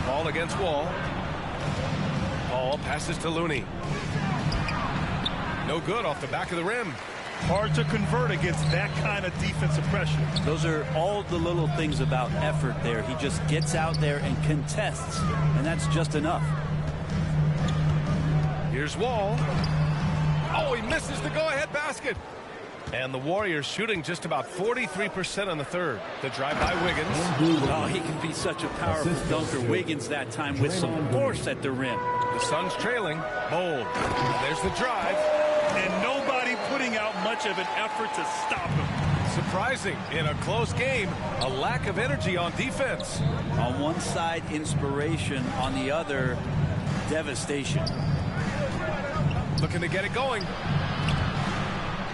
Ball against Wall. Ball passes to Looney. No good off the back of the rim. Hard to convert against that kind of defensive pressure. Those are all the little things about effort there. He just gets out there and contests, and that's just enough. Here's Wall. Oh, he misses the go-ahead basket. And the Warriors shooting just about 43% on the third. The drive by Wiggins. Oh, he can be such a powerful dunker. Wiggins that time with some force at the rim. The Suns trailing. Bold. There's the drive. And nobody putting out much of an effort to stop him. Surprising in a close game, a lack of energy on defense. On one side, inspiration. On the other, devastation. Looking to get it going.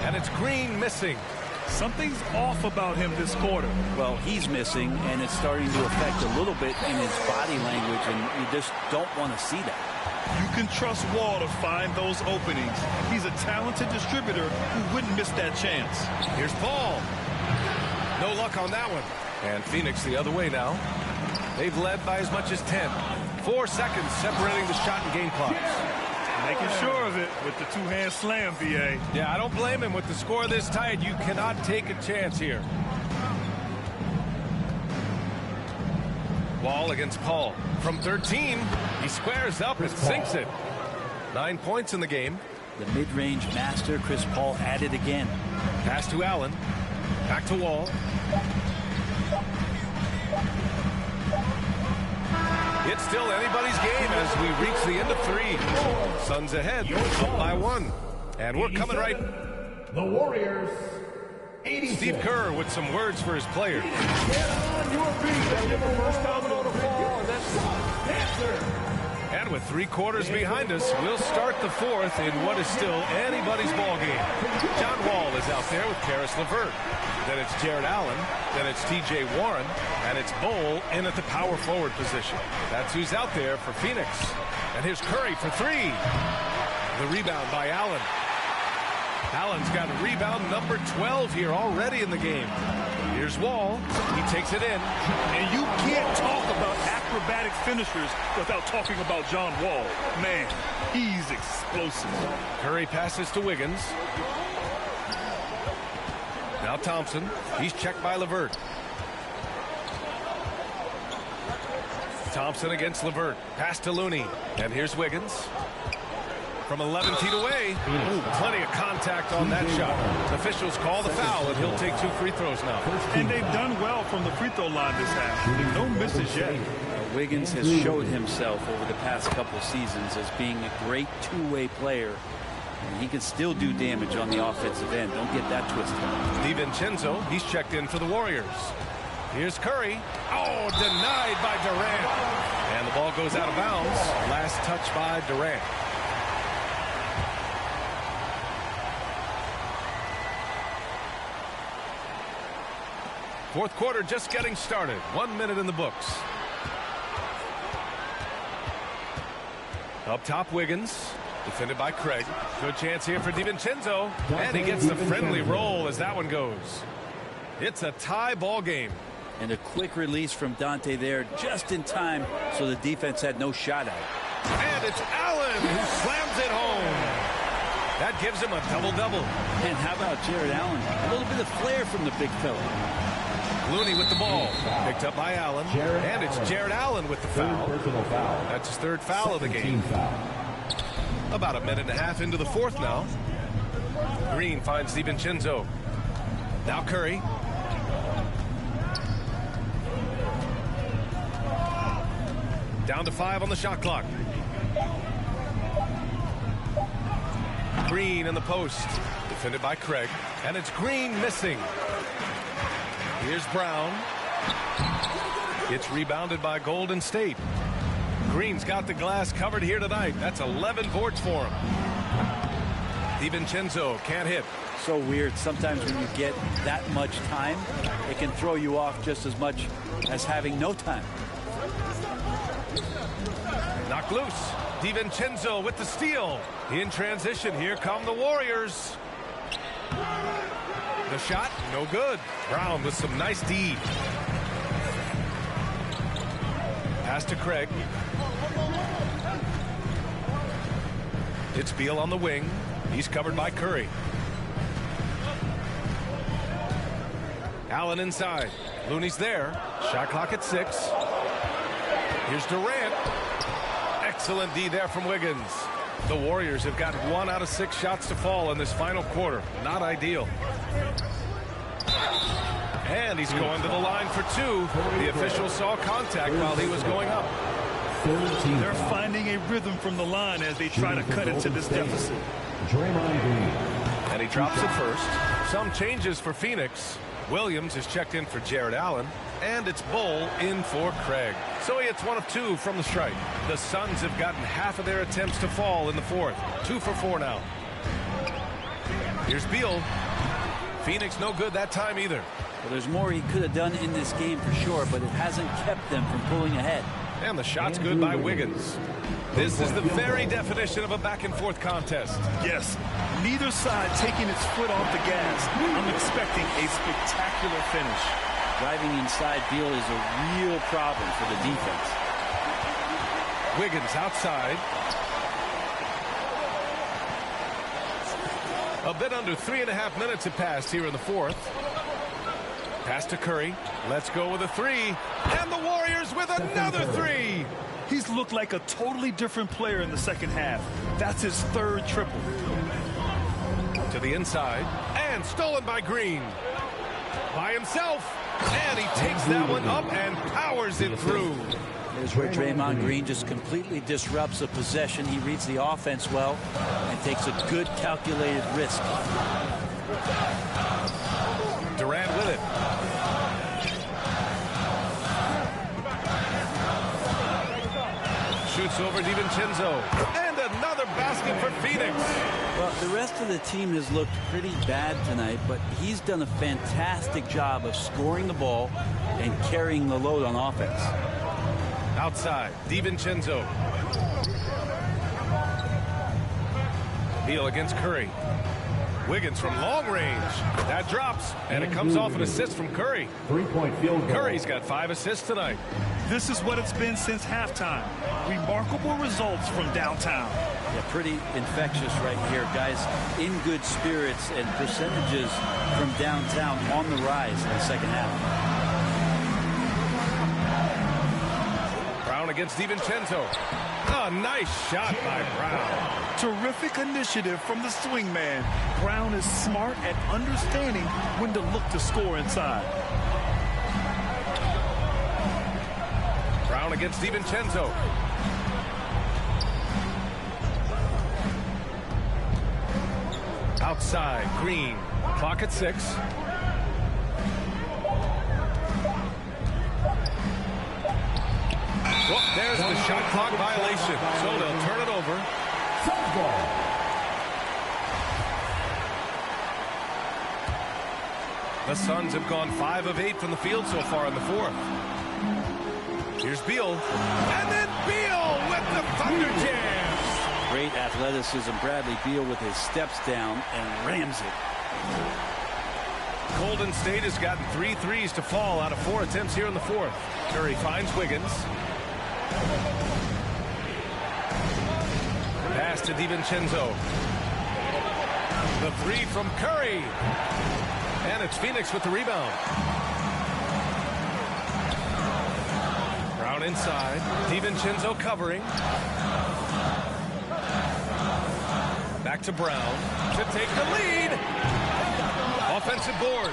And it's Green missing. Something's off about him this quarter. Well, he's missing, and it's starting to affect a little bit in his body language, and you just don't want to see that. You can trust Wall to find those openings. He's a talented distributor who wouldn't miss that chance. Here's Paul. No luck on that one. And Phoenix the other way now. They've led by as much as 10. 4 seconds separating the shot and game clocks. Making sure of it with the two-hand slam, B.A. Yeah, I don't blame him. With the score this tight, you cannot take a chance here. Wall against Paul. From 13, he squares up and sinks it. 9 points in the game. The mid-range master, Chris Paul, at it again. Pass to Allen. Back to Wall. It's still anybody's game as we reach the end of 3. Suns ahead, up by 1. And we're coming right. The Warriors. 86. Steve Kerr with some words for his players. Get on your feet and give the first domino to fall. And that's Panther. And with 3 quarters behind us, we'll start the 4th in what is still anybody's ball game. John Wall is out there with Karis LeVert. Then it's Jared Allen. Then it's T.J. Warren. And it's Bol in at the power forward position. That's who's out there for Phoenix. And here's Curry for 3. The rebound by Allen. Allen's got rebound number 12 here already in the game. Here's Wall. He takes it in. And you can't talk about acrobatic finishers without talking about John Wall. Man, he's explosive. Curry passes to Wiggins. Now Thompson. He's checked by LeVert. Thompson against LeVert. Pass to Looney. And here's Wiggins. From 11 feet away. Ooh, plenty of contact on that shot. Officials call the foul, and he'll take 2 free throws now. And they've done well from the free throw line this half. No misses yet. Wiggins has showed himself over the past couple seasons as being a great two-way player. And he can still do damage on the offensive end. Don't get that twisted. DiVincenzo, he's checked in for the Warriors. Here's Curry. Oh, denied by Durant. And the ball goes out of bounds. Last touch by Durant. Fourth quarter just getting started. 1 minute in the books. Up top, Wiggins. Defended by Craig. Good chance here for DiVincenzo. And he gets the friendly roll as that one goes. It's a tie ball game. And a quick release from Dante there just in time, so the defense had no shot at it. And it's Allen who slams it home. That gives him a double-double. And how about Jared Allen? A little bit of flair from the big fella. Looney with the ball. Picked up by Allen. And it's Jared Allen with the foul. That's his third foul of the game. About a minute and a half into the fourth now. Green finds DiVincenzo. Now Curry. Down to 5 on the shot clock. Green in the post. Defended by Craig. And it's Green missing. Here's Brown. It's rebounded by Golden State. Green's got the glass covered here tonight. That's 11 boards for him. DiVincenzo can't hit. So weird. Sometimes when you get that much time, it can throw you off just as much as having no time. Knocked loose. DiVincenzo with the steal. In transition, here come the Warriors. The shot, no good. Brown with some nice D. Pass to Craig. It's Beal on the wing. He's covered by Curry. Allen inside. Looney's there. Shot clock at 6. Here's Durant. Excellent D there from Wiggins. The Warriors have got 1 out of 6 shots to fall in this final quarter. Not ideal. And he's going to the line for 2. The official saw contact while he was going up. They're finding a rhythm from the line as they try to cut into this deficit. And he drops it first. Some changes for Phoenix. Williams is checked in for Jared Allen. And it's Bull in for Craig. So he hits 1 of 2 from the strike. The Suns have gotten half of their attempts to fall in the fourth. 2 for 4 now. Here's Beal. Phoenix no good that time either. Well, there's more he could have done in this game for sure, but it hasn't kept them from pulling ahead. And the shot's good by Wiggins. This is the very definition of a back-and-forth contest. Yes, neither side taking its foot off the gas. I'm expecting a spectacular finish. Driving inside Beal is a real problem for the defense. Wiggins outside. A bit under 3.5 minutes have passed here in the fourth. Pass to Curry. Let's go with a 3. And the Warriors with another 3. He's looked like a totally different player in the second half. That's his 3rd triple. To the inside. And stolen by Green. By himself. And he takes that one up and powers it through. Here's where Draymond Green just completely disrupts a possession. He reads the offense well and takes a good calculated risk. Durant with it. Shoots over DiVincenzo. And another basket for Phoenix. Well, the rest of the team has looked pretty bad tonight, but he's done a fantastic job of scoring the ball and carrying the load on offense. Outside, DiVincenzo. Beal against Curry. Wiggins from long range. That drops, and it comes off an assist from Curry. 3-point field goal. Curry's got 5 assists tonight. This is what it's been since halftime. Remarkable results from downtown. Yeah, pretty infectious right here, guys. In good spirits and percentages from downtown on the rise in the second half. Brown against DiVincenzo. A nice shot by Brown. Terrific initiative from the swing man. Brown is smart at understanding when to look to score inside. Brown against DiVincenzo. Outside, Green. Clock at 6. Well, there's the shot clock violation. So they'll turn it over. The Suns have gone 5 of 8 from the field so far in the 4th. Here's Beal. And then Beal with the thunder jam. Great athleticism. Bradley Beal with his steps down and rams it. Golden State has gotten 3 threes to fall out of 4 attempts here in the 4th. Curry finds Wiggins. Pass to DiVincenzo. The 3 from Curry. And it's Phoenix with the rebound. Brown inside. DiVincenzo covering. Back to Brown to take the lead. Offensive board.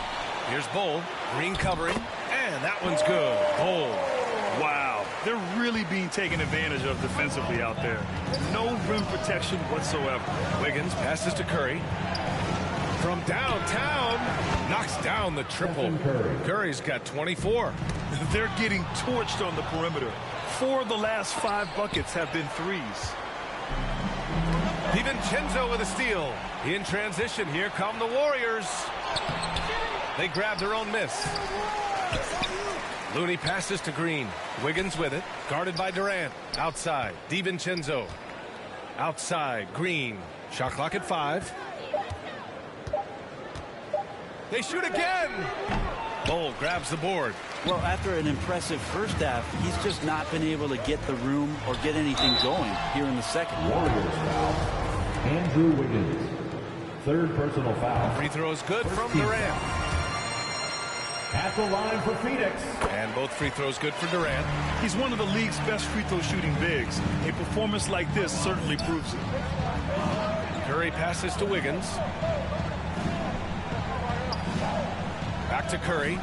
Here's Bull. Green covering. And that one's good. Bull. Wow. They're really being taken advantage of defensively out there. No rim protection whatsoever. Wiggins passes to Curry. From downtown, knocks down the triple. Curry's got 24. They're getting torched on the perimeter. 4 of the last 5 buckets have been threes. DiVincenzo with a steal. In transition, here come the Warriors. They grab their own miss. Looney passes to Green. Wiggins with it, guarded by Durant. Outside, DiVincenzo. Outside, Green. Shot clock at 5. They shoot again. Bull grabs the board. Well, after an impressive first half, he's just not been able to get the room or get anything going here in the second. Warriors foul. Andrew Wiggins. 3rd personal foul. Free throws good from Durant. At the line for Phoenix. And both free throws good for Durant. He's one of the league's best free throw shooting bigs. A performance like this certainly proves it. Curry passes to Wiggins. Back to Curry.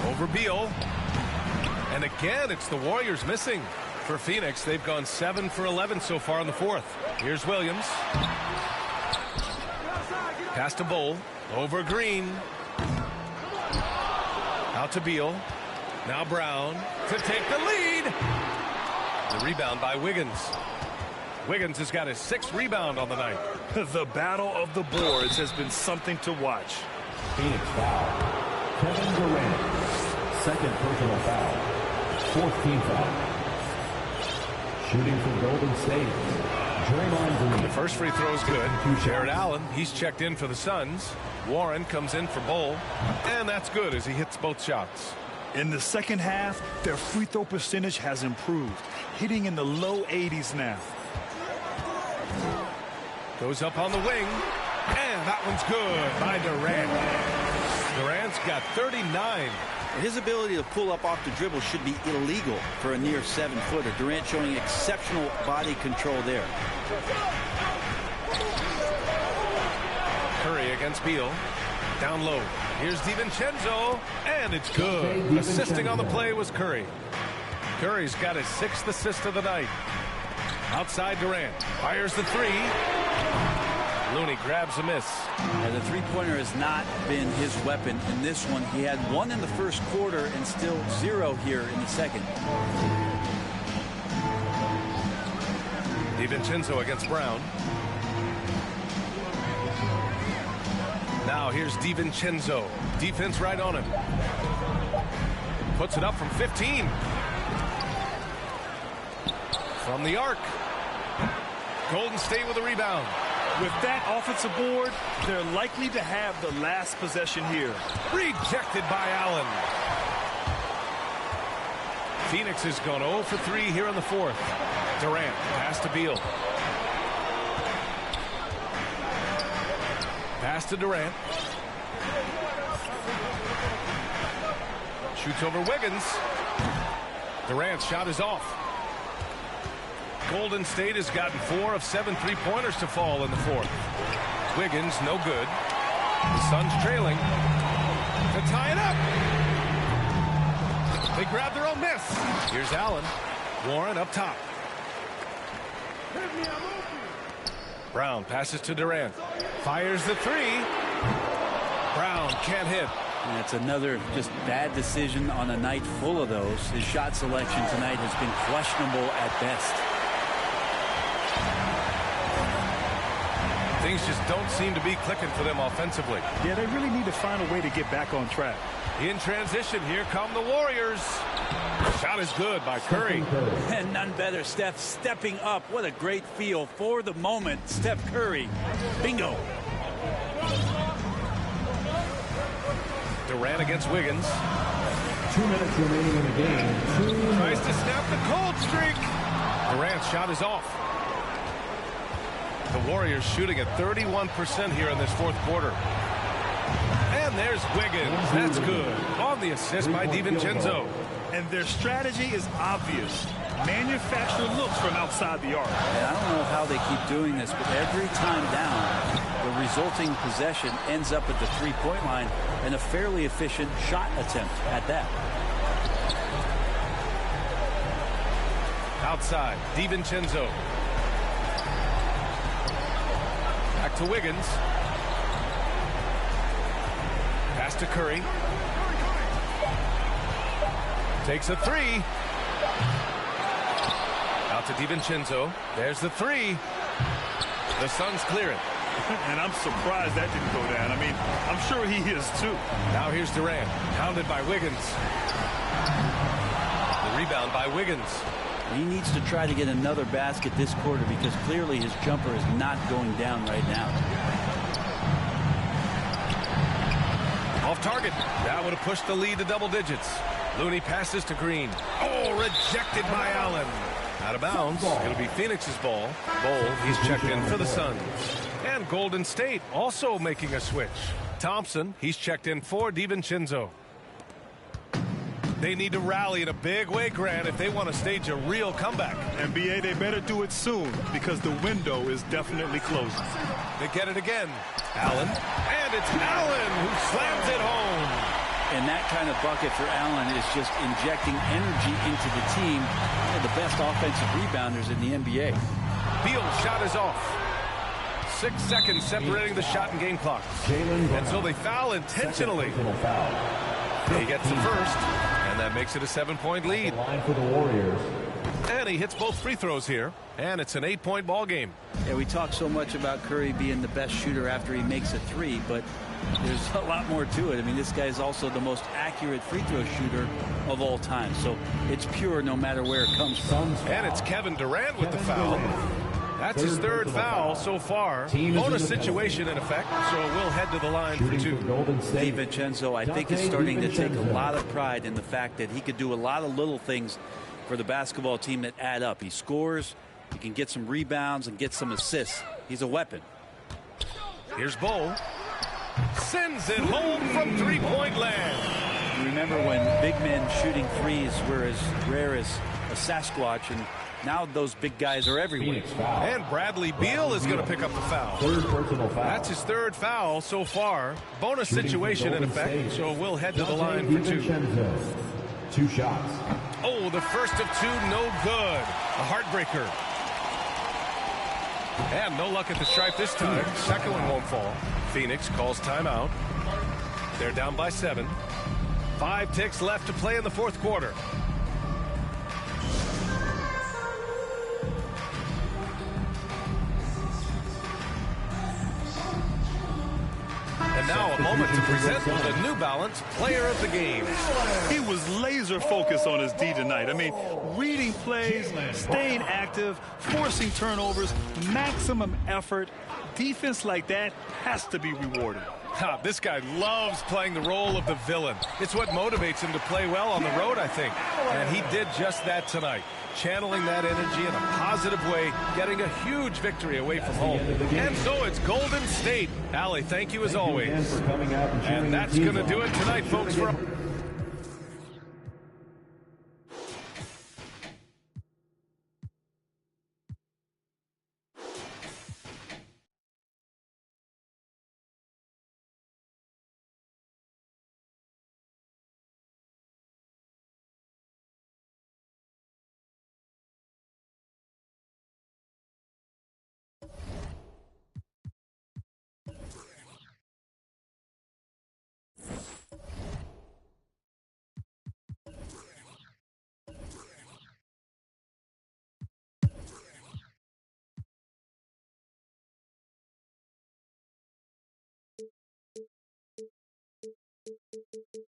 Over Beal. And again, it's the Warriors missing. For Phoenix, they've gone 7 for 11 so far in the 4th. Here's Williams. Pass to Bull. Over Green. Out to Beal. Now Brown to take the lead. The rebound by Wiggins. Wiggins has got his 6th rebound on the night. The battle of the boards has been something to watch. Phoenix foul. Kevin Durant. 2nd personal foul. 4th team foul. Shooting for Golden State. Draymond Green. The first free throw is good. Jared Allen, he's checked in for the Suns. Warren comes in for Bull. And that's good as he hits both shots. In the second half, their free throw percentage has improved, hitting in the low 80s now. Goes up on the wing. And that one's good by Durant. Durant's got 39. His ability to pull up off the dribble should be illegal for a near 7-footer. Durant showing exceptional body control there. Curry against Beal. Down low. Here's DiVincenzo. And it's good. Assisting on the play was Curry. Curry's got his 6th assist of the night. Outside Durant. Fires the 3. Looney grabs a miss. And the three-pointer has not been his weapon in this one. He had 1 in the first quarter and still 0 here in the second. DiVincenzo against Brown. Now here's DiVincenzo. Defense right on him. Puts it up from 15. From the arc. Golden State with a rebound. With that offensive board, they're likely to have the last possession here. Rejected by Allen. Phoenix has gone 0 for 3 here in the 4th. Durant pass to Beal. Pass to Durant. Shoots over Wiggins. Durant's shot is off. Golden State has gotten 4 of 7 3-pointers to fall in the 4th. Wiggins, no good. The Suns trailing. To tie it up. They grab their own miss. Here's Allen. Warren up top. Brown passes to Durant. Fires the three. Brown can't hit. And it's another just bad decision on a night full of those. His shot selection tonight has been questionable at best. Things just don't seem to be clicking for them offensively. Yeah, they really need to find a way to get back on track. In transition, here come the Warriors. Shot is good by Curry. And none better, Steph stepping up. What a great feel for the moment. Steph Curry. Bingo. Durant against Wiggins. 2 minutes remaining in the game. Tries to snap the cold streak. Durant's shot is off. The Warriors shooting at 31% here in this fourth quarter. And there's Wiggins. That's good. On the assist by DiVincenzo. And their strategy is obvious. Manufacture looks from outside the arc. And I don't know how they keep doing this, but every time down, the resulting possession ends up at the three-point line and a fairly efficient shot attempt at that. Outside, DiVincenzo. Back to Wiggins. Pass to Curry. Takes a three. Out to DiVincenzo. There's the three. The Suns clear it. And I'm surprised that didn't go down. I mean, I'm sure he is too. Now here's Durant. Pounded by Wiggins. The rebound by Wiggins. He needs to try to get another basket this quarter because clearly his jumper is not going down right now. Off target. That would have pushed the lead to double digits. Looney passes to Green. Oh, rejected by Allen. Out of bounds. It'll be Phoenix's ball. Bol, he's checked in for the Suns. And Golden State also making a switch. Thompson, he's checked in for DiVincenzo. They need to rally in a big way, Grant, if they want to stage a real comeback. NBA, they better do it soon because the window is definitely closing. They get it again. Allen. And it's Allen who slams it home. And that kind of bucket for Allen is just injecting energy into the team. One of the best offensive rebounders in the NBA. Beal's shot is off. 6 seconds separating the shot and game clock. And so they foul intentionally. He gets the first, and that makes it a 7-point lead. Line for the Warriors. And he hits both free throws here, and it's an 8-point ball game. Yeah, we talk so much about Curry being the best shooter after he makes a three, but there's a lot more to it. I mean, this guy is also the most accurate free throw shooter of all time. So it's pure no matter where it comes from. And it's Kevin Durant with the foul. That's his third foul so far. Bonus situation in effect, so we'll head to the line for two. DiVincenzo, I think, is starting to take a lot of pride in the fact that he could do a lot of little things for the basketball team that add up. He scores, he can get some rebounds and get some assists. He's a weapon. Here's Bol. Sends it home from three-point land. You remember when big men shooting threes were as rare as a Sasquatch, and now those big guys are everywhere. And Bradley Beal is going to pick up the foul. Third personal foul. That's his third foul so far. Bonus situation in effect, so we'll head to the line for two. 2 shots. Oh, the first of two, no good. A heartbreaker. And no luck at the stripe this time. Second one won't fall. Phoenix calls timeout. They're down by 7. 5 ticks left to play in the fourth quarter. And now a moment to present the New Balance Player of the Game. He was laser focused on his D tonight. I mean, reading plays, staying active, forcing turnovers, maximum effort. Defense like that has to be rewarded. This guy loves playing the role of the villain. It's what motivates him to play well on the road, I think. And he did just that tonight. Channeling that energy in a positive way, getting a huge victory away from home. And so it's Golden State. Allie, thank you as always. And that's going to do it tonight, folks. you